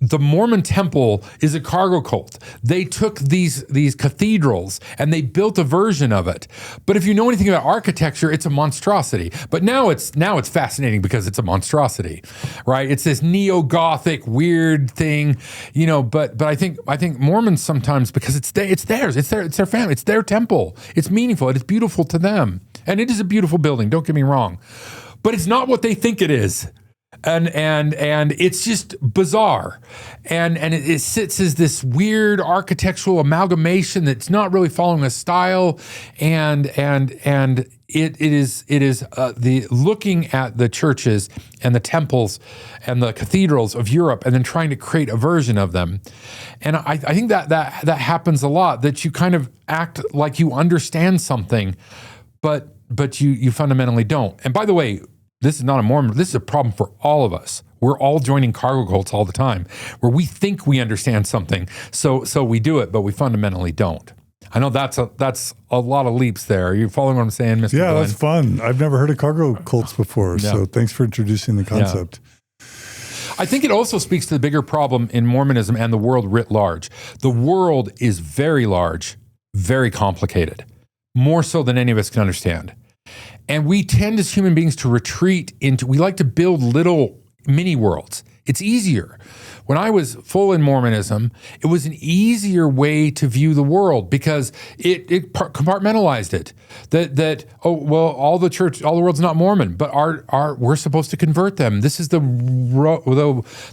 the Mormon temple is a cargo cult. They took these cathedrals and they built a version of it. But if you know anything about architecture, it's a monstrosity. But now it's fascinating because it's a monstrosity, right? It's this neo-Gothic weird thing, but I think Mormons sometimes, because it's theirs, it's their family, it's their temple. It's meaningful, it is beautiful to them. And it is a beautiful building, don't get me wrong. But it's not what they think it is. And it's just bizarre, and it sits as this weird architectural amalgamation that's not really following a style, and it is the looking at the churches and the temples and the cathedrals of Europe, and then trying to create a version of them. And I think that happens a lot, that you kind of act like you understand something, but you fundamentally don't. And by the way, this is not a Mormon. This is a problem for all of us. We're all joining cargo cults all the time, where we think we understand something, so we do it, but we fundamentally don't. I know that's a lot of leaps there. Are you following what I'm saying, Mr. Yeah, Dehlin? that's fun. I've never heard of cargo cults before, so thanks for introducing the concept. Yeah. I think it also speaks to the bigger problem in Mormonism and the world writ large. The world is very large, very complicated, more so than any of us can understand. And we tend as human beings to retreat we like to build little mini worlds. It's easier. When I was full in Mormonism, it was an easier way to view the world because it compartmentalized it. All the world's not Mormon, but we're supposed to convert them. This is the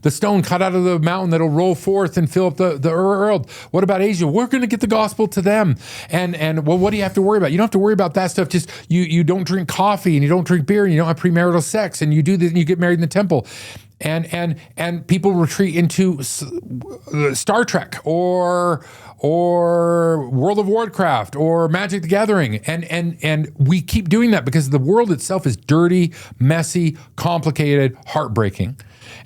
stone cut out of the mountain that'll roll forth and fill up the world. What about Asia? We're going to get the gospel to them. And what do you have to worry about? You don't have to worry about that stuff. Just you don't drink coffee and you don't drink beer and you don't have premarital sex and you do this and you get married in the temple. and people retreat into Star Trek or World of Warcraft or Magic the Gathering, and we keep doing that because the world itself is dirty, messy, complicated, heartbreaking.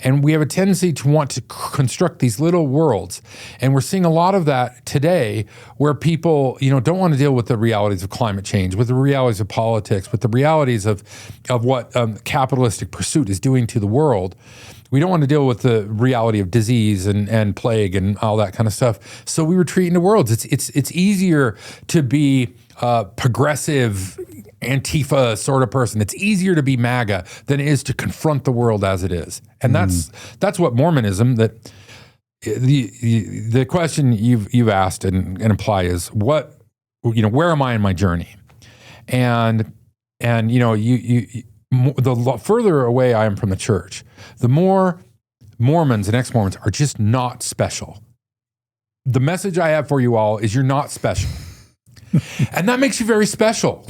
And we have a tendency to want to construct these little worlds. And we're seeing a lot of that today where people, don't want to deal with the realities of climate change, with the realities of politics, with the realities of what capitalistic pursuit is doing to the world. We don't want to deal with the reality of disease and plague and all that kind of stuff. So we retreat into worlds. It's easier to be progressive Antifa sort of person. It's easier to be MAGA than it is to confront the world as it is. And that's what Mormonism, that the question you've asked and imply is where am I in my journey? And the further away I am from the church, the more Mormons and ex-Mormons are just not special. The message I have for you all is you're not special. And that makes you very special.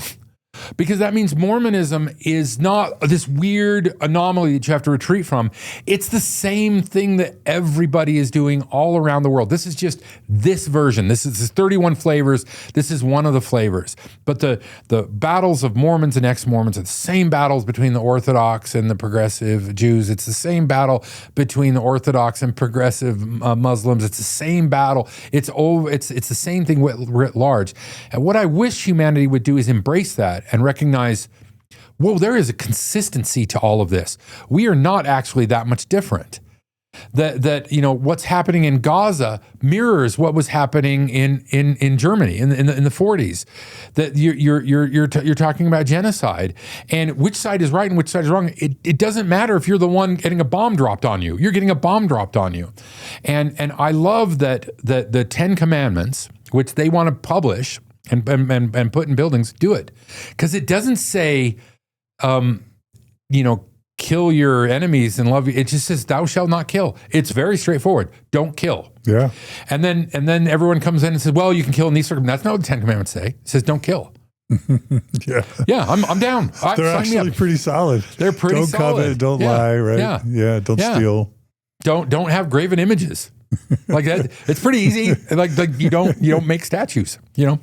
Because that means Mormonism is not this weird anomaly that you have to retreat from. It's the same thing that everybody is doing all around the world. This is just this version. This is 31 flavors. This is one of the flavors. But the battles of Mormons and ex-Mormons are the same battles between the Orthodox and the progressive Jews. It's the same battle between the Orthodox and progressive Muslims. It's the same battle. It's the same thing writ large. And what I wish humanity would do is embrace that and recognize, whoa, there is a consistency to all of this. We are not actually that much different. That what's happening in Gaza mirrors what was happening in Germany in the 40s. That you're talking about genocide, and which side is right and which side is wrong. It doesn't matter if you're the one getting a bomb dropped on you. You're getting a bomb dropped on you, and I love that the 10 Commandments, which they want to publish and put in buildings, do it. Because it doesn't say, kill your enemies and love you. It just says, thou shalt not kill. It's very straightforward. Don't kill. Yeah. And then everyone comes in and says, well, you can kill in these circumstances. That's not what the 10 Commandments say. It says, don't kill. Yeah. Yeah, I'm down. They're actually pretty solid. They're pretty solid. Don't covet, don't lie, right? Yeah. Don't steal. Don't have graven images. Like that, it's pretty easy. Like you don't make statues, I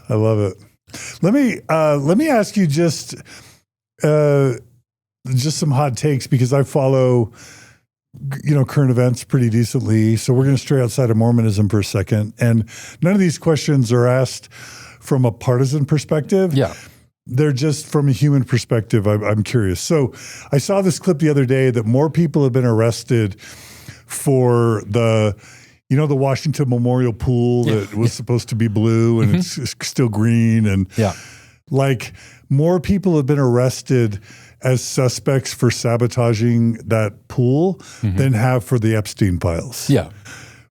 love it. Let me ask you just some hot takes, because I follow current events pretty decently. So we're going to stray outside of Mormonism for a second, and none of these questions are asked from a partisan perspective. Yeah. They're just from a human perspective. I'm curious. So I saw this clip the other day that more people have been arrested for the Washington Memorial Pool that was supposed to be blue and it's still green. And more people have been arrested as suspects for sabotaging that pool than have for the Epstein files. Yeah.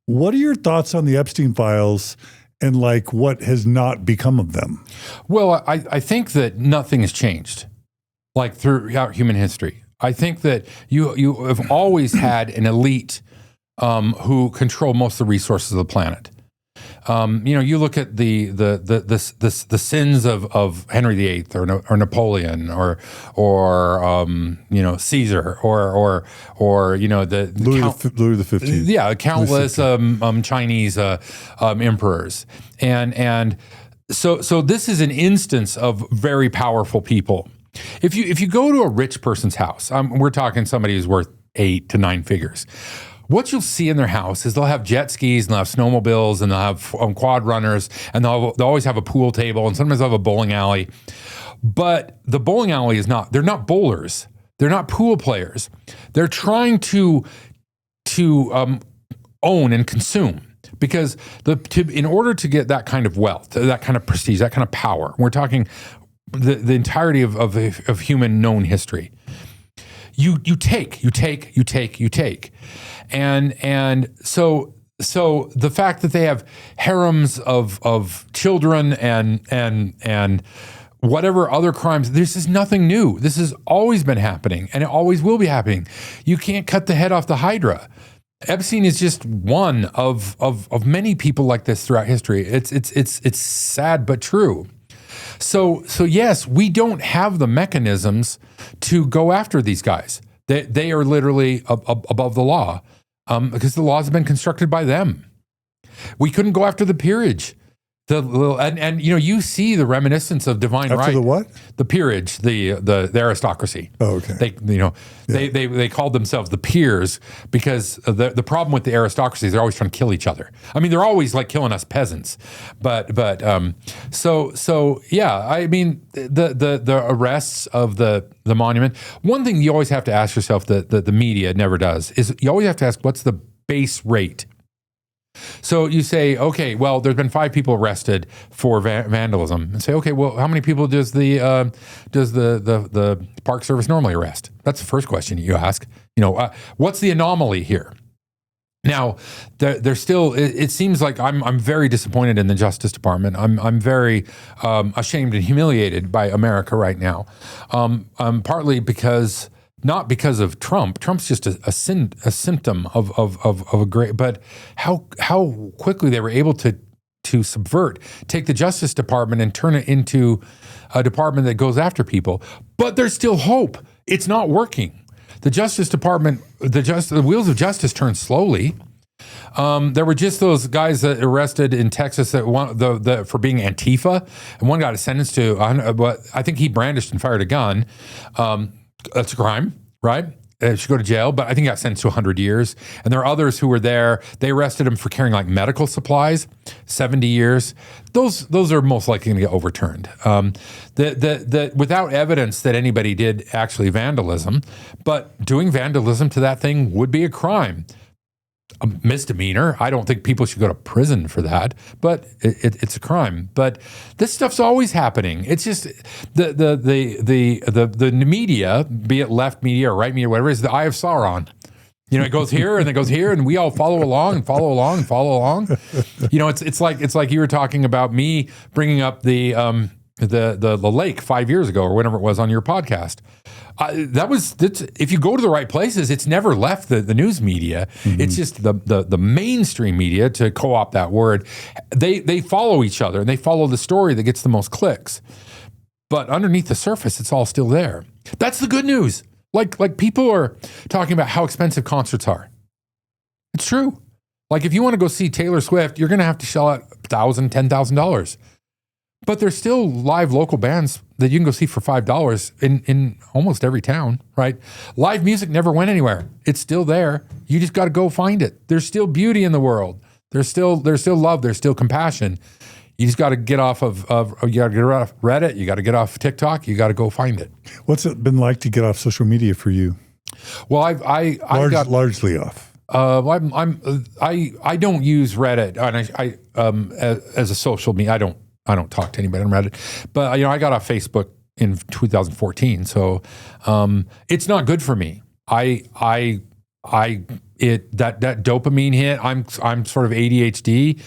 What are your thoughts on the Epstein files and what has not become of them? Well, I think that nothing has changed throughout human history. I think that you have always had an elite who control most of the resources of the planet. You look at the sins of Henry VIII or Napoleon or Caesar or Louis the 15th. Yeah, countless Chinese emperors, and so this is an instance of very powerful people. If you go to a rich person's house, we're talking somebody who's worth 8 to 9 figures. What you'll see in their house is they'll have jet skis and they'll have snowmobiles and they'll have quad runners and they'll always have a pool table and sometimes they'll have a bowling alley. But the bowling alley they're not bowlers. They're not pool players. They're trying to own and consume, because in order to get that kind of wealth, that kind of prestige, that kind of power, we're talking the entirety of human known history. You take. And so the fact that they have harems of children and whatever other crimes, this is nothing new. This has always been happening, and it always will be happening. You can't cut the head off the Hydra. Epstein is just one of many people like this throughout history. It's sad but true. So yes, we don't have the mechanisms to go after these guys. They are literally above the law because the laws have been constructed by them. We couldn't go after the peerage. And you see the reminiscence of divine right. After the what? The peerage, the aristocracy. Oh, okay. They called themselves the peers because the problem with the aristocracy is they're always trying to kill each other. I mean, they're always like killing us peasants. So yeah, I mean, the arrests of the monument. One thing you always have to ask yourself that the media never does is you always have to ask, what's the base rate? So you say, okay, well, there's been 5 people arrested for vandalism, and say, okay, well, how many people does the Park Service normally arrest? That's the first question you ask. What's the anomaly here? Now, there's still. It seems like I'm very disappointed in the Justice Department. I'm very ashamed and humiliated by America right now, partly because. Not because of Trump. Trump's just a symptom of a great, but how quickly they were able to subvert, take the Justice Department and turn it into a department that goes after people. But there's still hope. It's not working. The Justice Department, the wheels of justice turn slowly. There were just those guys that arrested in Texas that for being Antifa, and one got sentenced to. I think he brandished and fired a gun. That's a crime, right? Should go to jail, but I think he got sentenced to 100 years. And there are others who were there. They arrested him for carrying like medical supplies, 70 years. Those are most likely going to get overturned. Without evidence that anybody did actually vandalism, but doing vandalism to that thing would be a crime. A misdemeanor. I don't think people should go to prison for that, but it's a crime. But this stuff's always happening. It's just the media, be it left media or right media, whatever, is the eye of Sauron. It goes here and it goes here, and we all follow along and follow along and follow along. It's like you were talking about me bringing up the lake 5 years ago or whenever it was on your podcast. If you go to the right places, it's never left the news media. Mm-hmm. It's just the mainstream media, to co-opt that word. They follow each other and they follow the story that gets the most clicks. But underneath the surface, it's all still there. That's the good news. Like people are talking about how expensive concerts are. It's true. Like if you want to go see Taylor Swift, you're going to have to shell out $1,000, $10,000. But there's still live local bands that you can go see for $5 in almost every town, right? Live music never went anywhere. It's still there. You just got to go find it. There's still beauty in the world. There's still love. There's still compassion. You just got to get off of you got to get off Reddit. You got to get off TikTok. You got to go find it. What's it been like to get off social media for you? Well, I got largely off. I don't use Reddit, and as a social media. I don't talk to anybody on Reddit, but I got off Facebook in 2014, so it's not good for me. That dopamine hit. I'm sort of ADHD,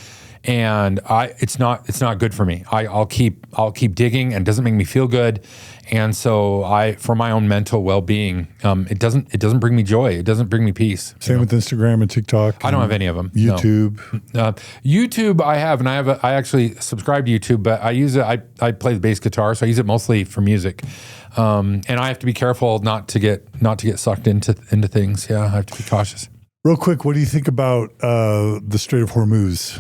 and it's not good for me. I'll keep digging, and it doesn't make me feel good, and so for my own mental well-being, it doesn't bring me joy. It doesn't bring me peace. Same with Instagram and TikTok. I don't have any of them. YouTube. No. YouTube I have, and I actually subscribe to YouTube, but I use it. I play the bass guitar, so I use it mostly for music. And I have to be careful not to get sucked into things. Yeah, I have to be cautious. Real quick, what do you think about the Strait of Hormuz?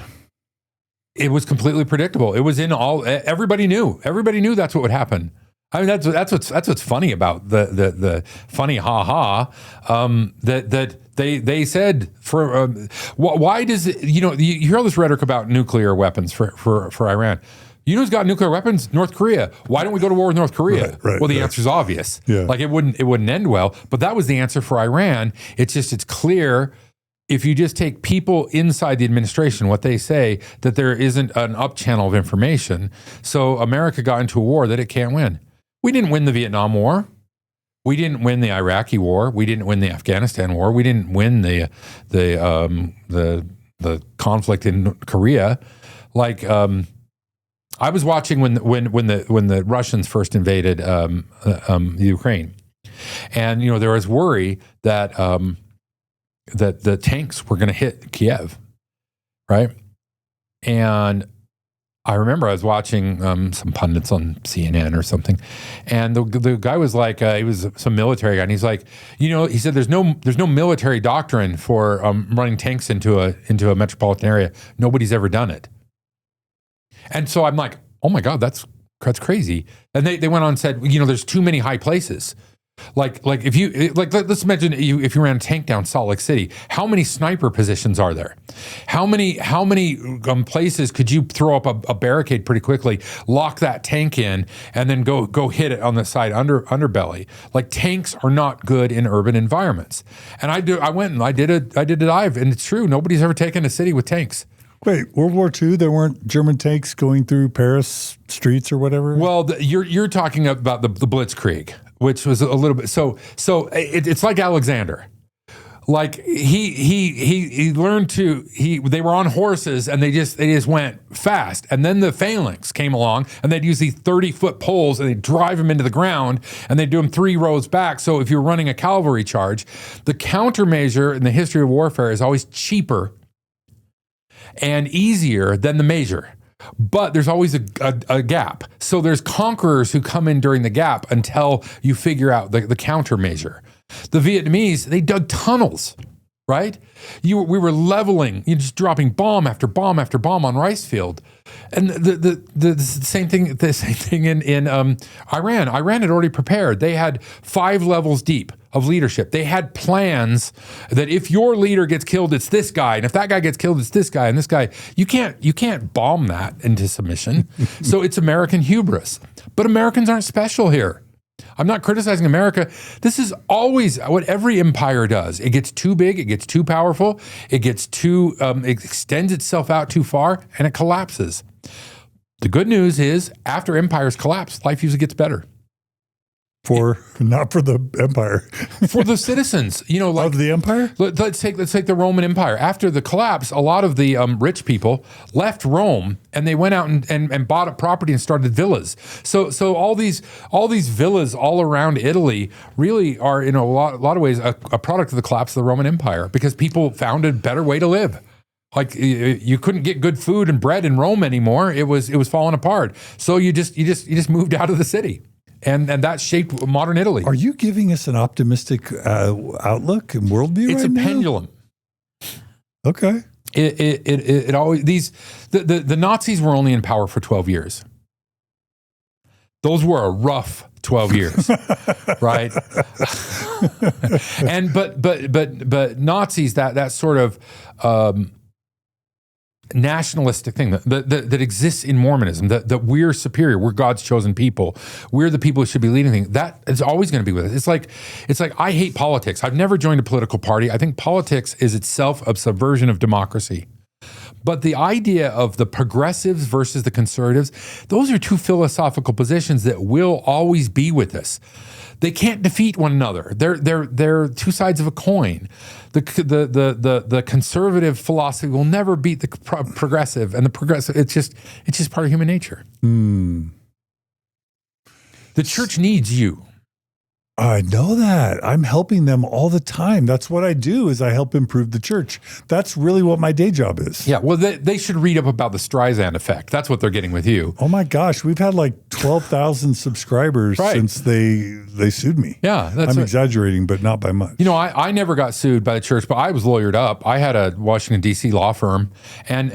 It was completely predictable. It was in all. Everybody knew. Everybody knew that's what would happen. I mean, that's what's funny about the funny that they said for why does it, you hear all this rhetoric about nuclear weapons for Iran. You know who's got nuclear weapons? North Korea. Why don't we go to war with North Korea? Right, well, the answer is obvious. Yeah. Like it wouldn't end well. But that was the answer for Iran. It's clear. If you just take people inside the administration, what they say, that there isn't an up channel of information. So America got into a war that it can't win. We didn't win the Vietnam War. We didn't win the Iraqi War. We didn't win the Afghanistan War. We didn't win the conflict in Korea. Like I was watching when the Russians first invaded the Ukraine, and there was worry that that the tanks were going to hit Kiev, right? And I remember I was watching some pundits on CNN or something, and the guy was like, he was some military guy, and he's like, he said there's no military doctrine for running tanks into a metropolitan area. Nobody's ever done it. And so I'm like, oh my God, that's crazy. And they went on and said, there's too many high places. Like if you let's imagine if you ran a tank down Salt Lake City, how many sniper positions are there? How many places could you throw up a barricade pretty quickly, lock that tank in, and then go hit it on the side underbelly? Like, tanks are not good in urban environments. And I went and I did a dive, and it's true. Nobody's ever taken a city with tanks. Wait, World War II, there weren't German tanks going through Paris streets or whatever? Well, you're talking about the Blitzkrieg, which was a little bit so it's like Alexander. Like he learned they were on horses, and they just went fast. And then the phalanx came along, and they'd use these 30-foot poles, and they'd drive them into the ground, and they'd do them 3 rows back. So if you're running a cavalry charge, the countermeasure in the history of warfare is always cheaper and easier than the measure. But there's always a gap. So there's conquerors who come in during the gap until you figure out the countermeasure. The Vietnamese, they dug tunnels, right? We were leveling, just dropping bomb after bomb after bomb on rice field. And the same thing in Iran. Iran had already prepared. They had 5 levels deep of leadership. They had plans that if your leader gets killed, it's this guy, and if that guy gets killed, it's this guy and this guy. You can't bomb that into submission. So it's American hubris. But Americans aren't special here. I'm not criticizing America. This is always what every empire does. It gets too big, it gets too powerful, it gets too, it extends itself out too far, and it collapses. The good news is, after empires collapse, life usually gets better. Not for the empire. For the citizens, of the empire? Let's take the Roman Empire. After the collapse, a lot of the rich people left Rome, and they went out and bought up property and started villas. So all these villas all around Italy really are, in a lot of ways, a product of the collapse of the Roman Empire, because people found a better way to live. Like, you couldn't get good food and bread in Rome anymore. It was falling apart. So you just moved out of the city. And that shaped modern Italy. Are you giving us an optimistic outlook and worldview? It's right a now? pendulum. Okay. It always the Nazis were only in power for 12 years. Those were a rough 12 years, right? And but Nazis, that sort of nationalistic thing that exists in Mormonism, that we're superior, we're God's chosen people, we're the people who should be leading things, that is always going to be with us. It's like I hate politics. I've never joined a political party. I think politics is itself a subversion of democracy. But the idea of the progressives versus the conservatives, those are two philosophical positions that will always be with us. They can't defeat one another. They're two sides of a coin. The conservative philosophy will never beat the progressive, and the progressive, it's just part of human nature. The church needs you. I know that. I'm helping them all the time. That's what I do, is I help improve the church. That's really what my day job is. Yeah, well, they should read up about the Streisand effect. That's what they're getting with you. Oh my gosh, we've had like 12,000 subscribers since they sued me. Yeah, I'm exaggerating, but not by much. I never got sued by the church, but I was lawyered up. I had a Washington, D.C. law firm, and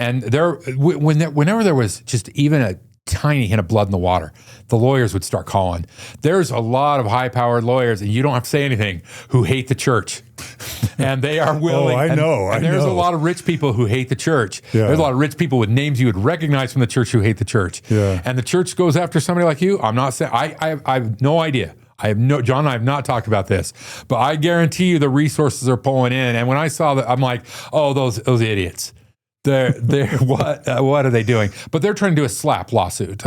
whenever there was just even a tiny hint of blood in the water, the lawyers would start calling. There's a lot of high-powered lawyers, and you don't have to say anything, who hate the church. And they are willing. Oh, I know. And there's a lot of rich people who hate the church. Yeah. There's a lot of rich people with names you would recognize from the church who hate the church. Yeah. And the church goes after somebody like you. I'm not saying, I have no idea. John and I have not talked about this, but I guarantee you the resources are pulling in. And when I saw that, I'm like, oh, those idiots. They're what are they doing? But they're trying to do a SLAP lawsuit,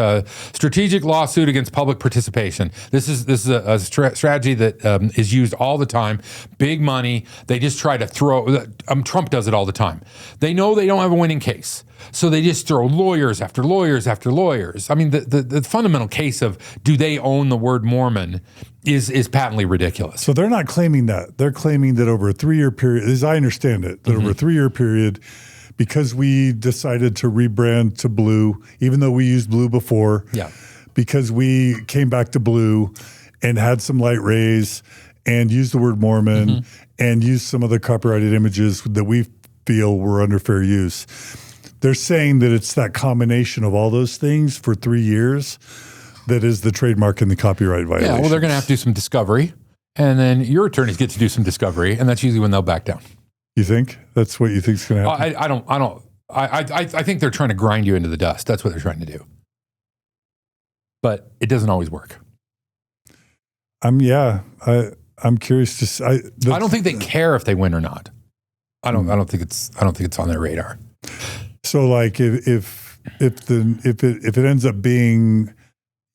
strategic lawsuit against public participation. This is a strategy that is used all the time. Big money. They just try to throw. Trump does it all the time. They know they don't have a winning case, so they just throw lawyers after lawyers after lawyers. I mean, the fundamental case of do they own the word Mormon is patently ridiculous. So they're not claiming that. They're claiming that over a 3-year period, as I understand it, that over a 3-year period, because we decided to rebrand to blue, even though we used blue before. Yeah. Because we came back to blue and had some light rays and used the word Mormon and used some of the copyrighted images that we feel were under fair use. They're saying that it's that combination of all those things for 3 years that is the trademark and the copyright violation. Yeah, well, they're going to have to do some discovery, and then your attorneys get to do some discovery, and that's usually when they'll back down. You think? That's what you think is going to happen? I think they're trying to grind you into the dust. That's what they're trying to do. But it doesn't always work. I'm curious to see. I don't think they care if they win or not. I don't think it's on their radar. So like if it ends up being,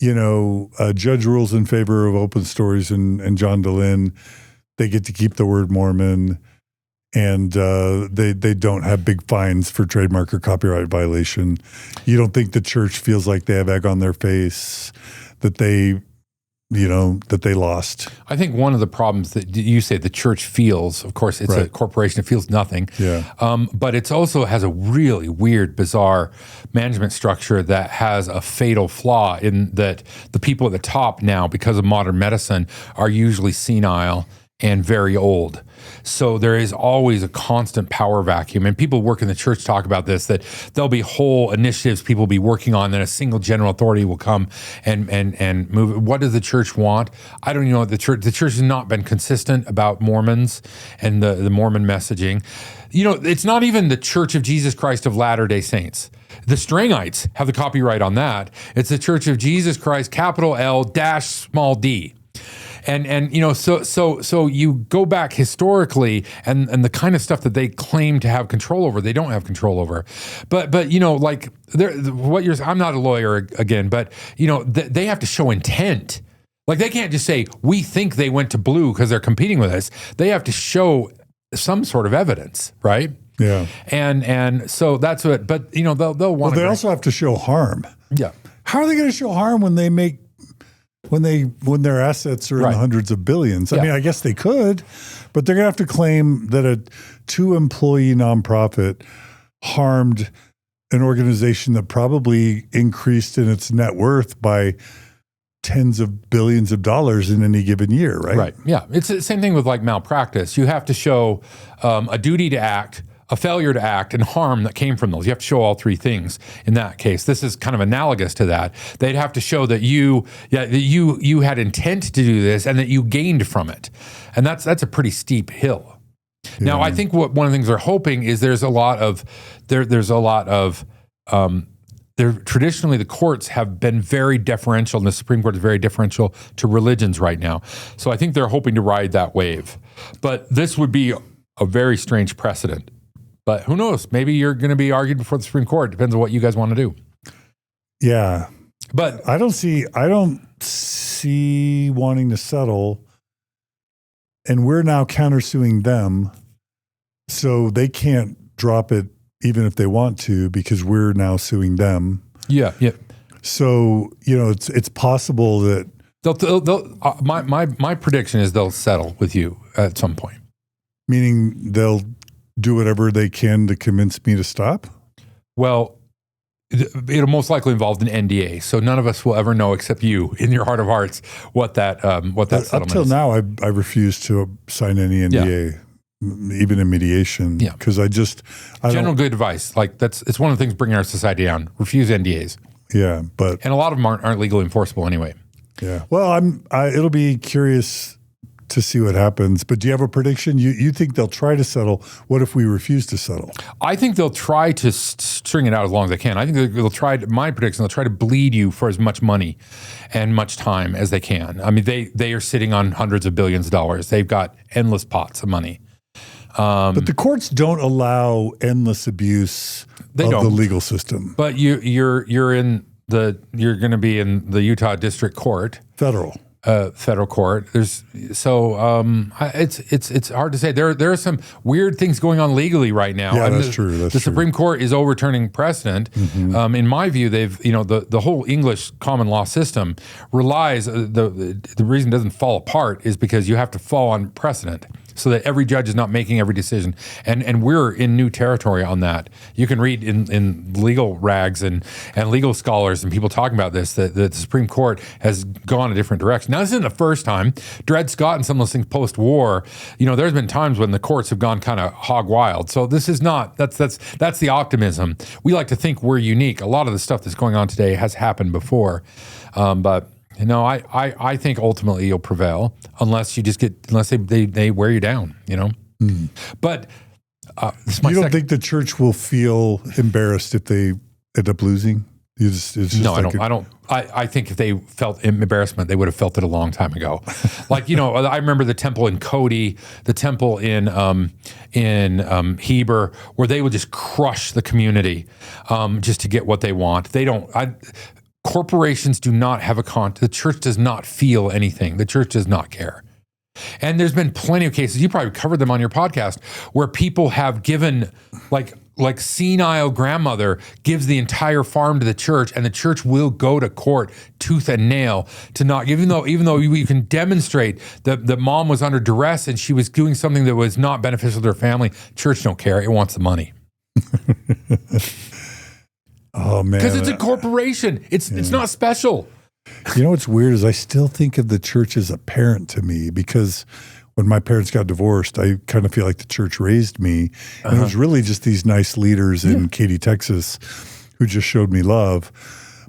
judge rules in favor of open stories and John Dehlin, they get to keep the word Mormon, and they don't have big fines for trademark or copyright violation. You don't think the church feels like they have egg on their face that they lost? I think one of the problems that you say the church feels, of course, it's a corporation, it feels nothing. Yeah. But it also has a really weird, bizarre management structure that has a fatal flaw in that the people at the top now, because of modern medicine, are usually senile and very old. So there is always a constant power vacuum. And people work in the church talk about this, that there'll be whole initiatives people will be working on, then a single general authority will come and move. What does the church want? I don't know. The church has not been consistent about Mormons and the Mormon messaging. It's not even the Church of Jesus Christ of Latter-day Saints. The Strangites have the copyright on that. It's the Church of Jesus Christ, capital L dash small d. And so you go back historically, and the kind of stuff that they claim to have control over, they don't have control over. But like I'm not a lawyer again, but they have to show intent. Like they can't just say we think they went to blue because they're competing with us. They have to show some sort of evidence, right? Yeah. And so that's what. But they'll want. Well, they also have to show harm. Yeah. How are they going to show harm when they make? When their assets are in the hundreds of billions? I mean, I guess they could, but they're going to have to claim that a 2-employee nonprofit harmed an organization that probably increased in its net worth by tens of billions of dollars in any given year, right? Right. Yeah. It's the same thing with like malpractice. You have to show a duty to act, a failure to act, and harm that came from those. You have to show all three things in that case. This is kind of analogous to that. They'd have to show that you had intent to do this and that you gained from it. And that's a pretty steep hill. Yeah. Now, I think one of the things they're hoping is traditionally the courts have been very deferential, and the Supreme Court is very deferential to religions right now. So I think they're hoping to ride that wave. But this would be a very strange precedent. But who knows? Maybe you're going to be argued before the Supreme Court. Depends on what you guys want to do. Yeah. But I don't see wanting to settle, and we're now countersuing them, so they can't drop it even if they want to, because we're now suing them. Yeah. So, it's possible that my prediction is they'll settle with you at some point. Meaning they'll do whatever they can to convince me to stop? Well, it'll most likely involve an NDA, so none of us will ever know, except you, in your heart of hearts, what that settlement is. Up till now, I refuse to sign any NDA, even in mediation, because I general good advice. Like it's one of the things bringing our society down. Refuse NDAs. Yeah, and a lot of them aren't legally enforceable anyway. Yeah. Well, it'll be curious to see what happens. But do you have a prediction? You think they'll try to settle? What if we refuse to settle? I think they'll try to string it out as long as they can. I think they'll try. My prediction: they'll try to bleed you for as much money and much time as they can. I mean, they are sitting on hundreds of billions of dollars. They've got endless pots of money. But the courts don't allow endless abuse of the legal system. But you're going to be in the Utah District Court, federal court. It's hard to say. There are some weird things going on legally right now. Yeah, that's true. The Supreme Court is overturning precedent. Mm-hmm. In my view, the whole English common law system relies. The reason it doesn't fall apart is because you have to fall on precedent. so that every judge is not making every decision. And we're in new territory on that. You can read in legal rags and legal scholars and people talking about this, that the Supreme Court has gone a different direction. Now, this isn't the first time. Dred Scott and some of those things post-war, there's been times when the courts have gone kind of hog wild. So this is not, that's the optimism. We like to think we're unique. A lot of the stuff that's going on today has happened before. But I think ultimately you'll prevail unless they wear you down, But this is my you don't think the church will feel embarrassed if they end up losing? I think if they felt embarrassment, they would have felt it a long time ago. I remember the temple in Cody, the temple in Heber, where they would just crush the community just to get what they want. Corporations do not have the church does not feel anything. The church does not care. And there's been plenty of cases, you probably covered them on your podcast, where people have given, like senile grandmother gives the entire farm to the church, and the church will go to court tooth and nail to not, even though you can demonstrate that mom was under duress and she was doing something that was not beneficial to her family. Church don't care. It wants the money. Oh, man. Because it's a corporation. It's not special. What's weird is I still think of the church as a parent to me, because when my parents got divorced, I kind of feel like the church raised me. And it was really just these nice leaders in Katy, Texas, who just showed me love.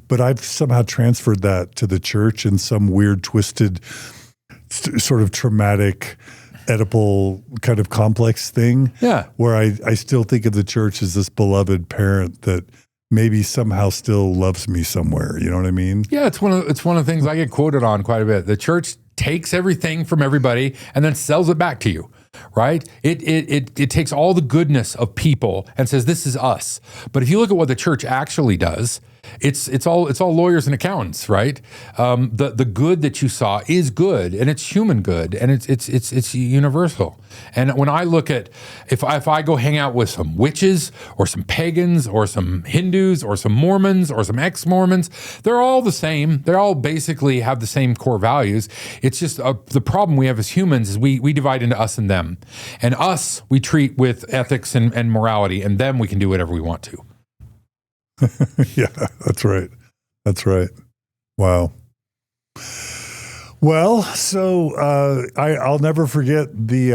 But I've somehow transferred that to the church in some weird, twisted, sort of traumatic, Oedipal kind of complex thing. Yeah. Where I still think of the church as this beloved parent that maybe somehow still loves me somewhere. You know what I mean? Yeah, it's one of the things I get quoted on quite a bit. The church takes everything from everybody and then sells it back to you, right? It takes all the goodness of people and says, this is us. But if you look at what the church actually does, it's all lawyers and accountants, right? The good that you saw is good, and it's human good, and it's universal. And when I look at, if I go hang out with some witches or some pagans or some Hindus or some Mormons or some ex-Mormons, they're all the same. They all basically have the same core values. It's just the problem we have as humans is we divide into us and them. And us, we treat with ethics and morality, and them we can do whatever we want to. Yeah, that's right. That's right. Wow. Well, so I'll never forget the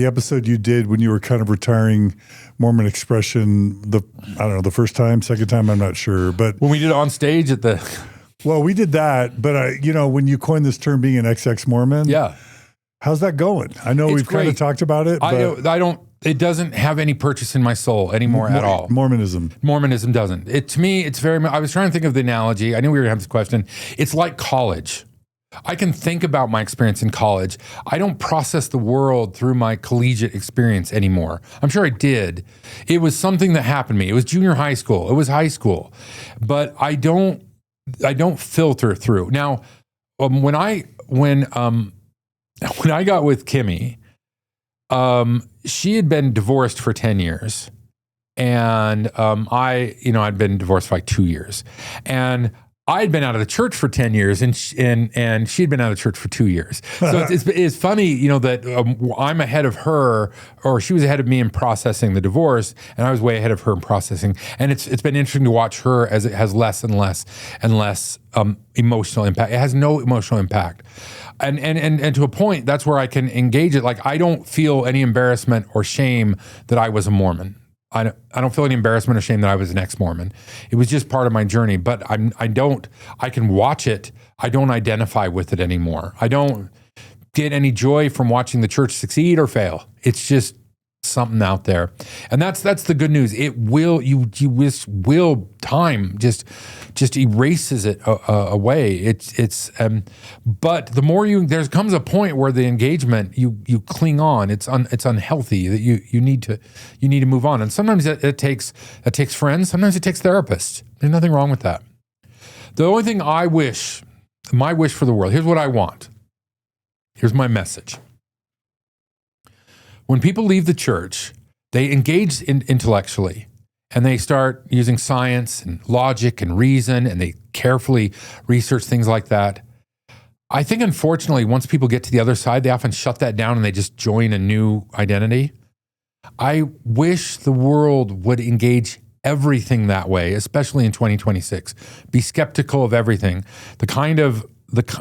episode you did when you were kind of retiring Mormon Expression. The first time, second time, I'm not sure, but when we did it on stage at the. Well, we did that, but when you coined this term being an ex-Mormon, yeah, how's that going? I know we've kind of talked about it. But I don't. It doesn't have any purchase in my soul anymore at all. Mormonism doesn't. To me, it's very. I was trying to think of the analogy. I knew we were going to have this question. It's like college. I can think about my experience in college. I don't process the world through my collegiate experience anymore. I'm sure I did. It was something that happened to me. It was junior high school. It was high school. But I don't filter through. Now, when I got with Kimmy, she had been divorced for 10 years, and I'd been divorced for like 2 years, and I'd been out of the church for 10 years, and she'd been out of the church for 2 years. So it's funny, that I'm ahead of her, or she was ahead of me in processing the divorce, and I was way ahead of her in processing. And it's been interesting to watch her as it has less and less and less emotional impact. It has no emotional impact. And to a point, that's where I can engage it. Like, I don't feel any embarrassment or shame that I was a Mormon. I don't feel any embarrassment or shame that I was an ex-Mormon. It was just part of my journey, but I can watch it. I don't identify with it anymore. I don't get any joy from watching the church succeed or fail. It's just something out there. And that's the good news. It will, time just erases it away. But the more there comes a point where the engagement, you cling on. It's unhealthy. That you need to move on. And sometimes it takes friends. Sometimes it takes therapists. There's nothing wrong with that. The only thing my wish for the world, here's what I want. Here's my message. When people leave the church, they engage intellectually, and they start using science and logic and reason, and they carefully research things like that. I think, unfortunately, once people get to the other side, they often shut that down and they just join a new identity. I wish the world would engage everything that way, especially in 2026. Be skeptical of everything.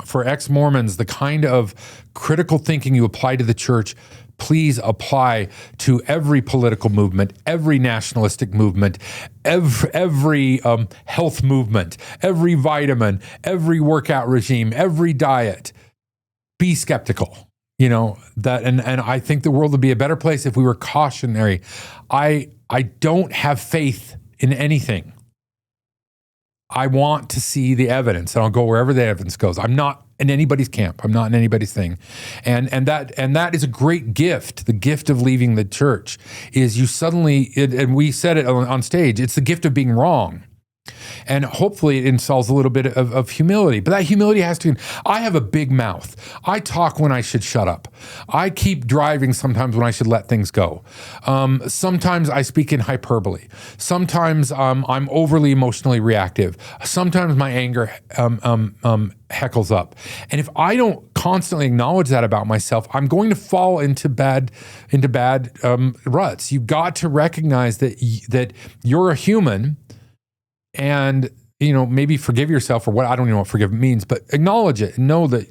For ex-Mormons, the kind of critical thinking you apply to the church, please apply to every political movement, every nationalistic movement, every health movement, every vitamin, every workout regime, every diet. Be skeptical. That, and I think the world would be a better place if we were cautionary. I don't have faith in anything. I want to see the evidence, and I'll go wherever the evidence goes. I'm not in anybody's camp. I'm not in anybody's thing. And that is a great gift. The gift of leaving the church is you suddenly, and we said it on stage, it's the gift of being wrong. And hopefully it installs a little bit of humility. But that humility has to, I have a big mouth. I talk when I should shut up. I keep driving sometimes when I should let things go. Sometimes I speak in hyperbole. Sometimes I'm overly emotionally reactive. Sometimes my anger heckles up. And if I don't constantly acknowledge that about myself, I'm going to fall into bad ruts. You've got to recognize that you're a human. And, maybe forgive yourself for what, I don't even know what forgive means, but acknowledge it and know that,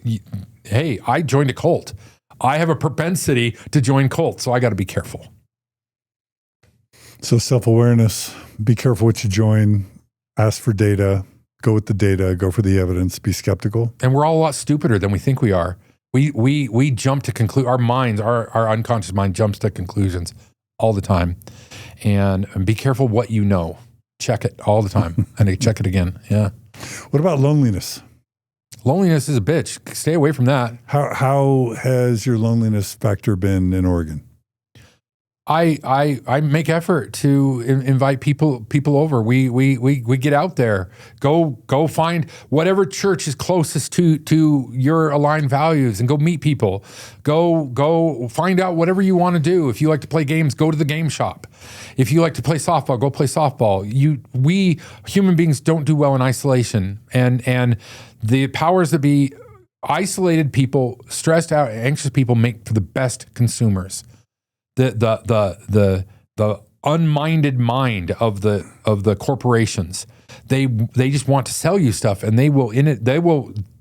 hey, I joined a cult. I have a propensity to join cults, so I got to be careful. So self-awareness, be careful what you join, ask for data, go with the data, go for the evidence, be skeptical. And we're all a lot stupider than we think we are. We jump to conclude, our minds, our unconscious mind jumps to conclusions all the time. And be careful what you know. Check it all the time and check it again. Yeah. What about loneliness? Loneliness is a bitch. Stay away from that. How has your loneliness factor been in Oregon? I make effort to invite people over. We get out there. Go find whatever church is closest to your aligned values and go meet people. Go find out whatever you want to do. If you like to play games, go to the game shop. If you like to play softball, go play softball. We human beings don't do well in isolation, and the powers that be, isolated people, stressed out, anxious people make for the best consumers. The unminded mind of the corporations, they just want to sell you stuff, and the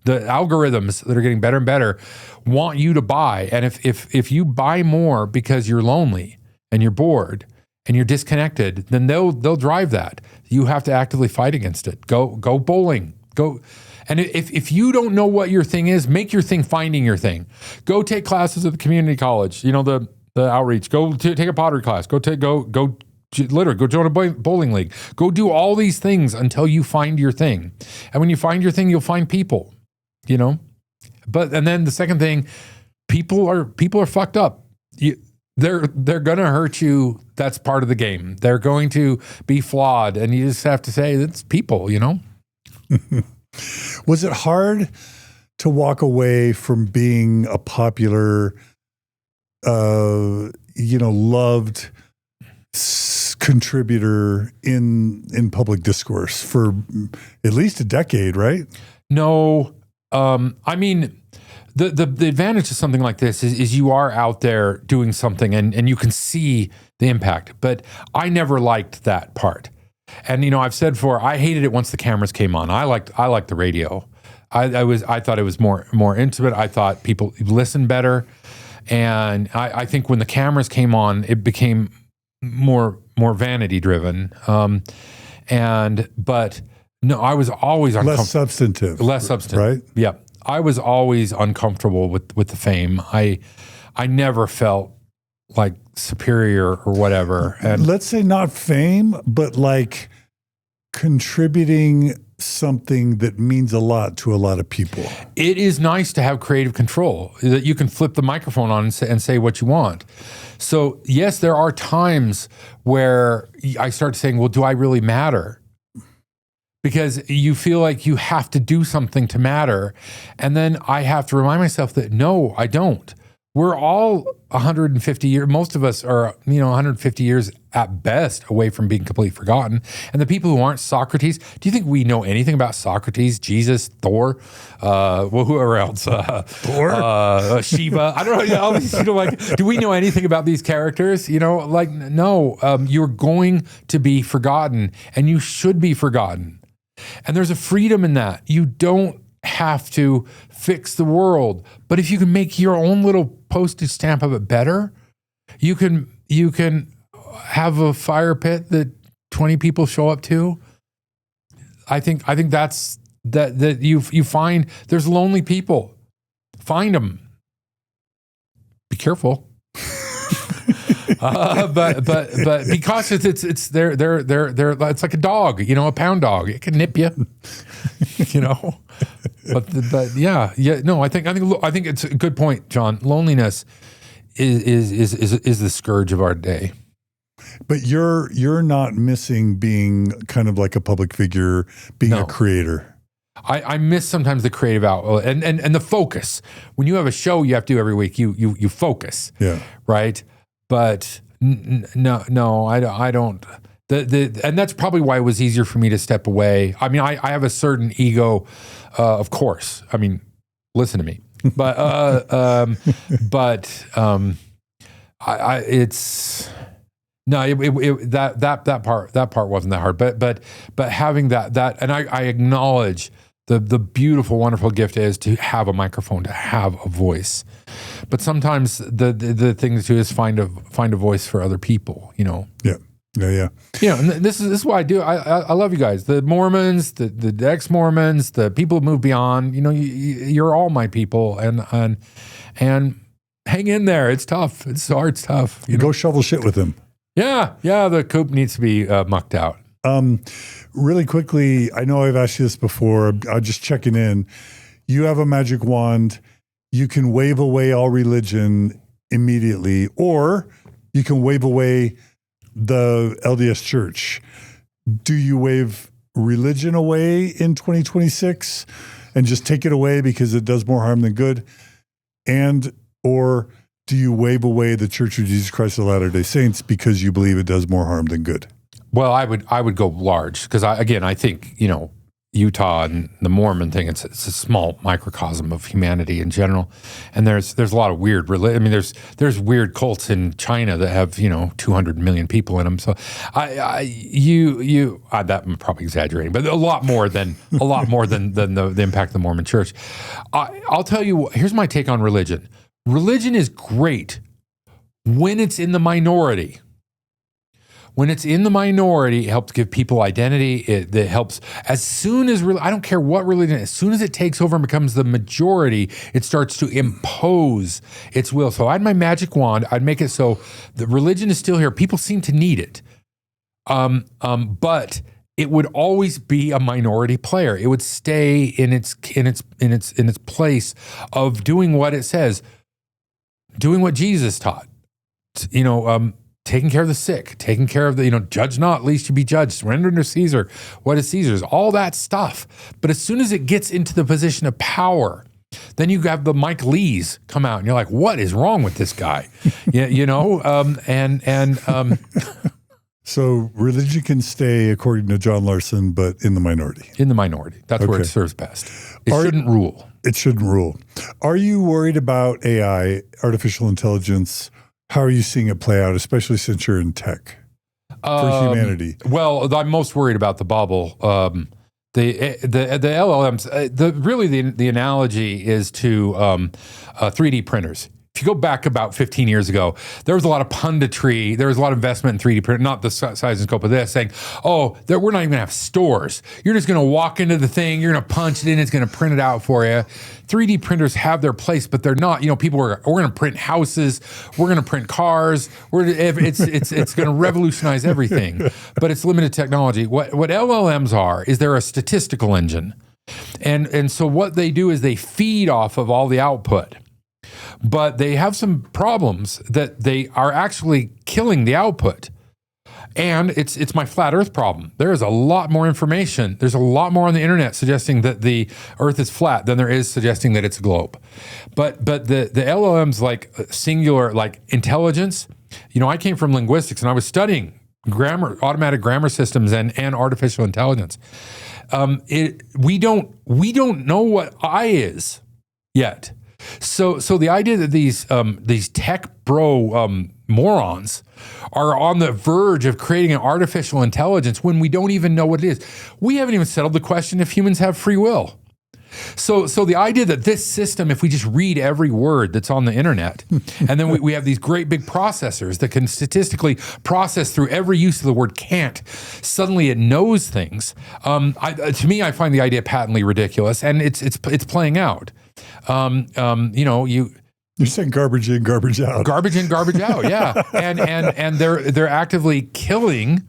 algorithms that are getting better and better want you to buy. And if you buy more because you're lonely and you're bored and you're disconnected, then they'll drive that. You have to actively fight against it. Go bowling. Go. And if you don't know what your thing is, make your thing finding your thing. Go take classes at the community college. The outreach. Go take a pottery class. Go join a bowling league. Go do all these things until you find your thing. And when you find your thing, you'll find people. And then the second thing, people are fucked up. They're going to hurt you. That's part of the game. They're going to be flawed, and you just have to say it's people. Was it hard to walk away from being a popular, loved contributor in public discourse for at least a decade, right? No. I mean, the advantage of something like this is you are out there doing something and you can see the impact. But I never liked that part. And, I've said before, I hated it once the cameras came on. I liked the radio. I thought it was more intimate. I thought people listened better. And I think when the cameras came on, it became more vanity driven. But no, I was always uncomfortable. Less substantive, right? Yeah, I was always uncomfortable with the fame. I never felt like superior or whatever. And let's say not fame, but like contributing something that means a lot to a lot of people. It is nice to have creative control, that you can flip the microphone on and say what you want. So yes, there are times where I start saying, well, do I really matter? Because you feel like you have to do something to matter. And then I have to remind myself that no, I don't. We're all 150 years, most of us are, 150 years at best away from being completely forgotten. And the people who aren't Socrates, do you think we know anything about Socrates, Jesus, Thor, whoever else? Thor? Shiva. I don't know. All these, do we know anything about these characters? No. You're going to be forgotten, and you should be forgotten. And there's a freedom in that. You don't have to fix the world, but if you can make your own little postage stamp of it better, you can have a fire pit that 20 people show up to. I think that's that you find there's lonely people. Find them. Be careful. But because it's they're it's like a dog, a pound dog. It can nip you, But yeah. No, I think it's a good point, John. Loneliness is the scourge of our day. But you're not missing being kind of like a public figure, being a creator. I miss sometimes the creative outlet and the focus. When you have a show you have to do every week, you focus. Yeah. Right. But no, I don't. And that's probably why it was easier for me to step away. I mean, I have a certain ego, of course. I mean, listen to me. But that part wasn't that hard. But having that, and I acknowledge the beautiful, wonderful gift is to have a microphone, to have a voice. But sometimes the thing to do is find a voice for other people. Yeah. And this is what I do. I love you guys, the Mormons, the ex-Mormons, the people who move beyond. You're all my people, and hang in there. It's tough. It's hard. It's tough. Go shovel shit with them. Yeah. The coop needs to be mucked out. Really quickly, I know I've asked you this before. I'm just checking in. You have a magic wand. You can wave away all religion immediately, or you can wave away the LDS Church. Do you wave religion away in 2026 and just take it away because it does more harm than good? Or do you wave away the Church of Jesus Christ of Latter-day Saints because you believe it does more harm than good? Well, I would go large because I think, Utah and the Mormon thing, it's a small microcosm of humanity in general. And there's a lot of weird, there's weird cults in China that have, 200 million people in them. So that I'm probably exaggerating, but a lot more than the impact of the Mormon Church. I'll tell you, here's my take on religion. Religion is great when it's in the minority. When it's in the minority, it helps give people identity. It helps as soon as, I don't care what religion, as soon as it takes over and becomes the majority, it starts to impose its will. So I had my magic wand. I'd make it so the religion is still here. People seem to need it. But it would always be a minority player. It would stay in its place of doing what it says, doing what Jesus taught. Taking care of the sick, taking care of the, judge not, lest you be judged, surrender to Caesar what is Caesar's, all that stuff. But as soon as it gets into the position of power, then you have the Mike Lees come out and you're like, what is wrong with this guy? So religion can stay, according to John Larsen, but in the minority. In the minority. That's where it serves best. It shouldn't rule. It shouldn't rule. Are you worried about AI, artificial intelligence? How are you seeing it play out, especially since you're in tech for humanity? Well, I'm most worried about the bubble. The LLMs. The analogy is to 3D printers. If you go back about 15 years ago, there was a lot of punditry. There was a lot of investment in 3D print, not the size and scope of this, saying, we're not even going to have stores. You're just going to walk into the thing, you're going to punch it in, it's going to print it out for you. 3D printers have their place, but they're not. People we're going to print houses, we're going to print cars. It's going to revolutionize everything, but it's limited technology. What LLMs is they're a statistical engine. And so what they do is they feed off of all the output. But they have some problems that they are actually killing the output. And it's my flat earth problem. There is a lot more information. There's a lot more on the internet suggesting that the earth is flat than there is suggesting that it's a globe. But the LLMs, like singular, like intelligence, I came from linguistics and I was studying automatic grammar systems and artificial intelligence. We don't know what I is yet. So the idea that these tech bro morons are on the verge of creating an artificial intelligence when we don't even know what it is. We haven't even settled the question if humans have free will. So the idea that this system, if we just read every word that's on the internet, and then we have these great big processors that can statistically process through every use of the word can't, suddenly it knows things. To me, I find the idea patently ridiculous, and it's playing out. You're saying garbage in, garbage out. Garbage in, garbage out, yeah. And they're actively killing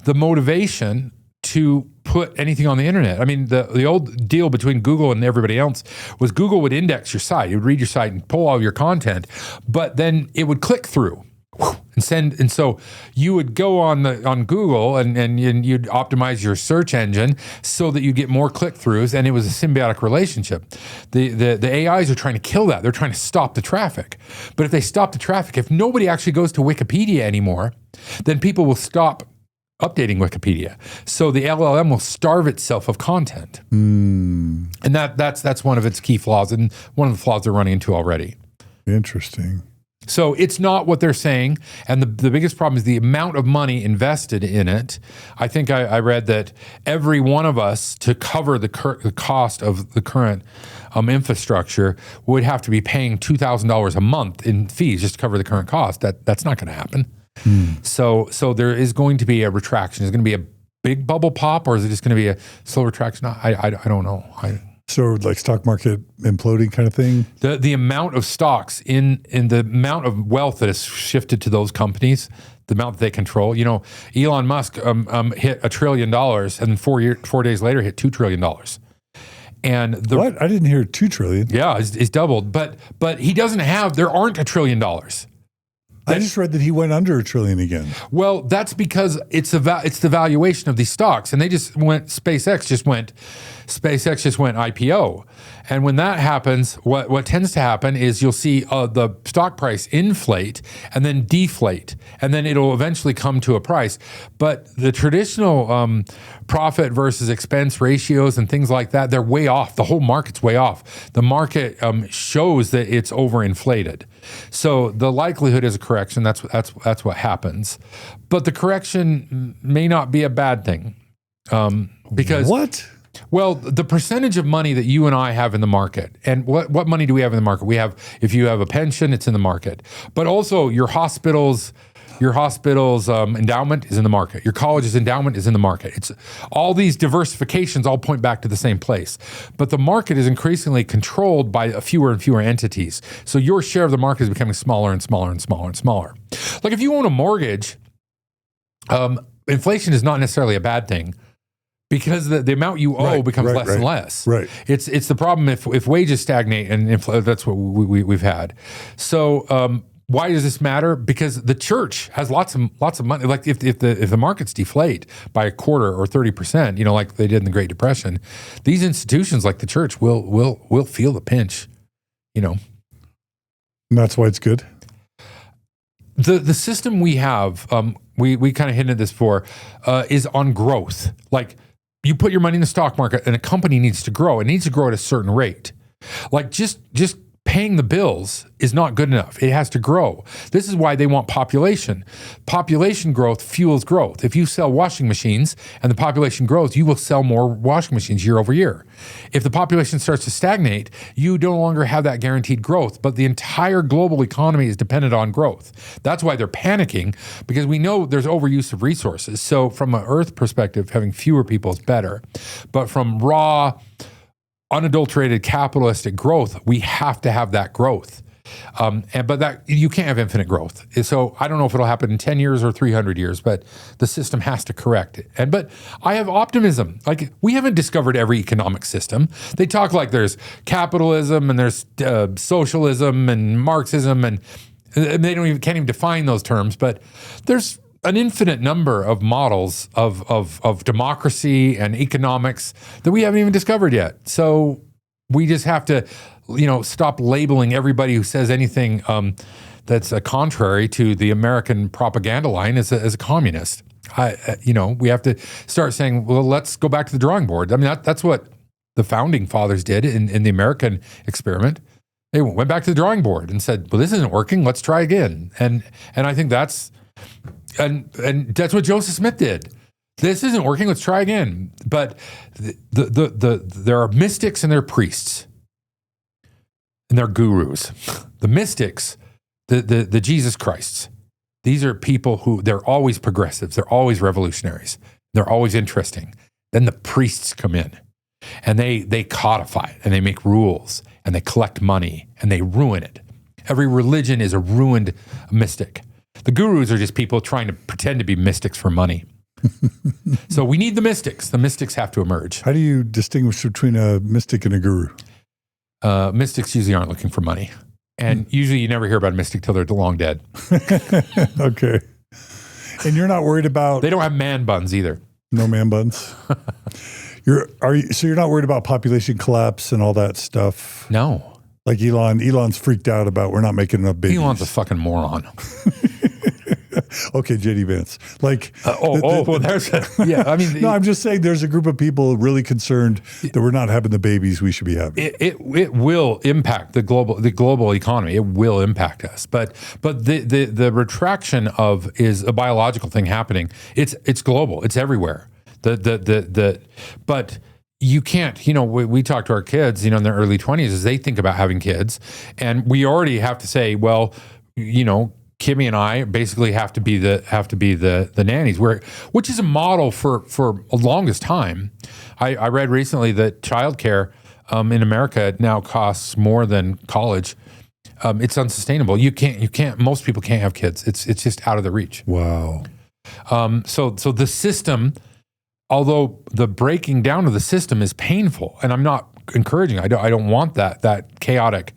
the motivation to put anything on the internet. I mean, the old deal between Google and everybody else was Google would index your site. It would read your site and pull all your content, but then it would click through and send. And so you would go on Google and you'd optimize your search engine so that you get more click-throughs, and it was a symbiotic relationship. The AIs are trying to kill that. They're trying to stop the traffic. But if they stop the traffic, if nobody actually goes to Wikipedia anymore, then people will stop updating Wikipedia. So the LLM will starve itself of content. And that's one of its key flaws, and one of the flaws they're running into already. Interesting. So it's not what they're saying. And the biggest problem is the amount of money invested in it. I think I read that every one of us, to cover the cost of the current infrastructure, would have to be paying $2,000 a month in fees just to cover the current cost. That's not going to happen. So there is going to be a retraction. Is it going to be a big bubble pop, or is it just going to be a slow retraction? I don't know. So like stock market imploding kind of thing? The amount of stocks in the amount of wealth that has shifted to those companies, the amount that they control. You know, Elon Musk hit $1 trillion, and 4 days later hit $2 trillion. And what? I didn't hear $2 trillion. Yeah, it's doubled. But he doesn't have. There aren't $1 trillion. I just read that he went under $1 trillion again. Well, that's because it's the valuation of these stocks, and SpaceX just went IPO, and when that happens, what tends to happen is you'll see the stock price inflate and then deflate, and then it'll eventually come to a price. But the traditional profit versus expense ratios and things like that, they're way off. The whole market's way off. The market shows that it's overinflated. So the likelihood is a correction. That's what happens. But the correction may not be a bad thing. Because what? Well, the percentage of money that you and I have in the market, and what money do we have in the market? We have, if you have a pension, it's in the market. But also your hospital's endowment is in the market. Your college's endowment is in the market. It's all these diversifications all point back to the same place. But the market is increasingly controlled by fewer and fewer entities. So your share of the market is becoming smaller and smaller and smaller and smaller. Like if you own a mortgage, inflation is not necessarily a bad thing, because the amount you owe becomes less and less. Right. It's the problem if wages stagnate and that's what we've had. So why does this matter? Because the church has lots of money. Like if the markets deflate by 1/4 or 30%, you know, like they did in the Great Depression, these institutions like the church will feel the pinch. You know, and that's why it's good. The system we have, we kind of hinted at this before, is on growth. Like you put your money in the stock market, and a company needs to grow. It needs to grow at a certain rate. Like just paying the bills is not good enough. It has to grow. This is why they want population. Population growth fuels growth. If you sell washing machines and the population grows, you will sell more washing machines year over year. If the population starts to stagnate, you no longer have that guaranteed growth, but the entire global economy is dependent on growth. That's why they're panicking, because we know there's overuse of resources. So from an Earth perspective, having fewer people is better. But from raw, unadulterated capitalistic growth, we have to have that growth. But that you can't have infinite growth. So I don't know if it'll happen in 10 years or 300 years, but the system has to correct it. But I have optimism. Like we haven't discovered every economic system. They talk like there's capitalism and there's socialism and Marxism, and they can't even define those terms. But there's an infinite number of models of democracy and economics that we haven't even discovered yet. So we just have to, stop labeling everybody who says anything that's contrary to the American propaganda line as a communist. We have to start saying, well, let's go back to the drawing board. I mean, that's what the founding fathers did in the American experiment. They went back to the drawing board and said, well, this isn't working. Let's try again. And I think that's what Joseph Smith did. This isn't working. Let's try again. But there are mystics and there are priests and they're gurus. The mystics, the Jesus Christs, these are people who, they're always progressives. They're always revolutionaries. They're always interesting. Then the priests come in and they codify it and they make rules and they collect money and they ruin it. Every religion is a ruined mystic. The gurus are just people trying to pretend to be mystics for money. So we need the mystics. The mystics have to emerge. How do you distinguish between a mystic and a guru? Mystics usually aren't looking for money. And usually you never hear about a mystic till they're long dead. Okay. And you're not worried about... They don't have man buns either. No man buns? So you're not worried about population collapse and all that stuff? No. Like Elon's freaked out about we're not making enough babies. Elon's a fucking moron. Okay, JD Vance. Like, no, I'm just saying there's a group of people really concerned that we're not having the babies we should be having. It will impact the global economy. It will impact us. But the retraction is a biological thing happening. It's global. It's everywhere. But you can't, we talk to our kids, in their early 20s as they think about having kids. And we already have to say, well, Kimmy and I basically have to be the nannies, which is a model for the longest time. I read recently that childcare in America now costs more than college. It's unsustainable. Most people can't have kids. It's just out of the reach. Wow. So the system, although the breaking down of the system is painful, and I'm not encouraging. I don't want that chaotic,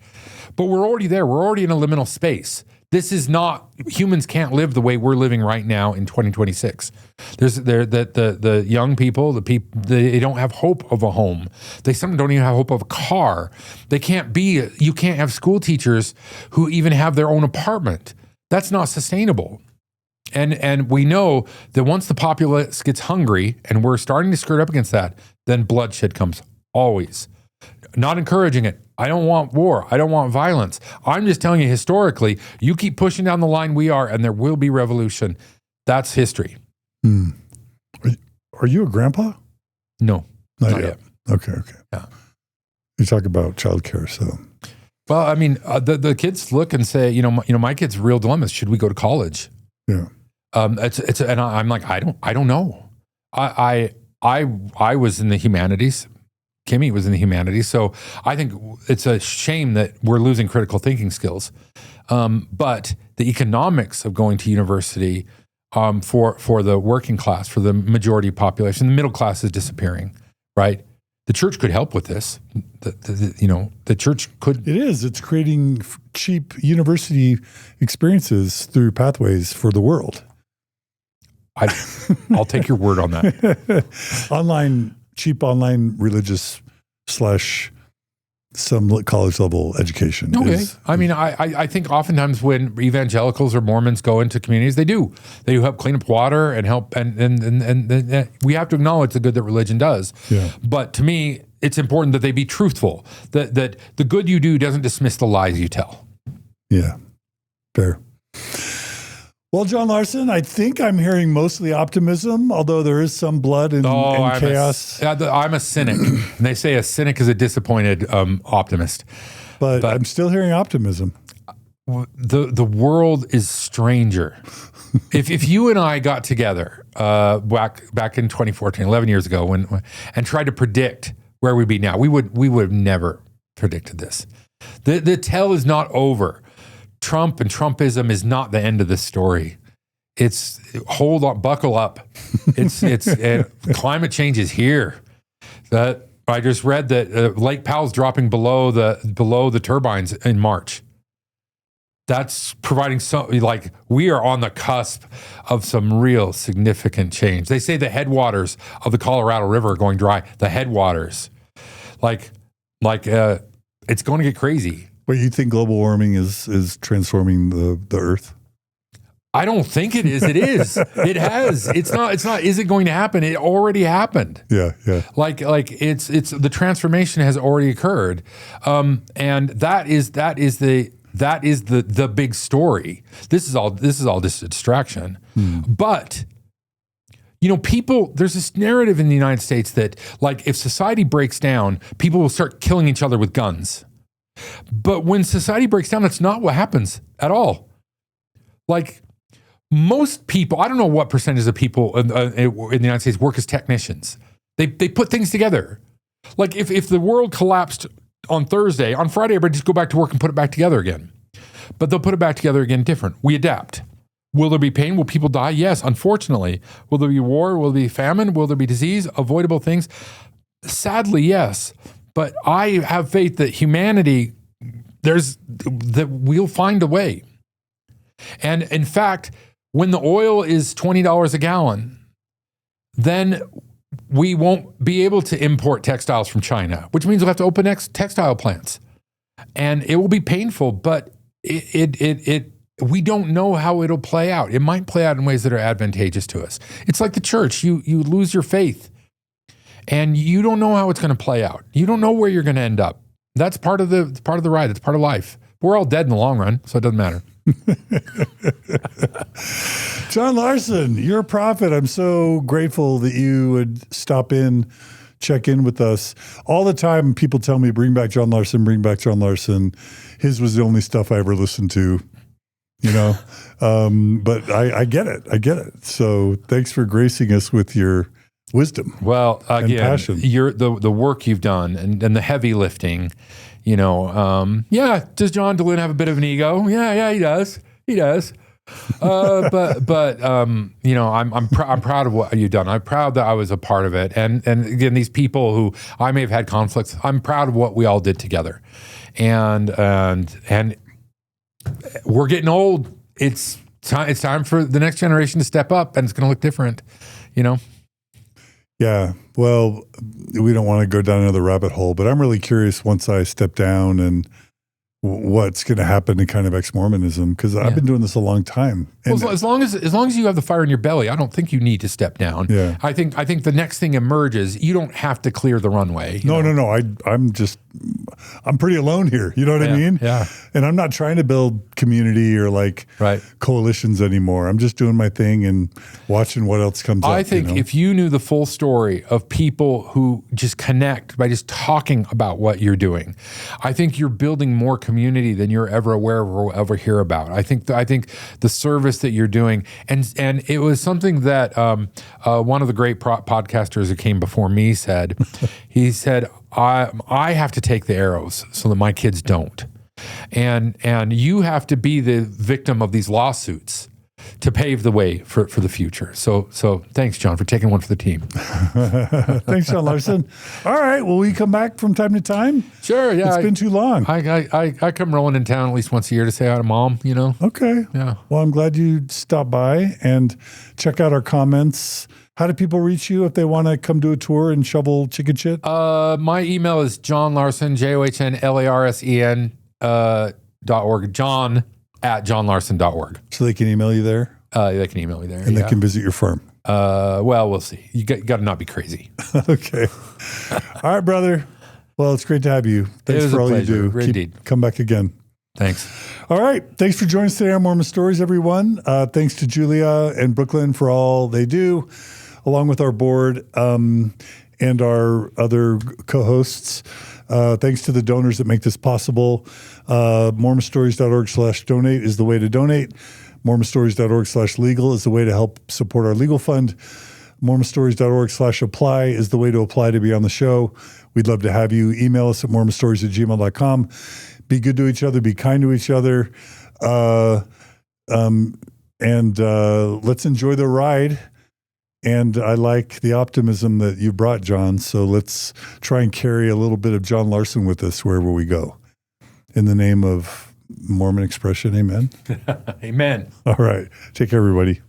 but we're already there. We're already in a liminal space. This is not, humans can't live the way we're living right now in 2026. The young people, they don't have hope of a home. They sometimes don't even have hope of a car. You can't have school teachers who even have their own apartment. That's not sustainable. And we know that once the populace gets hungry, and we're starting to skirt up against that, then bloodshed comes always. Not encouraging it. I don't want war. I don't want violence. I'm just telling you historically, you keep pushing down the line we are, and there will be revolution. That's history. Are you a grandpa? No. Not yet. Okay. Yeah. You talk about childcare, so. Well, I mean, the kids look and say, my kid's real dilemma is, should we go to college? Yeah. And I'm like, I don't know. I was in the humanities. Kimmy was in the humanities. So I think it's a shame that we're losing critical thinking skills. But the economics of going to university for the working class, for the majority population, the middle class is disappearing, right? The church could help with this. The church could. It is. It's creating cheap university experiences through pathways for the world. I'll take your word on that. Cheap online religious / some college level education. Okay. I think oftentimes when evangelicals or Mormons go into communities, they do help clean up water and help, and we have to acknowledge the good that religion does. Yeah. But to me, it's important that they be truthful, that the good you do doesn't dismiss the lies you tell. Yeah. Fair. Well, John Larsen, I think I'm hearing mostly optimism, although there is some blood and chaos. I'm a cynic. And they say a cynic is a disappointed optimist. But I'm still hearing optimism. The world is stranger. If you and I got together back in 2014, 11 years ago, and tried to predict where we'd be now, we would have never predicted this. The tale is not over. Trump and Trumpism is not the end of the story. It's hold on, buckle up. It's climate change is here. I just read that Lake Powell's dropping below the turbines in March. That's providing we are on the cusp of some real significant change. They say the headwaters of the Colorado River are going dry. The headwaters, it's going to get crazy. But you think global warming is transforming the Earth? I don't think it is. It is. It has. It's not. Is it going to happen? It already happened. Yeah. Like it's the transformation has already occurred, and that is the big story. This is all just a distraction. But people. There's this narrative in the United States that like if society breaks down, people will start killing each other with guns. But when society breaks down, that's not what happens at all. Like. Most people, I don't know what percentage of people in the United States work as technicians. They put things together. Like if the world collapsed on Thursday, on Friday, everybody just go back to work and put it back together again. But they'll put it back together again different. We adapt. Will there be pain? Will people die? Yes, unfortunately. Will there be war? Will there be famine? Will there be disease? Avoidable things? Sadly, yes. But I have faith that humanity, that we'll find a way. And in fact, when the oil is $20 a gallon, then we won't be able to import textiles from China, which means we'll have to open textile plants. And it will be painful, but we don't know how it'll play out. It might play out in ways that are advantageous to us. It's like the church. You lose your faith, and you don't know how it's going to play out. You don't know where you're going to end up. That's part of the ride. It's part of life. We're all dead in the long run, so it doesn't matter. John Larsen, you're a prophet. I'm so grateful that you would stop in, check in with us. All the time people tell me, bring back John Larsen, bring back John Larsen. His was the only stuff I ever listened to, but I get it. I get it. So thanks for gracing us with your wisdom. Well, again, and passion. The work you've done and the heavy lifting. Does John Dehlin have a bit of an ego? Yeah, he does. But I'm proud of what you've done. I'm proud that I was a part of it. And again, these people who I may have had conflicts, I'm proud of what we all did together. And we're getting old. It's time for the next generation to step up, and it's going to look different, Yeah. Well, we don't want to go down another rabbit hole, but I'm really curious once I step down and what's going to happen to kind of ex-Mormonism, because I've been doing this a long time. And well, as long as you have the fire in your belly, I don't think you need to step down. Yeah. I think the next thing emerges. You don't have to clear the runway. No. I'm pretty alone here. You know what I mean? Yeah. And I'm not trying to build community or coalitions anymore. I'm just doing my thing and watching what else comes up. I think if you knew the full story of people who just connect by just talking about what you're doing, I think you're building more community than you're ever aware of or ever hear about. I think the service that you're doing, and it was something that one of the great podcasters who came before me said. He said, I have to take the arrows so that my kids don't. And you have to be the victim of these lawsuits to pave the way for the future. So thanks, John, for taking one for the team. Thanks, John Larsen. All right. Will we come back from time to time? Sure. Yeah. It's been too long. I come rolling in town at least once a year to say hi to Mom, Okay. Yeah. Well, I'm glad you stopped by and check out our comments. How do people reach you if they want to come do a tour and shovel chicken shit? My email is johnlarsen, JOHNLARSEN .org. John@johnlarsen.org. So they can email you there? They can email me there. And they can visit your farm. Well, we'll see. You got to not be crazy. Okay. All right, brother. Well, it's great to have you. Thanks for all pleasure. you do. Indeed. Come back again. Thanks. All right. Thanks for joining us today on Mormon Stories, everyone. Thanks to Julia and Brooklyn for all they do, along with our board and our other co-hosts. Thanks to the donors that make this possible. MormonStories.org/donate is the way to donate. MormonStories.org/legal is the way to help support our legal fund. MormonStories.org/apply is the way to apply to be on the show. We'd love to have you. Email us at MormonStories@gmail.com. Be good to each other. Be kind to each other. And let's enjoy the ride. And I like the optimism that you brought, John. So let's try and carry a little bit of John Larsen with us wherever we go. In the name of Mormon Expression, amen? Amen. All right. Take care, everybody.